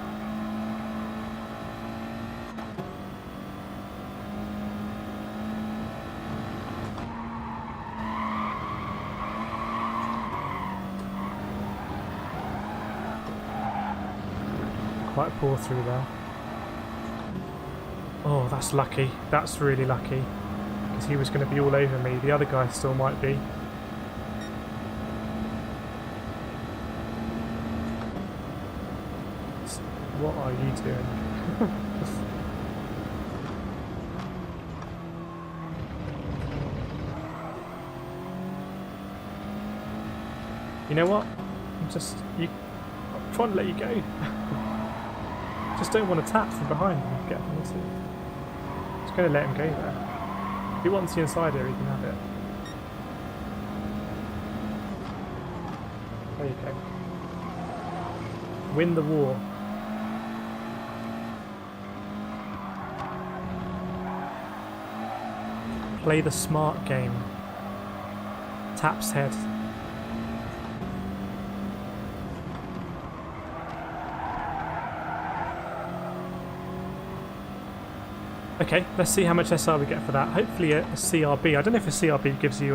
Quite poor through there. Oh, that's lucky. That's really lucky. Because he was going to be all over me. The other guy still might be. What are you doing? You know what? I'm trying to let you go. Just don't want to tap from behind and get a penalty. Just going to let him go there. If he wants the inside here, he can have it. There you go. Win the war. Play the smart game. Taps head. Okay, let's see how much SR we get for that. Hopefully a CRB. I don't know if a CRB gives you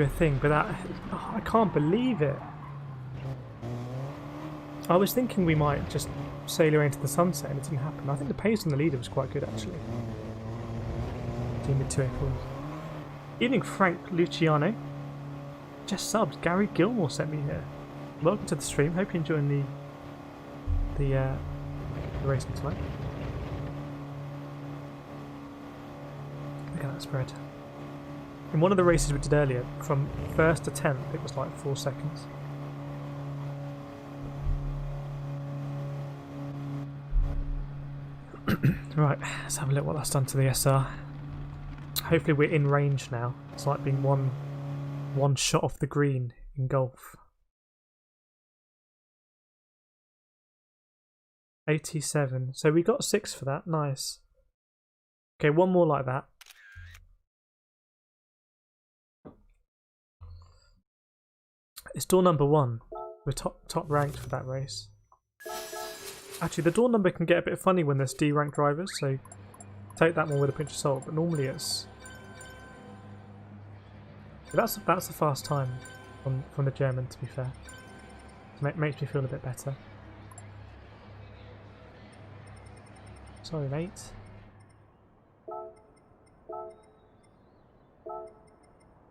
a thing, but that I can't believe it. I was thinking we might just sail away into the sunset and it didn't happen. I think the pace on the leader was quite good actually. Team with 284. Evening Frank Luciano. Just subbed. Gary Gilmore sent me here. Welcome to the stream. Hope you're enjoying the racing tonight. Look at that spread. In one of the races we did earlier, from 1st to 10th, it was like 4 seconds. Right, let's have a look what that's done to the SR. Hopefully we're in range now. It's like being one shot off the green in golf. 87. So we got 6 for that. Nice. Okay, one more like that. It's door number 1. We're top ranked for that race. Actually, the door number can get a bit funny when there's D ranked drivers, so take that one with a pinch of salt. But normally it's That's a fast time from the German, to be fair. It makes me feel a bit better. Sorry, mate.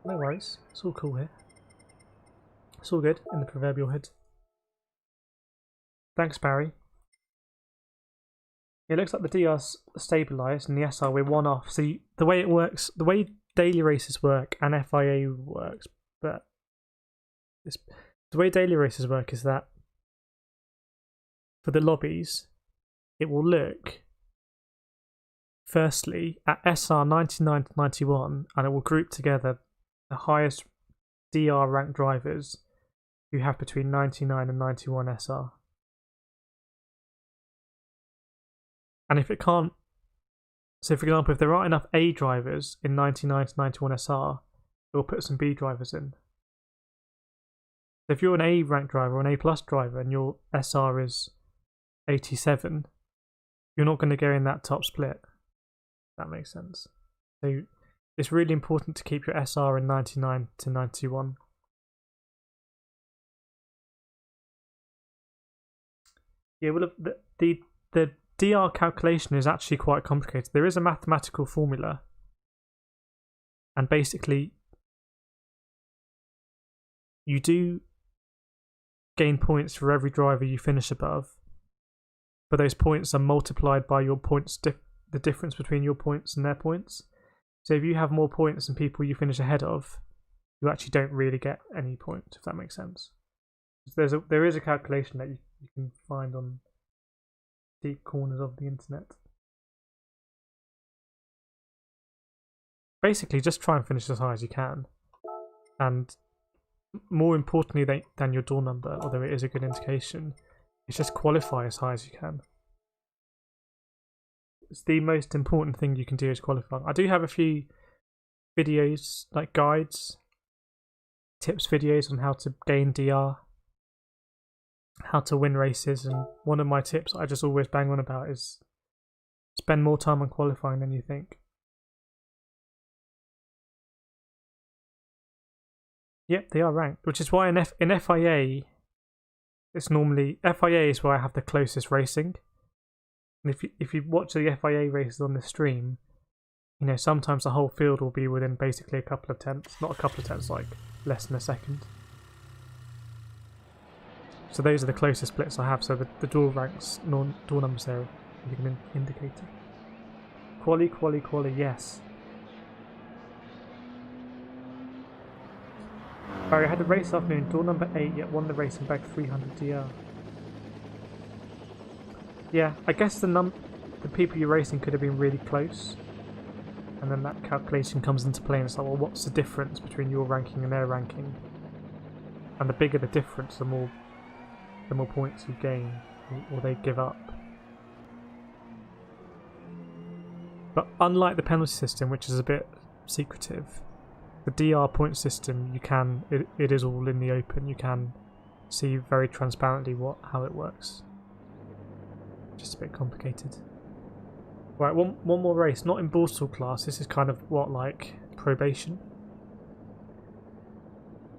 No worries. It's all cool here. It's all good in the proverbial hood. Thanks, Barry. It looks like the DR's stabilised and the SR we're one off. So the way it works, the way daily races work and FIA works, but the way daily races work is that for the lobbies, it will look firstly at SR 99 to 91 and it will group together the highest DR ranked drivers who have between 99 and 91 SR. And if it can't, so for example, if there aren't enough A drivers in 99 to 91 SR, it will put some B drivers in. So if you're an A ranked driver or an A plus driver and your SR is 87, you're not going to go in that top split. That makes sense. So it's really important to keep your SR in 99 to 91. Yeah, well, the DR calculation is actually quite complicated. There is a mathematical formula, and basically you do gain points for every driver you finish above, but those points are multiplied by your points, the difference between your points and their points. So if you have more points than people you finish ahead of, you actually don't really get any points, if that makes sense. There is a calculation that you can find on deep corners of the internet. Basically, just try and finish as high as you can, and more importantly than your door number, although it is a good indication, is just qualify as high as you can. It's the most important thing you can do is qualify. I do have a few videos, like guides, tips videos on how to gain DR, how to win races, and one of my tips I just always bang on about is spend more time on qualifying than you think. Yep, they are ranked, which is why in FIA, it's normally FIA is where I have the closest racing. And if you watch the FIA races on the stream, you know, sometimes the whole field will be within basically a couple of tenths, not a couple of tenths, like less than a second. So those are the closest splits I have. So the door ranks, door numbers there, you can indicator. Quali, yes. Barry, I had a race afternoon, door number 8, yet won the race and bagged 300 DR. Yeah, I guess the people you're racing could have been really close, and then that calculation comes into play and it's like, well, what's the difference between your ranking and their ranking? And the bigger the difference, the more points you gain, or they give up. But unlike the penalty system, which is a bit secretive, the DR point system, it is all in the open. You can see very transparently how it works. Just a bit complicated. Right, one more race, not in Borstal class. This is kind of like probation.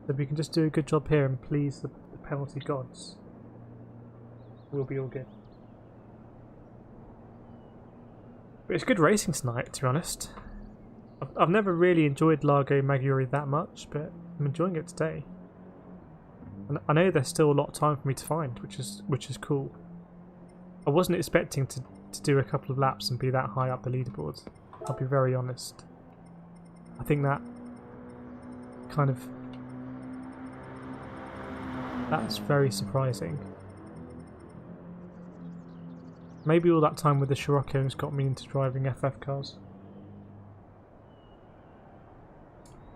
So we can just do a good job here and please the penalty gods. We'll be all good. But it's good racing tonight, to be honest. I've never really enjoyed Lago Maggiore that much, but I'm enjoying it today. And I know there's still a lot of time for me to find, which is cool. I wasn't expecting to do a couple of laps and be that high up the leaderboard. I'll be very honest. I think that's very surprising. Maybe all that time with the Scirocco's got me into driving FF cars.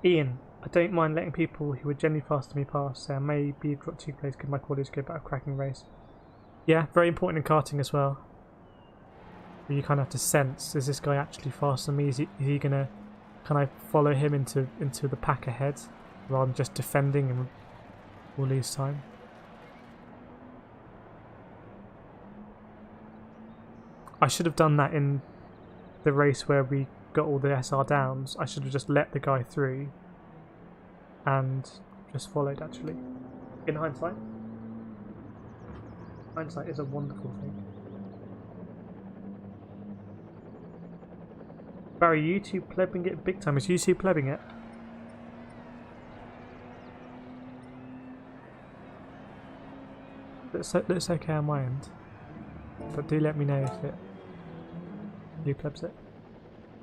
Ian, I don't mind letting people who are generally faster than me pass, say I may be got 2 plays, give my qualities go about a cracking race. Yeah, very important in karting as well. Where you kind of have to sense, is this guy actually faster than me? Is he gonna, can I follow him into the pack ahead rather than just defending and we'll lose time? I should have done that in the race where we got all the SR downs. I should have just let the guy through and just followed actually. In hindsight. Hindsight is a wonderful thing. Barry, YouTube plebbing it big time. Is YouTube plebbing it? Looks okay on my end. But do let me know if it you plebs it.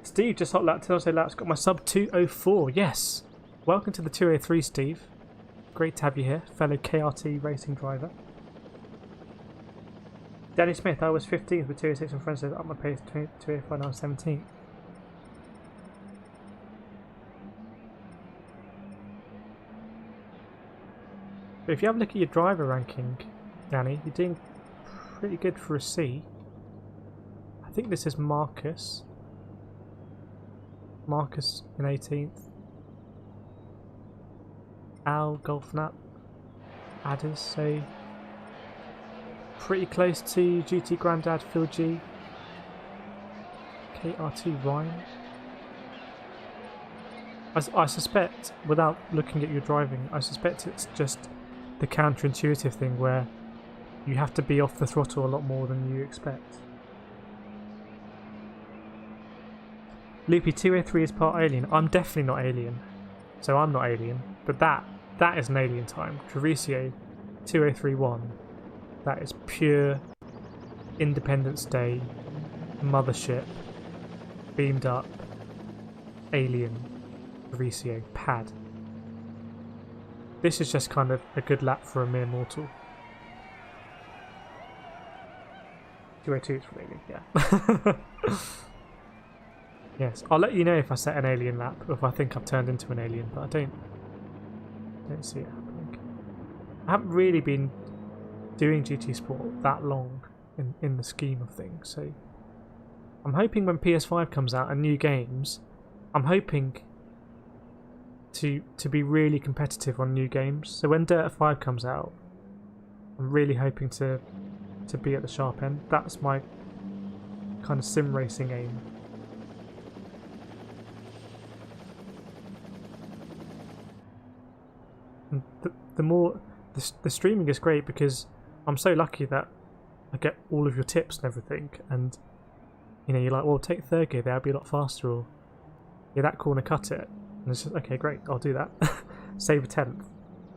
Steve just hot lap till I say lap's got my sub 204. Yes. Welcome to the 203, Steve. Great to have you here, fellow KRT racing driver. Danny Smith, I was 15th with 206 and friends said up my pace to 205 now I'm 17th. But if you have a look at your driver ranking, Danny, you're doing pretty good for a C. I think this is Marcus. Marcus in 18th. Al, Golfnap, Adders, so pretty close to GT Grandad, Phil G, KRT Ryan. I suspect, without looking at your driving, I suspect it's just the counterintuitive thing where you have to be off the throttle a lot more than you expect. Loopy 203 is part alien. I'm definitely not alien, so I'm not alien, but that is an alien time. Treviso 2031. That is pure Independence Day mothership beamed up alien Treviso pad. This is just kind of a good lap for a mere mortal. 202 is for alien, yeah. Yes, I'll let you know if I set an alien lap, or if I think I've turned into an alien, but I don't see it happening. I haven't really been doing GT Sport that long in the scheme of things, so I'm hoping when PS5 comes out and new games, I'm hoping to be really competitive on new games. So when Dirt 5 comes out, I'm really hoping to be at the sharp end. That's my kind of sim racing aim. And the streaming is great because I'm so lucky that I get all of your tips and everything, and you know, you're like, well, take third gear, that'll be a lot faster, or yeah, that corner cut it, and it's just, okay, great, I'll do that. Save a tenth.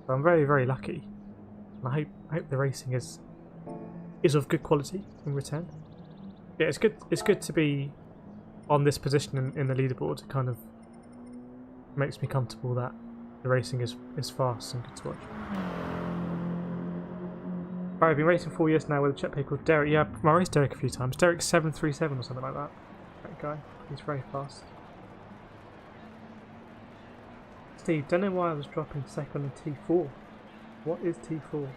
So I'm very, very lucky, and I hope the racing is of good quality in return. Yeah, it's good to be on this position in the leaderboard. It kind of makes me comfortable that the racing is fast and good to watch. Right, I've been racing 4 years now with a chap called Derek. Yeah, I raced Derek a few times. Derek 737 or something like that. That guy. He's very fast. Steve, don't know why I was dropping second in T4. What is T4?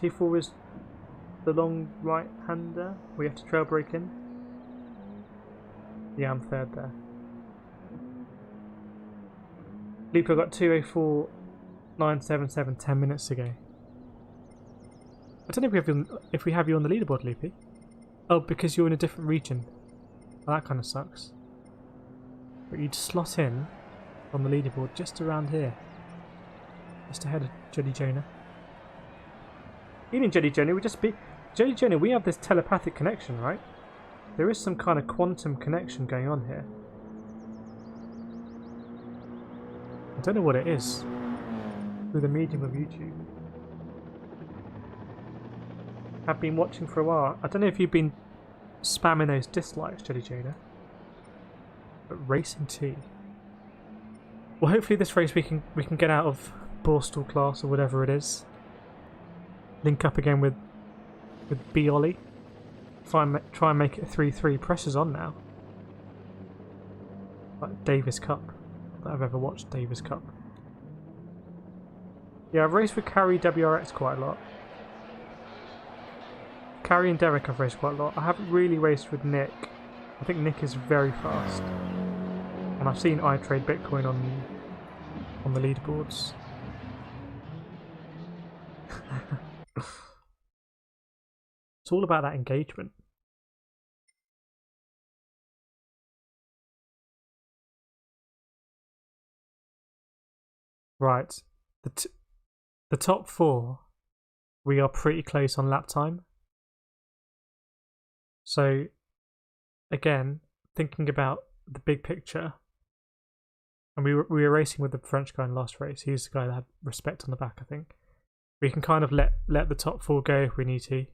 T4 is the long right-hander. We have to trail brake in. Yeah, I'm third there. Leaper got 2:04.977 10 minutes ago. I don't know if we have you on the leaderboard, Loopy. Oh, because you're in a different region. Well, that kind of sucks. But you'd slot in on the leaderboard just around here. Just ahead of Jelly Jonah. Eating Jelly Jonah would just be... Jelly Jonah, we have this telepathic connection, right? There is some kind of quantum connection going on here. I don't know what it is. Through the medium of YouTube. I've been watching for a while. I don't know if you've been spamming those dislikes, Jelly Jonah. But Racing 2. Well, hopefully this race we can get out of Borstal class or whatever it is. Link up again with B Ollie. Try and make it a 3-3. Pressure's on now. Like Davis Cup. That I've ever watched Davis Cup. Yeah, I've raced with Carrie WRX quite a lot. Carrie and Derek I've raced quite a lot. I haven't really raced with Nick. I think Nick is very fast. And I've seen I Trade Bitcoin on the leaderboards. It's all about that engagement. Right. The top 4, we are pretty close on lap time. So, again, thinking about the big picture, and we were racing with the French guy in the last race. He's the guy that had respect on the back, I think. We can kind of let the top 4 go if we need to,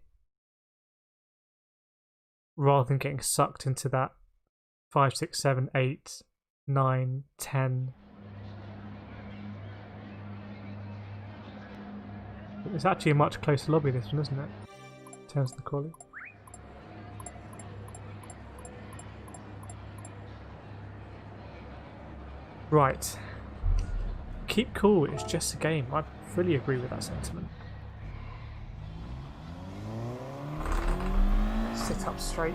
rather than getting sucked into that 5, 6, 7, 8, 9, 10. It's actually a much closer lobby, this one, isn't it? In terms of the quality. Right. Keep cool, it's just a game. I fully agree with that sentiment. Sit up straight.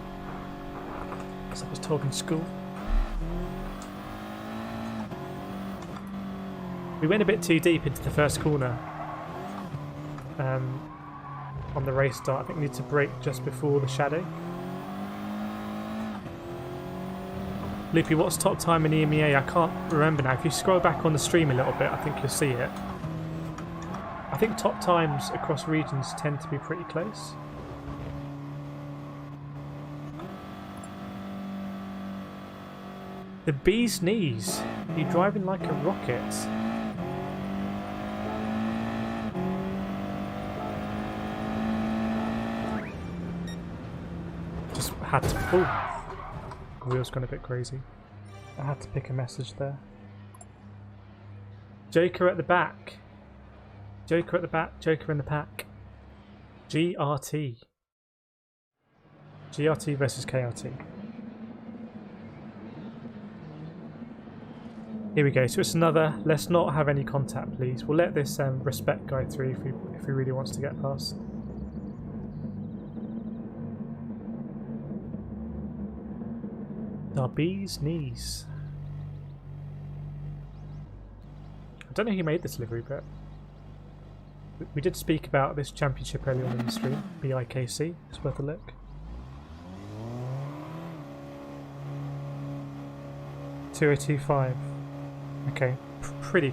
As I was talking school. We went a bit too deep into the first corner on the race start. I think we need to brake just before the shadow. Loopy, what's top time in EMEA? I can't remember now. If you scroll back on the stream a little bit, I think you'll see it. I think top times across regions tend to be pretty close. The bee's knees. You're driving like a rocket. Just had to pull. Wheels gone a bit crazy. I had to pick a message there. Joker at the back. Joker at the back. Joker in the pack. GRT. GRT versus KRT. Here we go. So it's another. Let's not have any contact, please. We'll let this respect guy through if he really wants to get past. Our bee's knees. I don't know who made this livery, but we did speak about this championship earlier on in the stream. BIKC. It's worth a look. 2025. Okay, pretty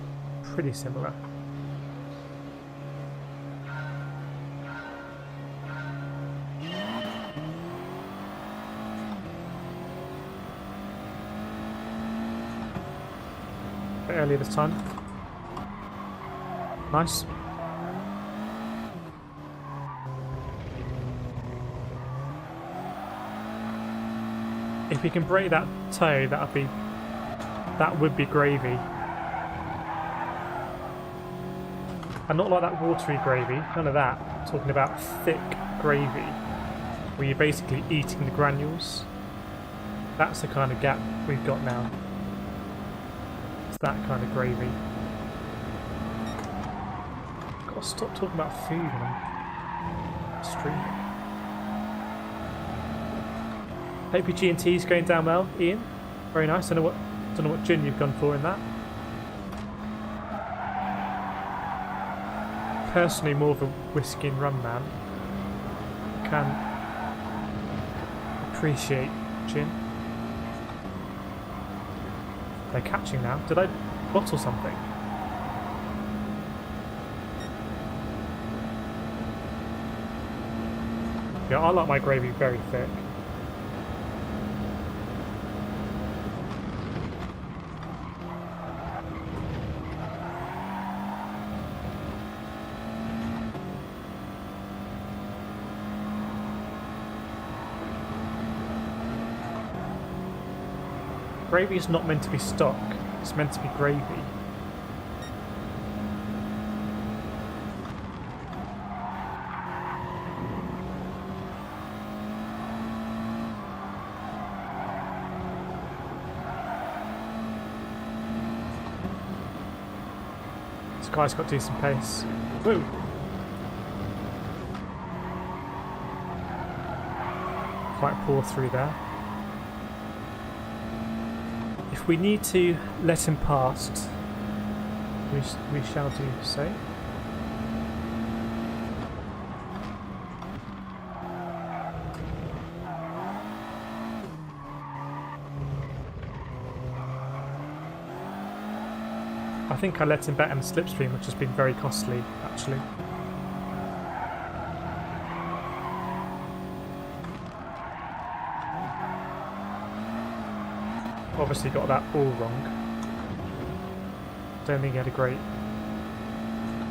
similar. Earlier this time. Nice. If we can break that toe, that would be gravy. And not like that watery gravy, none of that. I'm talking about thick gravy, where you're basically eating the granules. That's the kind of gap we've got now. It's that kind of gravy. Gotta stop talking about food when I'm streaming. Hope your G&T's going down well, Ian. Very nice. Don't know what gin you've gone for in that. Personally, more of a whiskey and rum man. Can appreciate gin. They're catching now. Did I bottle something? Yeah, I like my gravy very thick. Gravy is not meant to be stock, it's meant to be gravy. This guy's got decent pace. Woo! Quite poor through there. If we need to let him past, we shall do so. I think I let him bet in the slipstream, which has been very costly, actually. Obviously got that all wrong. Don't think he had a great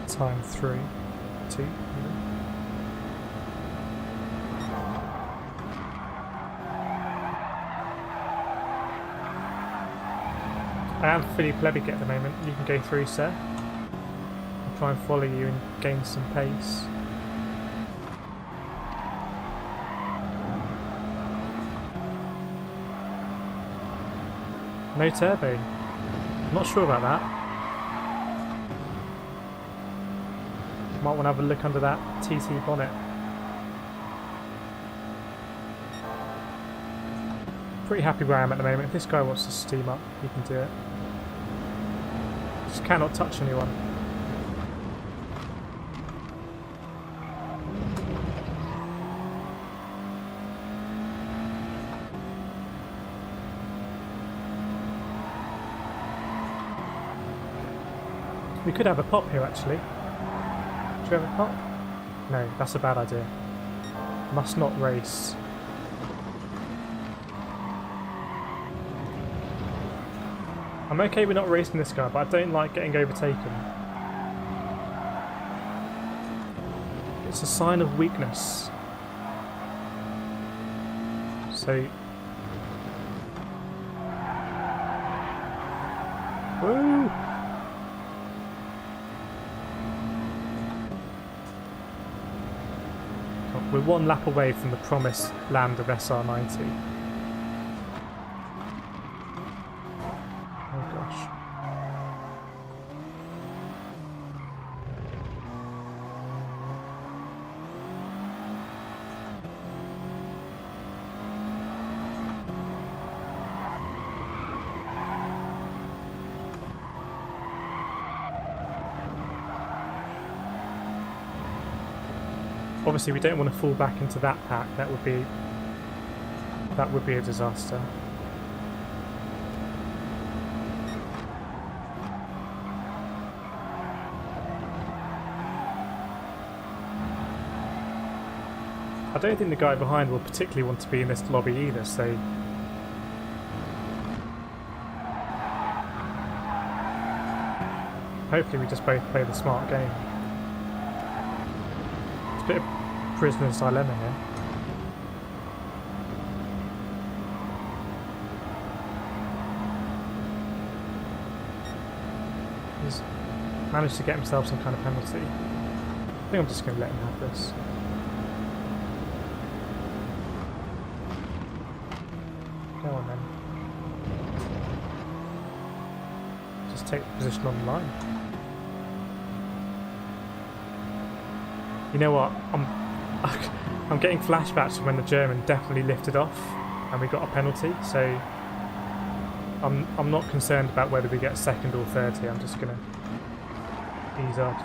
time through. 2. I am fully plebic at the moment. You can go through, sir. I'll try and follow you and gain some pace. No turbo. I'm not sure about that. Might want to have a look under that TT bonnet. Pretty happy where I am at the moment. If this guy wants to steam up, he can do it. Just cannot touch anyone. We could have a pop here, actually. Should we have a pop? No, that's a bad idea. Must not race. I'm okay with not racing this guy, but I don't like getting overtaken. It's a sign of weakness. So... Woo! We're one lap away from the promised land of SR90. Oh gosh. Obviously, we don't want to fall back into that pack. That would be a disaster. I don't think the guy behind will particularly want to be in this lobby either, so... Hopefully we just both play the smart game. It's a bit of prisoner's dilemma here. He's managed to get himself some kind of penalty. I think I'm just going to let him have this. Go on then. Just take the position on the line. You know what? I'm getting flashbacks from when the German definitely lifted off and we got a penalty, so I'm not concerned about whether we get second or third here. I'm just gonna ease off.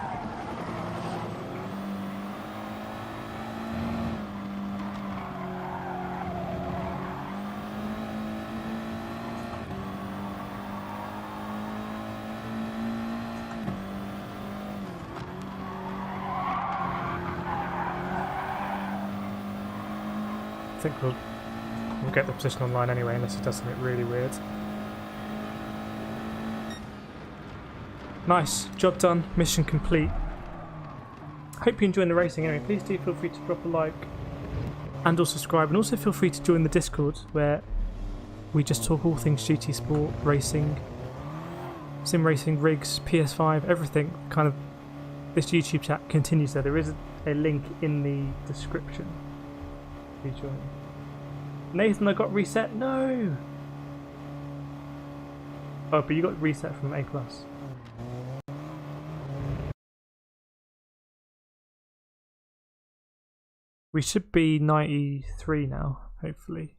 I think we'll get the position online anyway, unless he does something really weird. Nice, job done, mission complete. Hope you're enjoying the racing anyway. Please do feel free to drop a like and or subscribe, and also feel free to join the Discord where we just talk all things GT Sport, racing, sim racing, rigs, PS5, everything. Kind of this YouTube chat continues there. There is a link in the description. Join. Nathan, I got reset. No. Oh, but you got reset from A+. We should be 93 now, hopefully.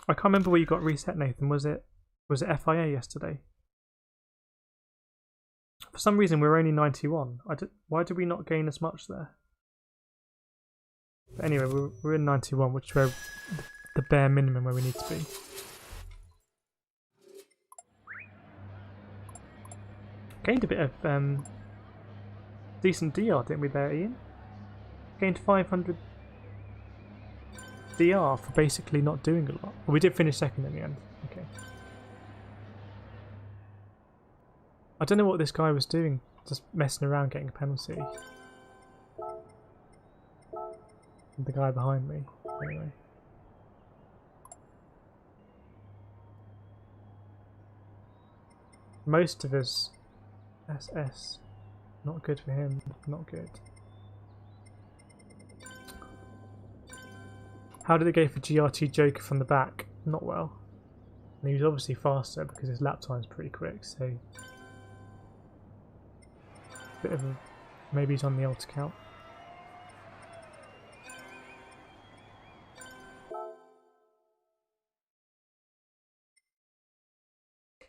I can't remember where you got reset, Nathan. Was it FIA yesterday? For some reason, we're only 91. Why did we not gain as much there? But anyway, we're in 91, which is where the bare minimum where we need to be. Gained a bit of decent DR, didn't we there, Ian? Gained 500 DR for basically not doing a lot. Well, we did finish second in the end. Okay. I don't know what this guy was doing, just messing around getting a penalty. The guy behind me, anyway. Most of his SS, not good for him, not good. How did it go for GRT Joker from the back? Not well. And he was obviously faster because his lap time's pretty quick, so... Bit of a... maybe he's on the old count.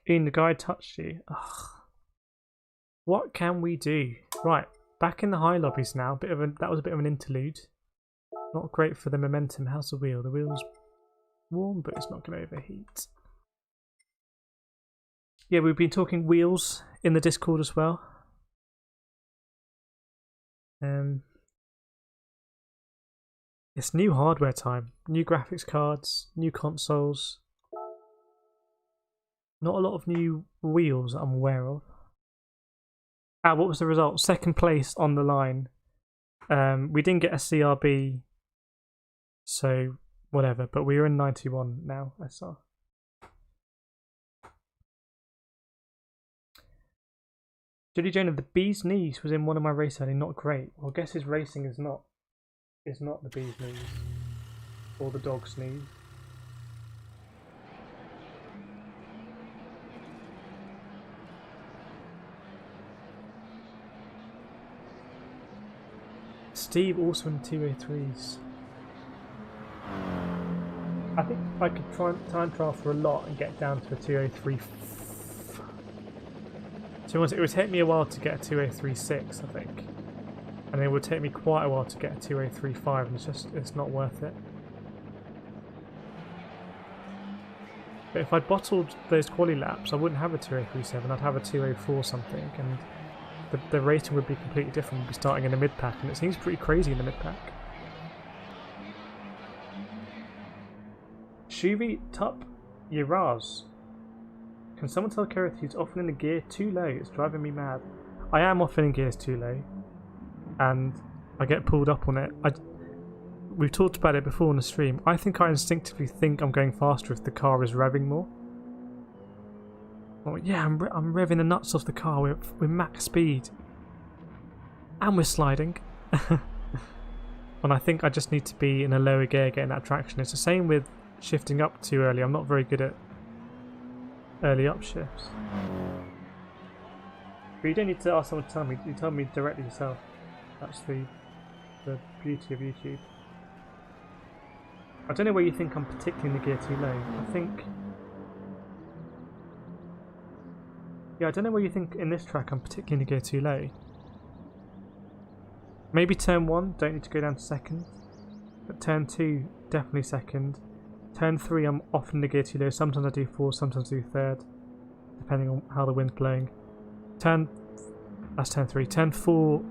Ian, the guy touched you. Ugh. What can we do? Right, back in the high lobbies now. That was a bit of an interlude. Not great for the momentum. How's the wheel? The wheel's warm, but it's not going to overheat. Yeah, we've been talking wheels in the Discord as well. It's new hardware time. New graphics cards, new consoles. Not a lot of new wheels that I'm aware of. Ah, what was the result? Second place on the line. We didn't get a CRB, so whatever. But we are in 91 now, I saw. Judy Jonah, the bee's knees was in one of my race early, not great. Well, I guess his racing is not the bee's knees or the dog's knees. Steve also in 203s. I think I could try time trial for a lot and get down to a 203. So it would take me a while to get a 2036, I think, and it would take me quite a while to get a 2035, and it's not worth it. But if I'd bottled those quali laps, I wouldn't have a 2037. I'd have a 204 something, and the rating would be completely different. We'd be starting in the mid pack, and it seems pretty crazy in the mid pack. Shuvi Tup Yiraz. Can someone tell Kireth he's often in the gear too low? It's driving me mad. I am often in gears too low, and I get pulled up on it. We've talked about it before on the stream. I think I instinctively think I'm going faster if the car is revving more. Oh yeah, I'm revving the nuts off the car. We're max speed, and we're sliding. And I think I just need to be in a lower gear getting that traction. It's the same with shifting up too early. I'm not very good at early upshifts. But you don't need to ask someone to tell me. You tell me directly yourself. That's the beauty of YouTube. I don't know where you think I'm particularly in the gear too low. I think... yeah, I don't know where you think in this track I'm particularly in the gear too low. Maybe turn 1, don't need to go down to second. But turn 2, definitely second. Turn 3, I'm often in the gear too low. Sometimes I do 4, sometimes I do 3rd, depending on how the wind's blowing. That's turn 3. Turn 4,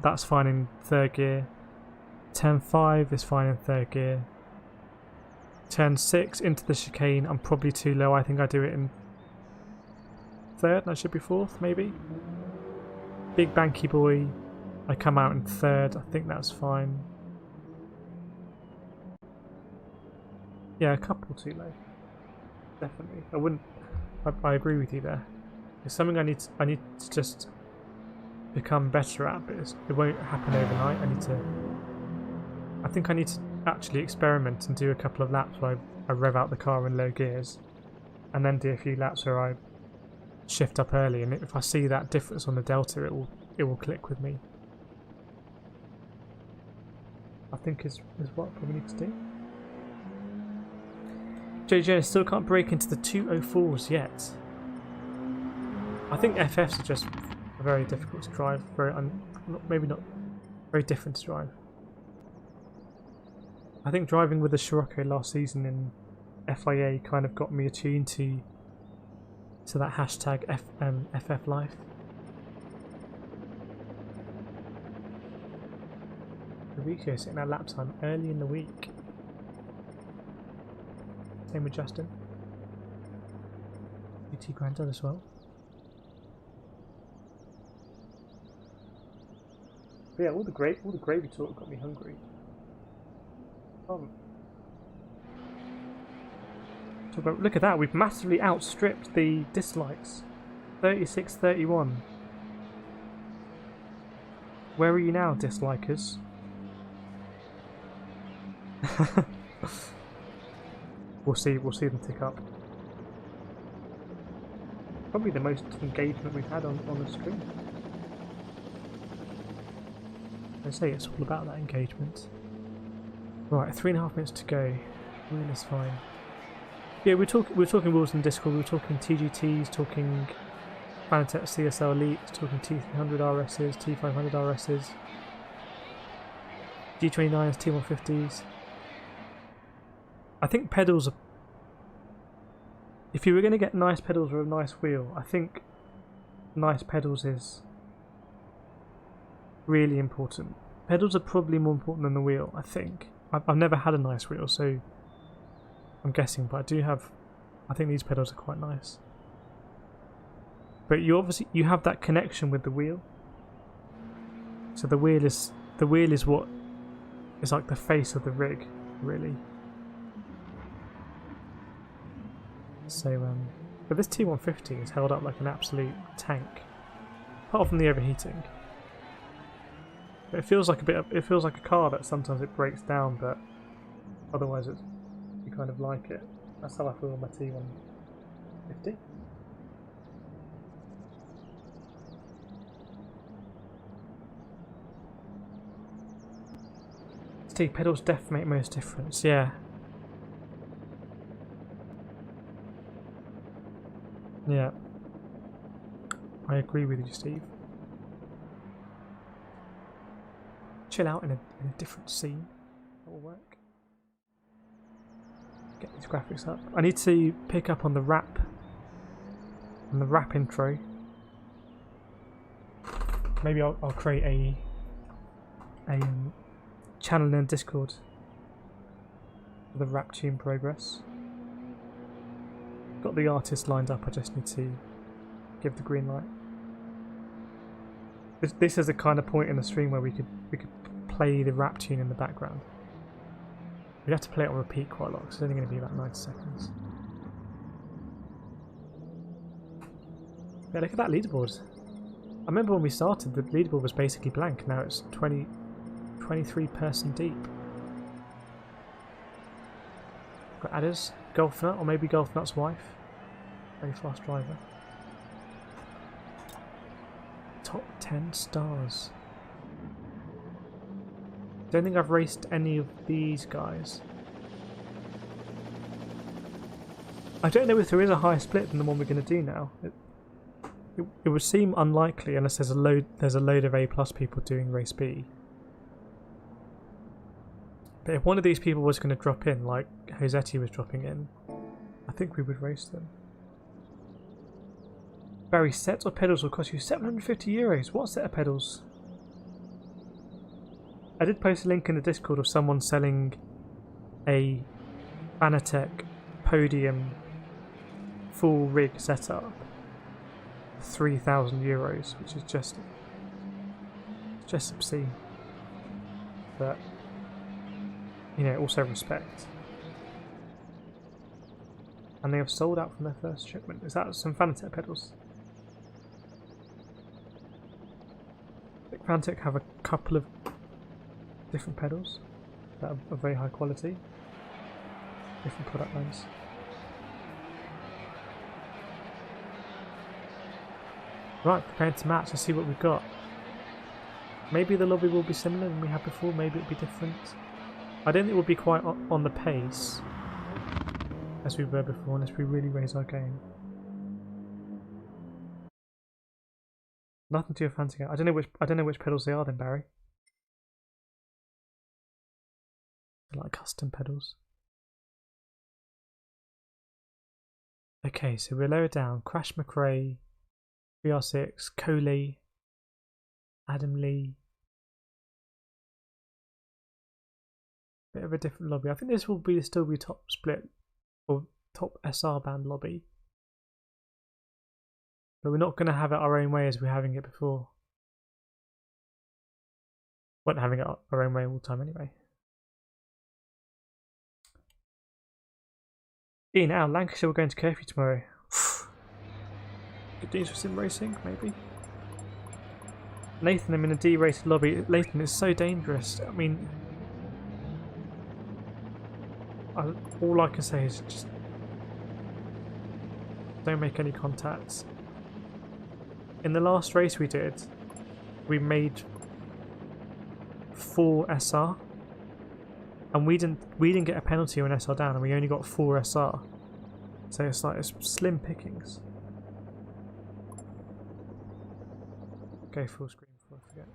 that's fine in 3rd gear. Turn 5 is fine in 3rd gear. Turn 6 into the chicane, I'm probably too low. I think I do it in 3rd, that should be 4th maybe. Big banky boy, I come out in 3rd, I think that's fine. Yeah, a couple too low. Definitely. I agree with you there. It's something I need to just become better at, but it won't happen overnight. I think I need to actually experiment and do a couple of laps where I rev out the car in low gears, and then do a few laps where I shift up early, and if I see that difference on the delta, it will click with me. I think is what I probably need to do. JJ still can't break into the 204s yet. I think FFs are just very difficult to drive. Maybe not very different to drive. I think driving with the Scirocco last season in FIA kind of got me attuned to to that hashtag FF Life. Rico sitting at lap time early in the week. Same with Justin. UT Granddad as well. But yeah, all the gravy talk got me hungry. Look at that, we've massively outstripped the dislikes. 36-31. Where are you now, dislikers? We'll see them tick up. Probably the most engagement we've had on the stream. I say it's all about that engagement. Right, 3.5 minutes to go. Wheel is fine. Yeah, we're talking wheels in Discord. We're talking TGTs, talking Fanatec CSL Elites, talking T300 RSs, T500 RSs, G29s, T150s. I think pedals are... If you were going to get nice pedals with a nice wheel, I think nice pedals is really important. Pedals are probably more important than the wheel, I think. I've never had a nice wheel, so I'm guessing, but I think these pedals are quite nice. But you have that connection with the wheel. So the wheel is what is like the face of the rig, really. So but this T150 is held up like an absolute tank, apart from the overheating. But it feels like a car that sometimes it breaks down, but otherwise you kind of like it. That's how I feel on my T150. Steve, pedals definitely make most difference, yeah. Yeah. I agree with you, Steve. Chill out in a different scene. That will work. Get these graphics up. I need to pick up on the rap. On the rap intro. Maybe I'll create a channel in Discord for the rap tune progress. Got the artist lined up, I just need to give the green light. This is the kind of point in the stream where we could play the rap tune in the background. We'd have to play it on repeat quite a lot, because it's only going to be about 90 seconds. Yeah, look at that leaderboard. I remember when we started, the leaderboard was basically blank. Now it's 23 person deep. Got adders, Golfnut, or maybe Golfnut's wife. Very fast driver. Top 10 stars. Don't think I've raced any of these guys. I don't know if there is a higher split than the one we're going to do now. It would seem unlikely unless there's a load of A+ people doing race B. But if one of these people was going to drop in, like Josetti was dropping in, I think we would race them. Barry, sets of pedals will cost you €750. What set of pedals? I did post a link in the Discord of someone selling a Fanatec Podium full rig setup for €3,000, which is just obscene. But you know, also respect. And they have sold out from their first shipment. Is that some Fanatec pedals? I think Fanatec have a couple of different pedals that are very high quality. Different product lines. Right, preparing to match. Let's see what we've got. Maybe the lobby will be similar than we had before. Maybe it'll be different. I don't think we'll be quite on the pace as we were before, unless we really raise our game. Nothing too fancy. I don't know which pedals they are then, Barry. They're like custom pedals. Okay, so we're lower down. Crash McRae, VR6, Coley, Adam Lee. Bit of a different lobby. I think this will be still be top split or top SR band lobby. But we're not going to have it our own way as we're having it before. We're not having it our own way all the time anyway. Ian, out of Lancashire, we're going to curfew tomorrow. Good news for sim racing, maybe. Nathan, I'm in a D-rated lobby. Nathan, it's so dangerous. I mean, all I can say is just don't make any contacts. In the last race we did, we made 4 SR. And we didn't get a penalty on SR down, and we only got 4 SR. So it's like it's slim pickings. Go full screen before I forget.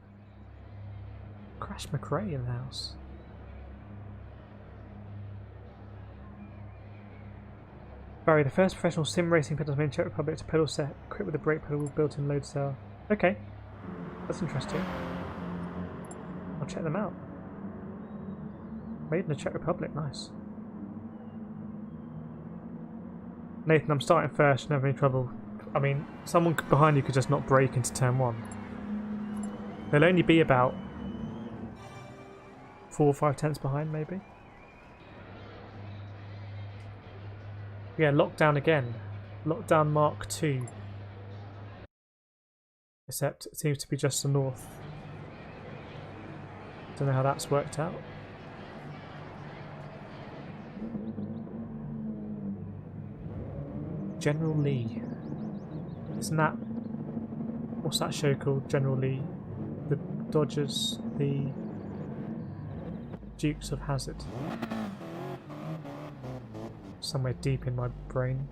Crash McRae in the house. Barry, the first professional sim racing pedals made in Czech Republic. It's a pedal set equipped with a brake pedal with built-in load cell. Okay, that's interesting. I'll check them out. Made in the Czech Republic, nice. Nathan, I'm starting first, never any trouble. I mean, someone behind you could just not brake into turn 1. They'll only be about 4 or 5 tenths behind, maybe. Yeah, lockdown again. Lockdown Mark 2. Except it seems to be just the north. Don't know how that's worked out. General Lee. Isn't that... What's that show called? General Lee. The Dodgers, the Dukes of Hazzard. Somewhere deep in my brain.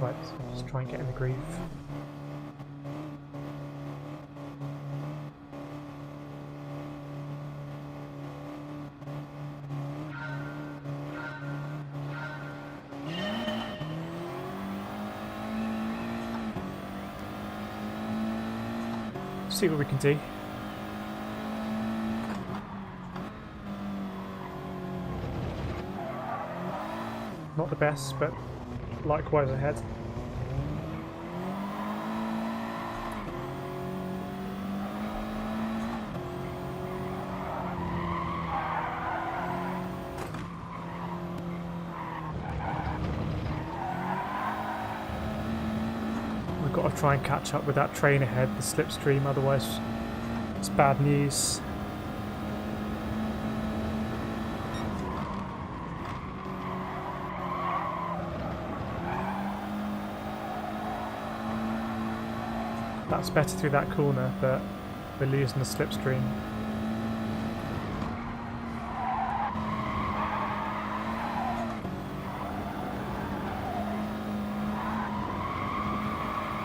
Right, let's try and get in the groove. See what we can do. Not the best, but likewise ahead. We've got to try and catch up with that train ahead, the slipstream, otherwise it's bad news. That's better through that corner, but we're losing the slipstream.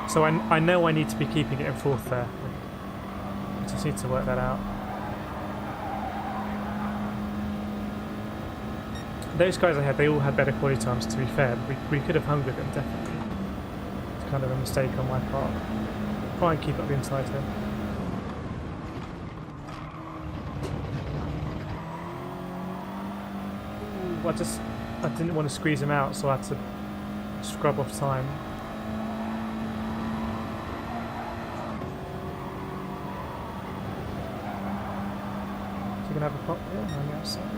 So I know I need to be keeping it in 4th there. I just need to work that out. Those guys ahead, they all had better quality times, to be fair. We could have hung with them, definitely. It's kind of a mistake on my part. Try and keep up the inside here. I didn't want to squeeze him out, so I had to scrub off time. So you can have a pop here on the outside.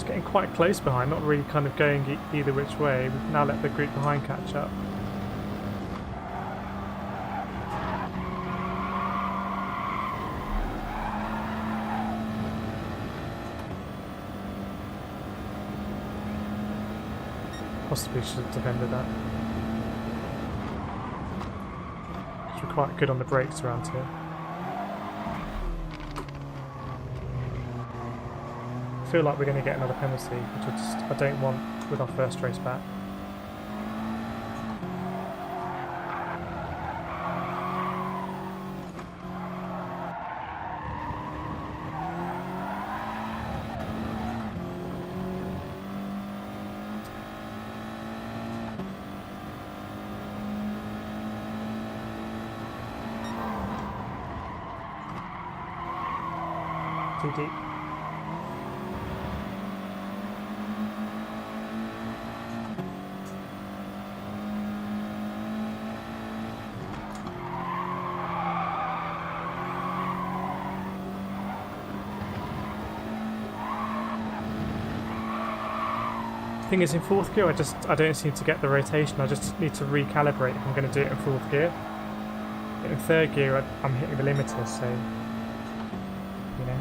Getting quite close behind, not really kind of going either which way. We've now let the group behind catch up. Possibly should have defended that. Because we're quite good on the brakes around here. feel like we're going to get another penalty, which I don't want with our first race back. Too deep. Thing is, in fourth gear, I don't seem to get the rotation. I just need to recalibrate if I'm going to do it in fourth gear. In third gear, I'm hitting the limiters, so you know.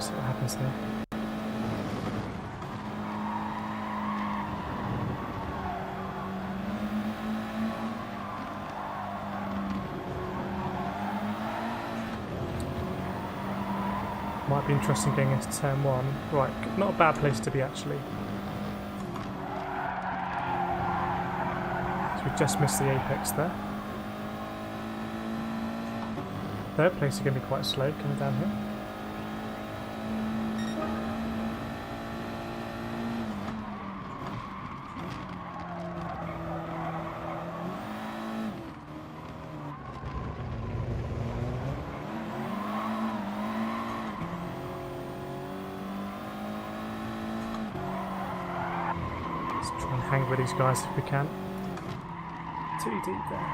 See what happens there. Might be interesting getting into turn one. Right, not a bad place to be actually. So we just missed the apex there. Third place is going to be quite slow coming down here. Try and hang with these guys if we can. Too deep there.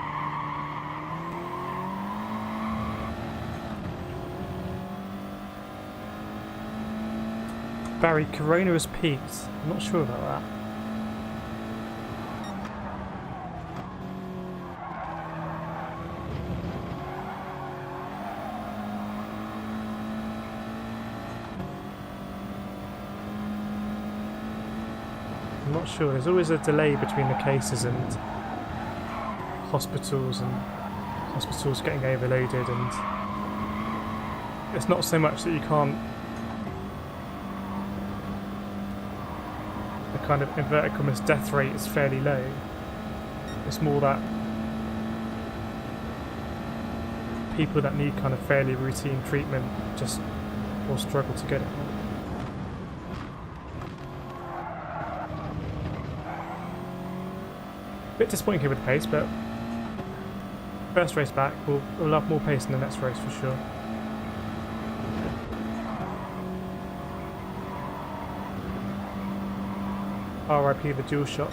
Barry, Corona has peaked. I'm not sure about that. I'm not sure. There's always a delay between the cases and hospitals getting overloaded, and it's not so much that you can't, the kind of inverted commas death rate is fairly low. It's more that people that need kind of fairly routine treatment just will struggle to get it. Bit disappointing here with the pace, but first race back, we'll have more pace in the next race for sure. RIP the dual shot.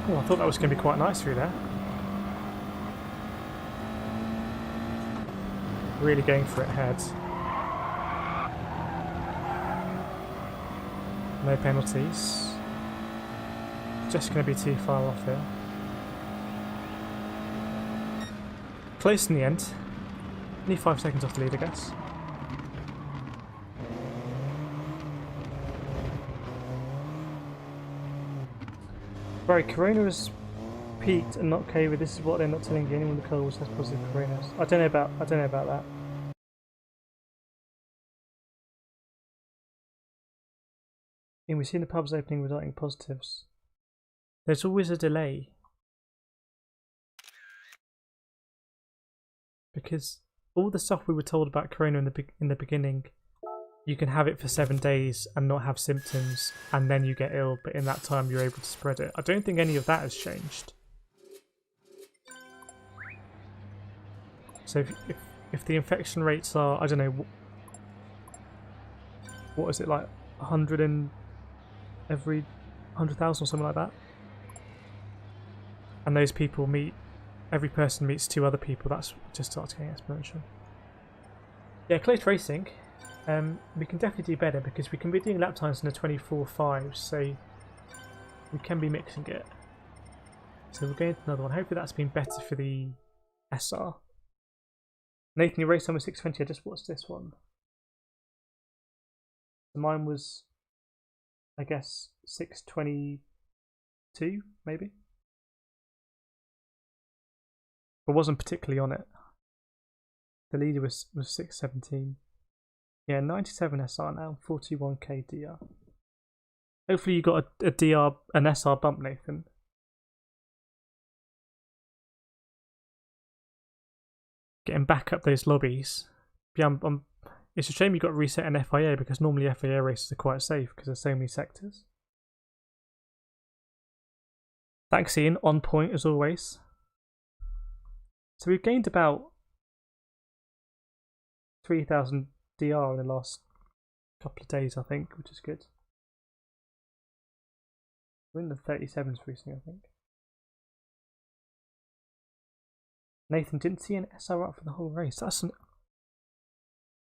Oh, I thought that was going to be quite nice through there. Really going for it ahead. No penalties. Just going to be too far off here. Close in the end. Only 5 seconds off the lead, I guess. Right, Corona has peaked and not okay with this is what they're not telling you. Anyone with the colours has positive coronas. I don't know about that. And we've seen the pubs opening without positives. There's always a delay. Because all the stuff we were told about corona in the beginning, you can have it for 7 days and not have symptoms, and then you get ill, but in that time you're able to spread it. I don't think any of that has changed. So if the infection rates are, I don't know, what is it, like 100 in every 100,000 or something like that, and those people meet every person meets 2 other people, that's just starts getting exponential. Yeah, close racing. We can definitely do better because we can be doing lap times in the 24.5, so we can be mixing it. So we're going to another one. Hopefully that's been better for the SR. Nathan, you raced on with 620. I just watched this one. So mine was, I guess, 622, maybe? But wasn't particularly on it. The leader was 617. Yeah, 97 SR now, 41k DR. Hopefully you got a DR, an SR bump, Nathan. Getting back up those lobbies. Yeah, it's a shame you got to reset an FIA because normally FIA races are quite safe because there's so many sectors. Thanks, Ian. On point as always. So we've gained about 3,000 DR in the last couple of days, I think, which is good. We're in the 37s recently, I think. Nathan didn't see an SR up for the whole race. That's an.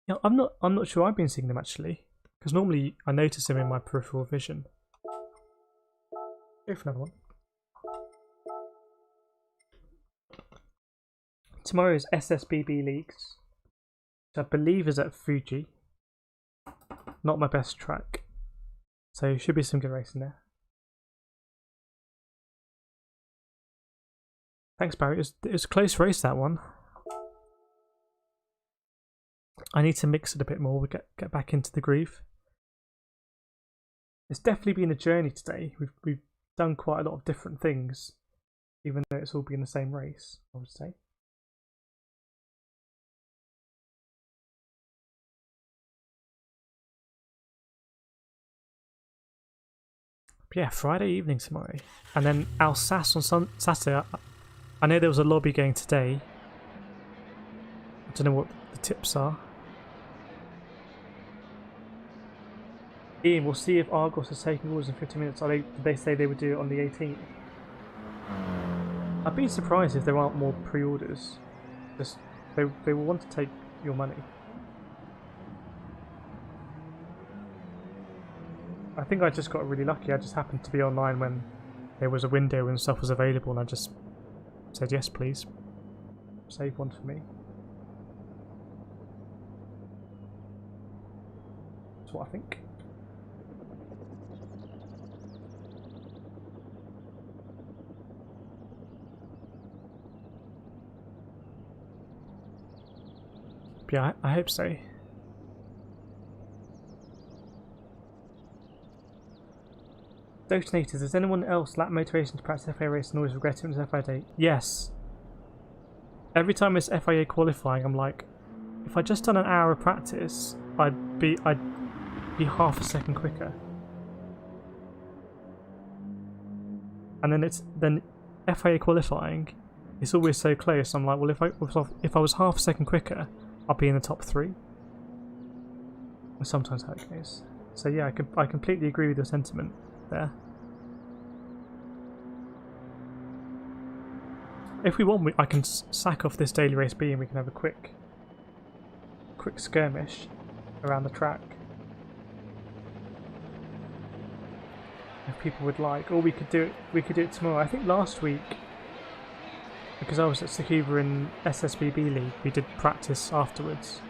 You know, I'm not sure I've been seeing them actually, because normally I notice them in my peripheral vision. Go for another one. Tomorrow is SSBB Leagues, which I believe is at Fuji. Not my best track, so should be some good racing there. Thanks, Barry. It was a close race, that one. I need to mix it a bit more. We get back into the groove. It's definitely been a journey today. We've done quite a lot of different things, even though it's all been the same race, I would say. But yeah, Friday evening tomorrow, and then Alsace on Saturday. I know there was a lobby going today. I don't know what the tips are. Ian, we'll see if Argos is taking orders in 50 minutes. Did they say they would do it on the 18th? I'd be surprised if there aren't more pre-orders. Just they will want to take your money. I think I just got really lucky. I just happened to be online when there was a window and stuff was available, and I just said yes, please. Save one for me. That's what I think. But yeah, I hope so. Dotators, does anyone else lack motivation to practice FIA race and always regret it when it's FIA day? Yes. Every time it's FIA qualifying, I'm like, if I just done an hour of practice, I'd be half a second quicker. And then FIA qualifying, it's always so close. I'm like, well, if I was half a second quicker, I'll be in the top 3. That's sometimes how it goes. So yeah, I completely agree with your sentiment there. If we want, I can sack off this daily race B and we can have a quick skirmish around the track. If people would like, or we could do it tomorrow. I think last week, because I was at Tsukuba in SSBB League, we did practice afterwards.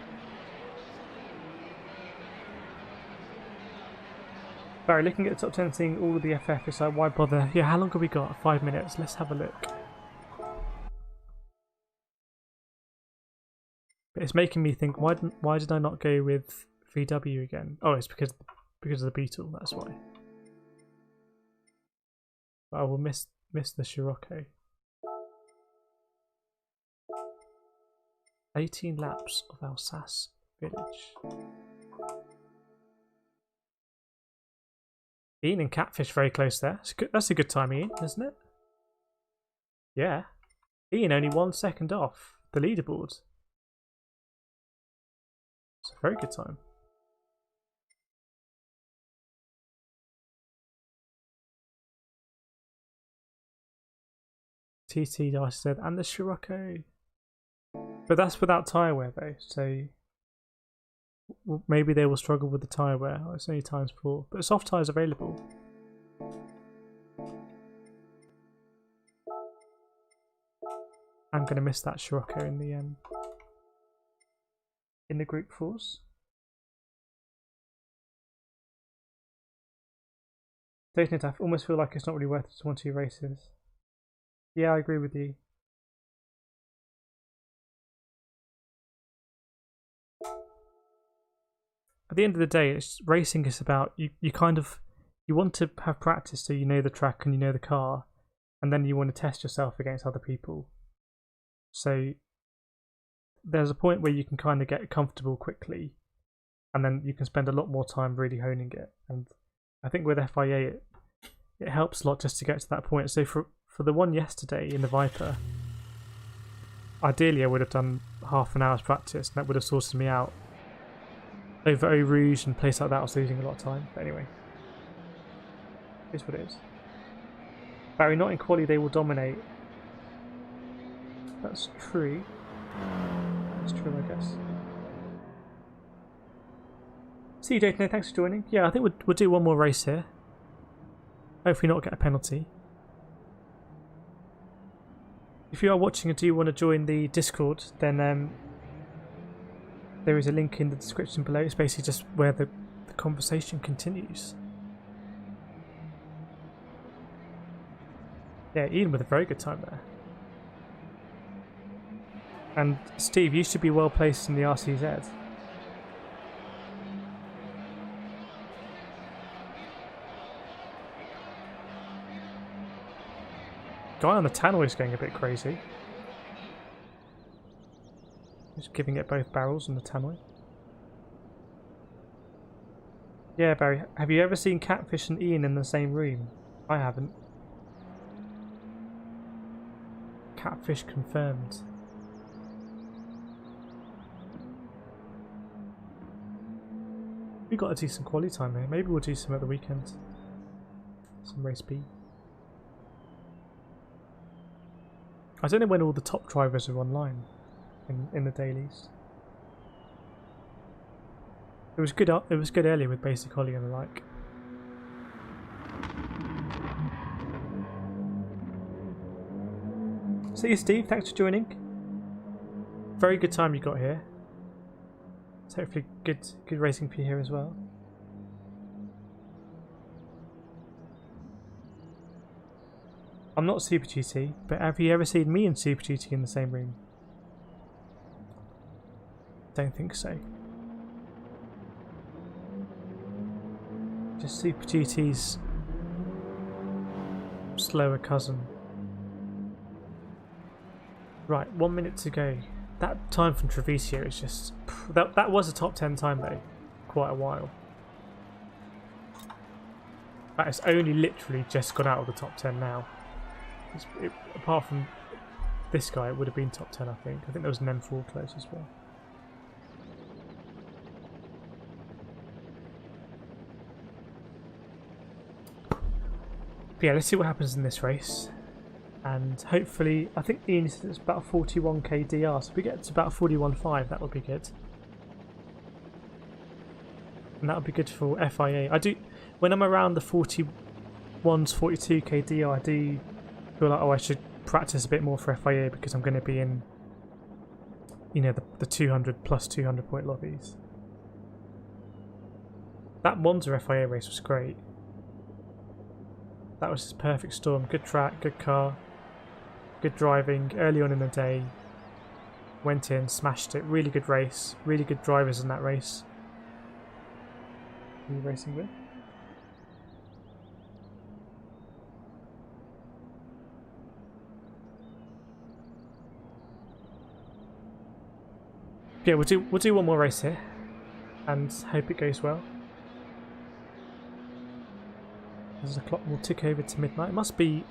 Barry, looking at the top 10, seeing all of the FF, it's like, why bother? Yeah, how long have we got? 5 minutes. Let's have a look. But it's making me think, why did I not go with VW again? Oh, it's because of the Beetle. That's why. But I will miss the Scirocco. 18 laps of Alsace village. Ian and Catfish very close there. That's a good time, Ian, isn't it? Yeah. Ian only 1 second off the leaderboard. It's a very good time. TT said, and the Scirocco. But that's without tyre wear though, so maybe they will struggle with the tyre wear. Oh, it's only ×4, but soft tyres available. I'm gonna miss that Scirocco in the group 4s. Taking it, I almost feel like it's not really worth it to 1-2 races. Yeah, I agree with you. At the end of the day, racing is about you want to have practice so you know the track and you know the car, and then you want to test yourself against other people. So there's a point where you can kind of get comfortable quickly, and then you can spend a lot more time really honing it. And I think with FIA it helps a lot just to get to that point. So for the one yesterday in the Viper, ideally I would have done half an hour's practice and that would have sorted me out. Over Eau Rouge and places like that I was losing a lot of time. But anyway, it's what it is. Barry, not in quali they will dominate. That's true. That's true, I guess. See you, Dayton. Thanks for joining. Yeah, I think we'll do one more race here. Hopefully not get a penalty. If you are watching and do want to join the Discord, then there is a link in the description below. It's basically just where the conversation continues. Yeah, Ian with a very good time there. And Steve, you should be well placed in the RCZ. Guy on the tannoy is going a bit crazy. Just giving it both barrels on the tannoy. Yeah, Barry, have you ever seen Catfish and Ian in the same room? I haven't. Catfish confirmed. We got a decent quality time here. Maybe we'll do some at the weekend. Some race B. I don't know when all the top drivers are online in the dailies. It was good. It was good earlier with basic Ollie and the like. See you, Steve. Thanks for joining. Very good time you got here. So hopefully good racing for you here as well. I'm not Super GT, but have you ever seen me and Super GT in the same room? Don't think so. Just Super GT's slower cousin. Right, 1 minute to go. That time from Treviso is just... That was a top 10 time though. Quite a while. That has only literally just got out of the top 10 now. Apart from this guy, it would have been top 10, I think. I think there was an M4 close as well. But yeah, let's see what happens in this race. And hopefully, I think Ian said it's about a 41k DR, so if we get to about 41.5, that would be good. And that would be good for FIA. I do, when I'm around the 41s, 42k DR, I do feel like, oh, I should practice a bit more for FIA because I'm going to be in, you know, the 200 plus 200 point lobbies. That Monza FIA race was great. That was just perfect storm. Good track, good car, good driving early on in the day. Went in, smashed it. Really good race. Really good drivers in that race. Who are you racing with? Yeah, we'll do one more race here, and hope it goes well. As the clock will tick over to midnight. It must be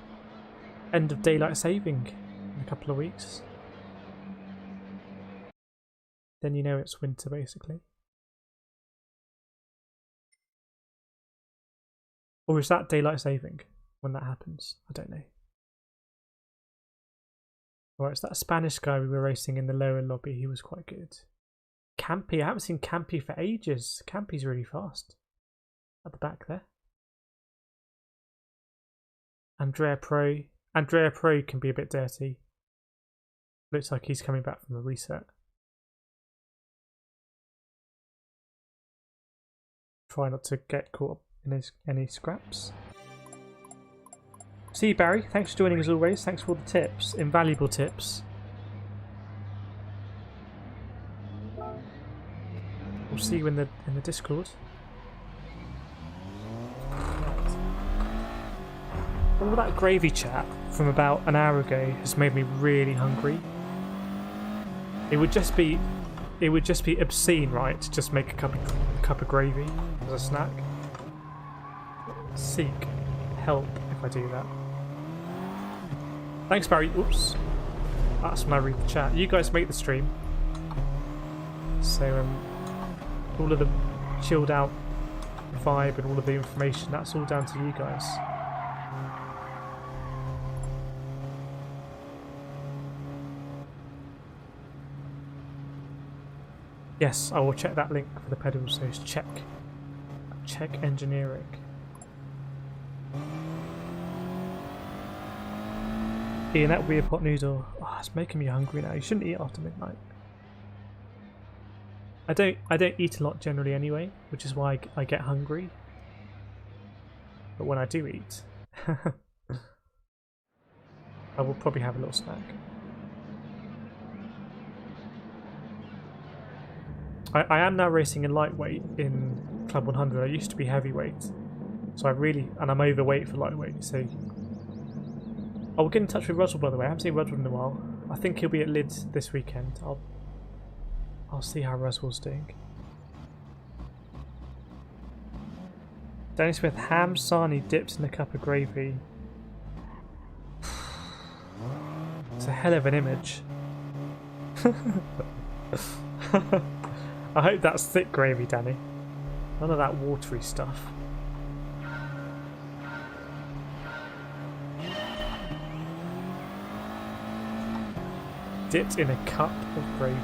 end of daylight saving in a couple of weeks. Then you know it's winter basically. Or is that daylight saving when that happens? I don't know. Alright, it's that Spanish guy we were racing in the lower lobby. He was quite good. Campy, I haven't seen Campy for ages. Campy's really fast. At the back there. Andrea Pro. Andrea Pro can be a bit dirty. Looks like he's coming back from a reset. Try not to get caught up in any scraps. See you, Barry. Thanks for joining as always. Thanks for all the tips. Invaluable tips. We'll see you in the Discord. All that gravy chat from about an hour ago has made me really hungry. It would just be obscene, right, to just make a cup of gravy as a snack. Seek help if I do that. Thanks, Barry. Oops. That's when I read the chat. You guys make the stream. So all of the chilled out vibe and all of the information, that's all down to you guys. Yes, I will check that link for the pedals. So check engineering. Ian, that would be a pot noodle. Oh, it's making me hungry now. You shouldn't eat after midnight. I don't eat a lot generally anyway, which is why I get hungry. But when I do eat, I will probably have a little snack. I am now racing in lightweight in Club 100. I used to be heavyweight, so I'm overweight for lightweight. So I will get in touch with Russell, by the way. I haven't seen Russell in a while. I think he'll be at Lids this weekend. I'll see how Russell's doing. Danny Smith, ham sarnie dipped in a cup of gravy. It's a hell of an image. I hope that's thick gravy, Danny. None of that watery stuff. Dipped in a cup of gravy.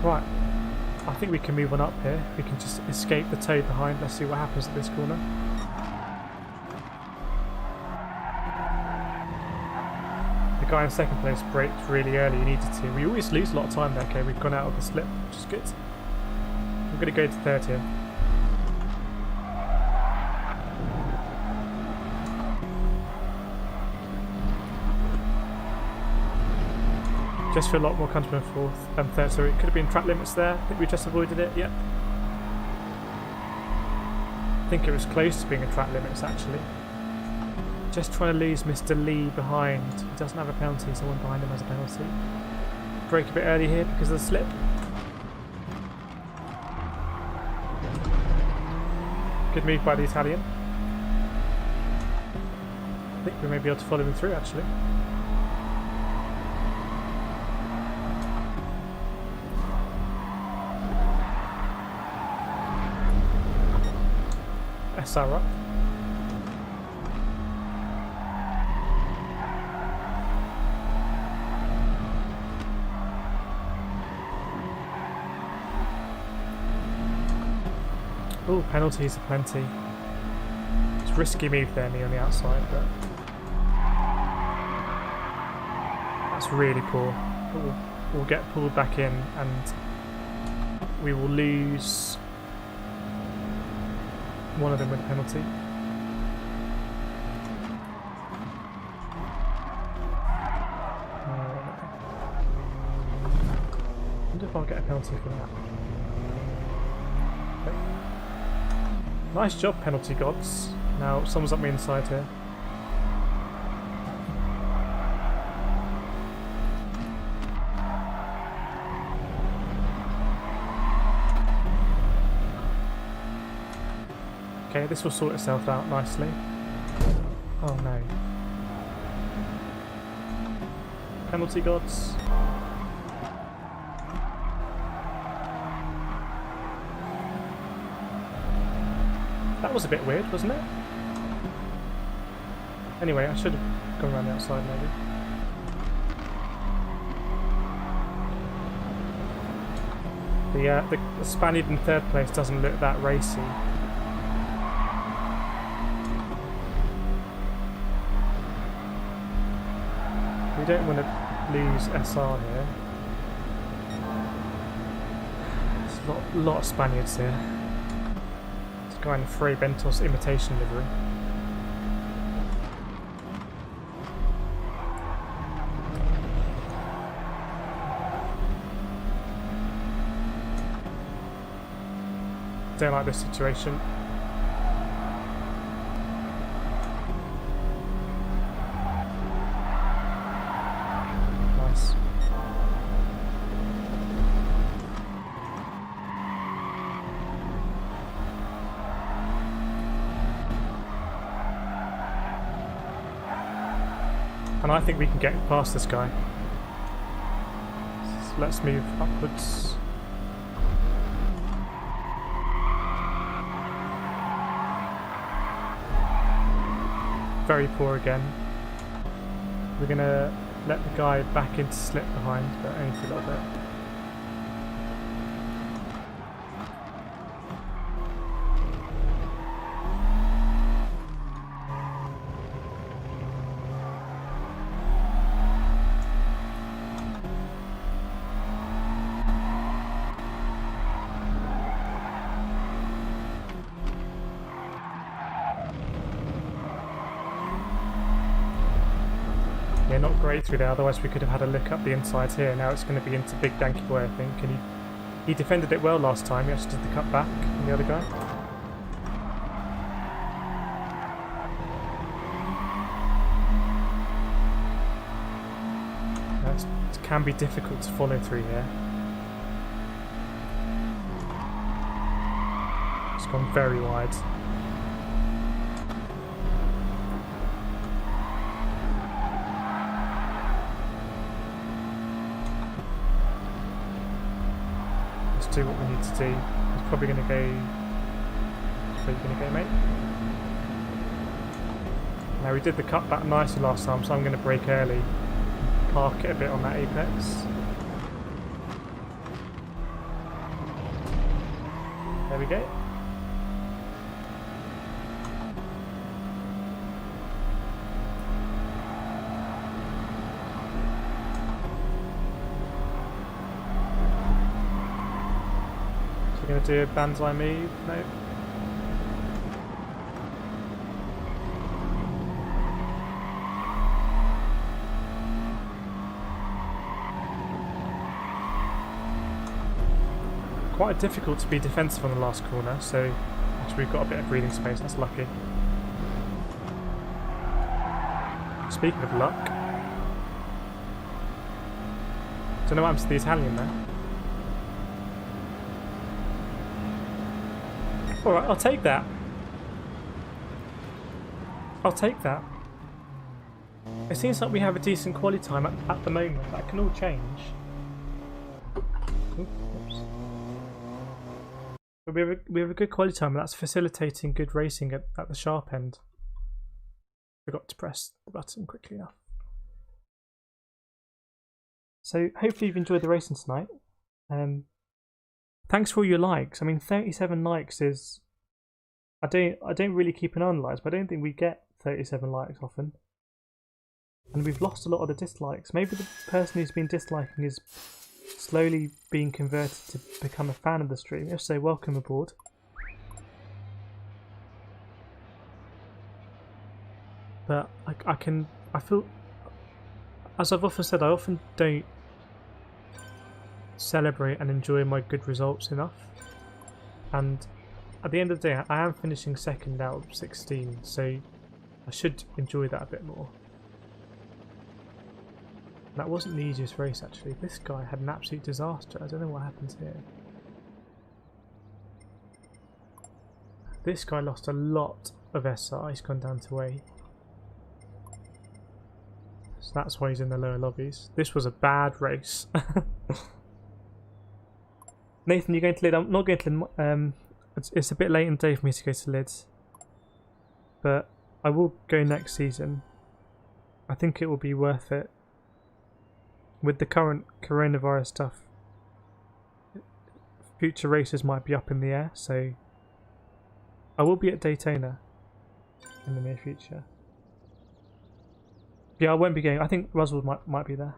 Right, I think we can move on up here. We can just escape the tow behind. Let's see what happens at this corner. The guy in second place braked really early. He needed to. We always lose a lot of time there. Okay, we've gone out of the slip, which is good. I'm going to go to third here. Just feel a lot more comfortable in fourth and third, so it could have been track limits there. I think we just avoided it, yep. I think it was close to being a track limits actually. Just trying to lose Mr. Lee behind. He doesn't have a penalty, someone behind him has a penalty. Brake a bit early here because of the slip. Good move by the Italian. I think we may be able to follow him through actually. SR up. Oh, penalties are plenty. It's a risky move there, me on the outside, but that's really poor. We'll get pulled back in and we will lose one of them with a penalty. I wonder if I'll get a penalty for that. Okay. Nice job, penalty gods. Now someone's up my inside here. okay, this will sort itself out nicely. Oh no. Penalty gods. That was a bit weird, wasn't it? Anyway, I should have gone around the outside maybe. The Spaniard in third place doesn't look that racy. We don't want to lose SR here. There's a lot of Spaniards here. This guy in the Frey Bentos imitation livery. Don't like this situation. Nice. And I think we can get past this guy. So let's move upwards. Very poor again. We're gonna let the guy back into slip behind, but only for a little bit. Yeah, not great through there, otherwise we could have had a look up the insides here. Now it's going to be into Big Danky Boy, I think. And he defended it well last time. He actually did the cut back from the other guy. It can be difficult to follow through here. It's gone very wide. Do what we need to do. He's probably going to go. Where are you going to go, mate? Now we did the cutback nicely last time, so I'm going to brake early, park it a bit on that apex. There we go. Going to do a banzai move? No. Quite difficult to be defensive on the last corner, so actually we've got a bit of breathing space. That's lucky. Speaking of luck, don't know what happens to the Italian there. Alright, I'll take that. I'll take that. It seems like we have a decent quality time at the moment. That can all change. Oops. But we have a good quality time, and that's facilitating good racing at the sharp end. Forgot to press the button quickly enough. So hopefully you've enjoyed the racing tonight. Thanks for all your likes. I mean, 37 likes is... I don't really keep an eye on likes, but I don't think we get 37 likes often. And we've lost a lot of the dislikes. Maybe the person who's been disliking is slowly being converted to become a fan of the stream. If so, welcome aboard. But I feel... As I've often said, I often don't celebrate and enjoy my good results enough, and at the end of the day I am finishing second out of 16, so I should enjoy that a bit more. That wasn't the easiest race actually. This guy had an absolute disaster. I don't know what happened here. This guy lost a lot of SR. He's gone down to A. So that's why he's in the lower lobbies. This was a bad race. Nathan, you're going to lid. I'm not going to lid. It's a bit late in the day for me to go to lids, but I will go next season. I think it will be worth it. With the current coronavirus stuff, future races might be up in the air, so I will be at Daytona in the near future. Yeah, I won't be going. I think Roswell might be there.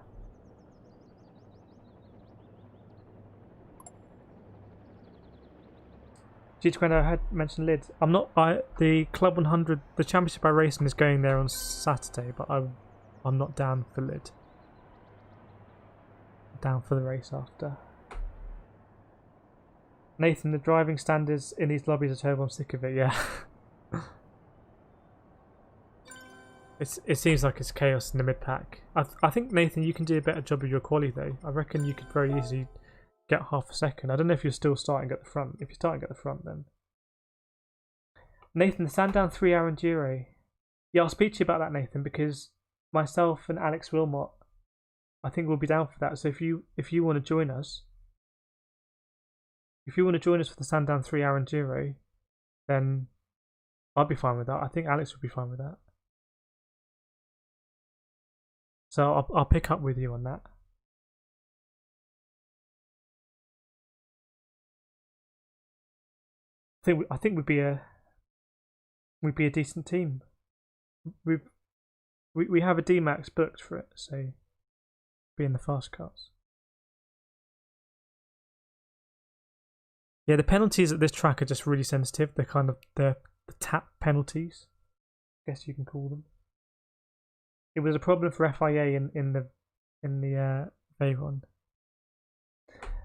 G20, I had mentioned lids. I'm not. The Club 100, the Championship iRacing is going there on Saturday, but I'm not down for lid. Down for the race after. Nathan, the driving standards in these lobbies are terrible. I'm sick of it. Yeah. It seems like it's chaos in the mid pack. I think, Nathan, you can do a better job of your quali though. I reckon you could very easily get half a second. I don't know if you're still starting at the front. If you're starting at the front, then Nathan, the Sandown 3-hour enduro. Yeah, I'll speak to you about that, Nathan, because myself and Alex Wilmot, I think we'll be down for that. So if you want to join us, for the Sandown 3-hour enduro, then I'll be fine with that. I think Alex would be fine with that. So I'll pick up with you on that. I think we'd be a decent team. We have a D-Max booked for it, so be in the fast cars. Yeah, the penalties at this track are just really sensitive. They're kind of the tap penalties, I guess you can call them. It was a problem for FIA in the Veyron.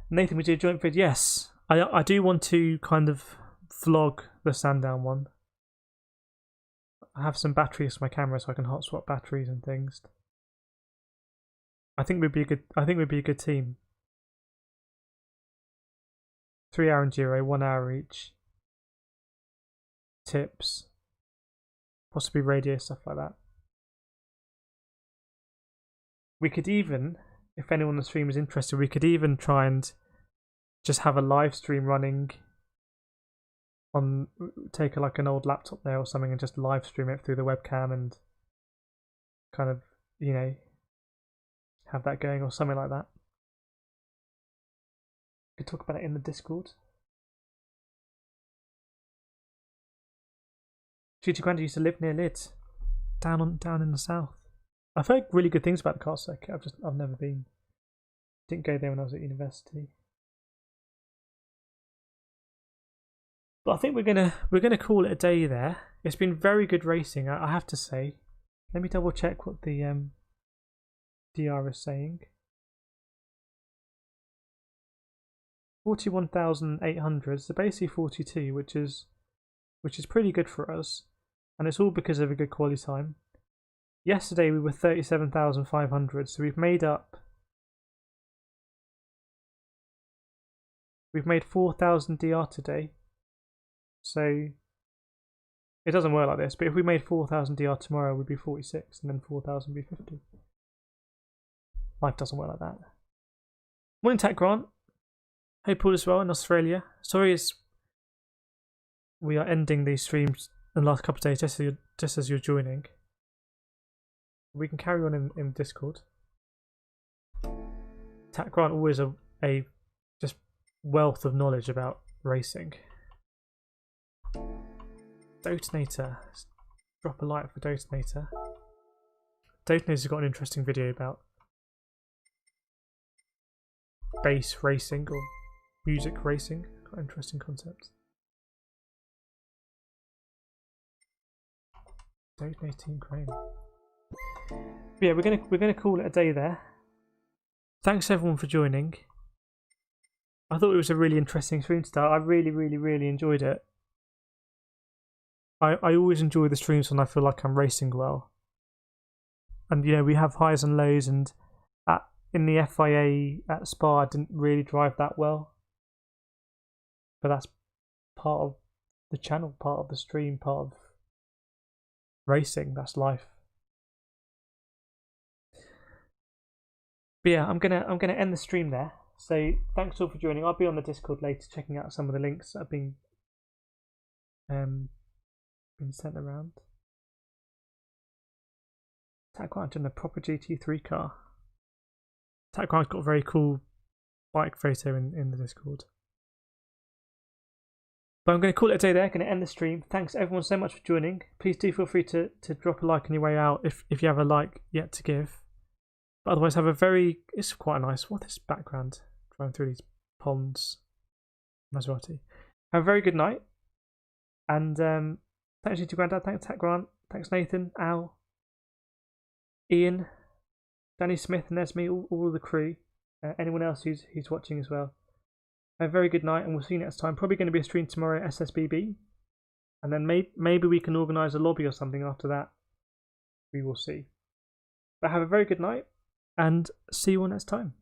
Nathan, we do a joint vid. Yes, I do want to kind of vlog the Sandown one. I have some batteries for my camera, so I can hot swap batteries and things. I think we'd be a good team. 3-hour enduro, 1 hour each. Tips, possibly radio, stuff like that. We could even, if anyone on the stream is interested, we could even try and just have a live stream running on, take like an old laptop there or something and just live stream it through the webcam and kind of, you know, have that going or something like that. We could talk about it in the Discord. Gigi Grandi used to live near Lids, down in the south. I've heard really good things about the car circuit. I've never been. Didn't go there when I was at university. But I think we're gonna call it a day there. It's been very good racing, I have to say. Let me double check what the DR is saying. 41,800, so basically 42, which is pretty good for us, and it's all because of a good quality time. Yesterday we were 37,500, so we've made 4,000 DR today. So it doesn't work like this, but if we made 4,000 DR tomorrow, we'd be 46, and then 4,000 would be 50. Life doesn't work like that. Morning, Tech Grant. Hope all is well in Australia. Sorry, we are ending these streams in the last couple of days just as you're joining. We can carry on in Discord. Tech Grant always a just wealth of knowledge about racing. Detonator. Drop a like for Detonator. Detonator's got an interesting video about bass racing or music racing. Quite interesting concept. Donating Graham. Yeah, we're gonna call it a day there. Thanks everyone for joining. I thought it was a really interesting stream to start. I really enjoyed it. I always enjoy the streams when I feel like I'm racing well. And you know, we have highs and lows, and in the FIA at Spa I didn't really drive that well. But that's part of the channel, part of the stream, part of racing. That's life. But yeah, I'm gonna end the stream there. So thanks all for joining. I'll be on the Discord later, checking out some of the links that have been sent around. Tagrine's in a proper GT3 car. Tagrine's got a very cool bike photo in the Discord. But I'm going to call it a day there. Going to end the stream. Thanks everyone so much for joining. Please do feel free to drop a like on your way out if you have a like yet to give. But otherwise, have a very... It's quite nice. What is background? Driving through these ponds. Maserati. Have a very good night. And thanks to Grandad. Thanks Tat Grant. Thanks Nathan, Al, Ian, Danny Smith, and Esme, all the crew. Anyone else who's watching as well. Have a very good night, and we'll see you next time. Probably going to be a stream tomorrow at SSBB. And then maybe we can organise a lobby or something after that. We will see. But have a very good night, and see you all next time.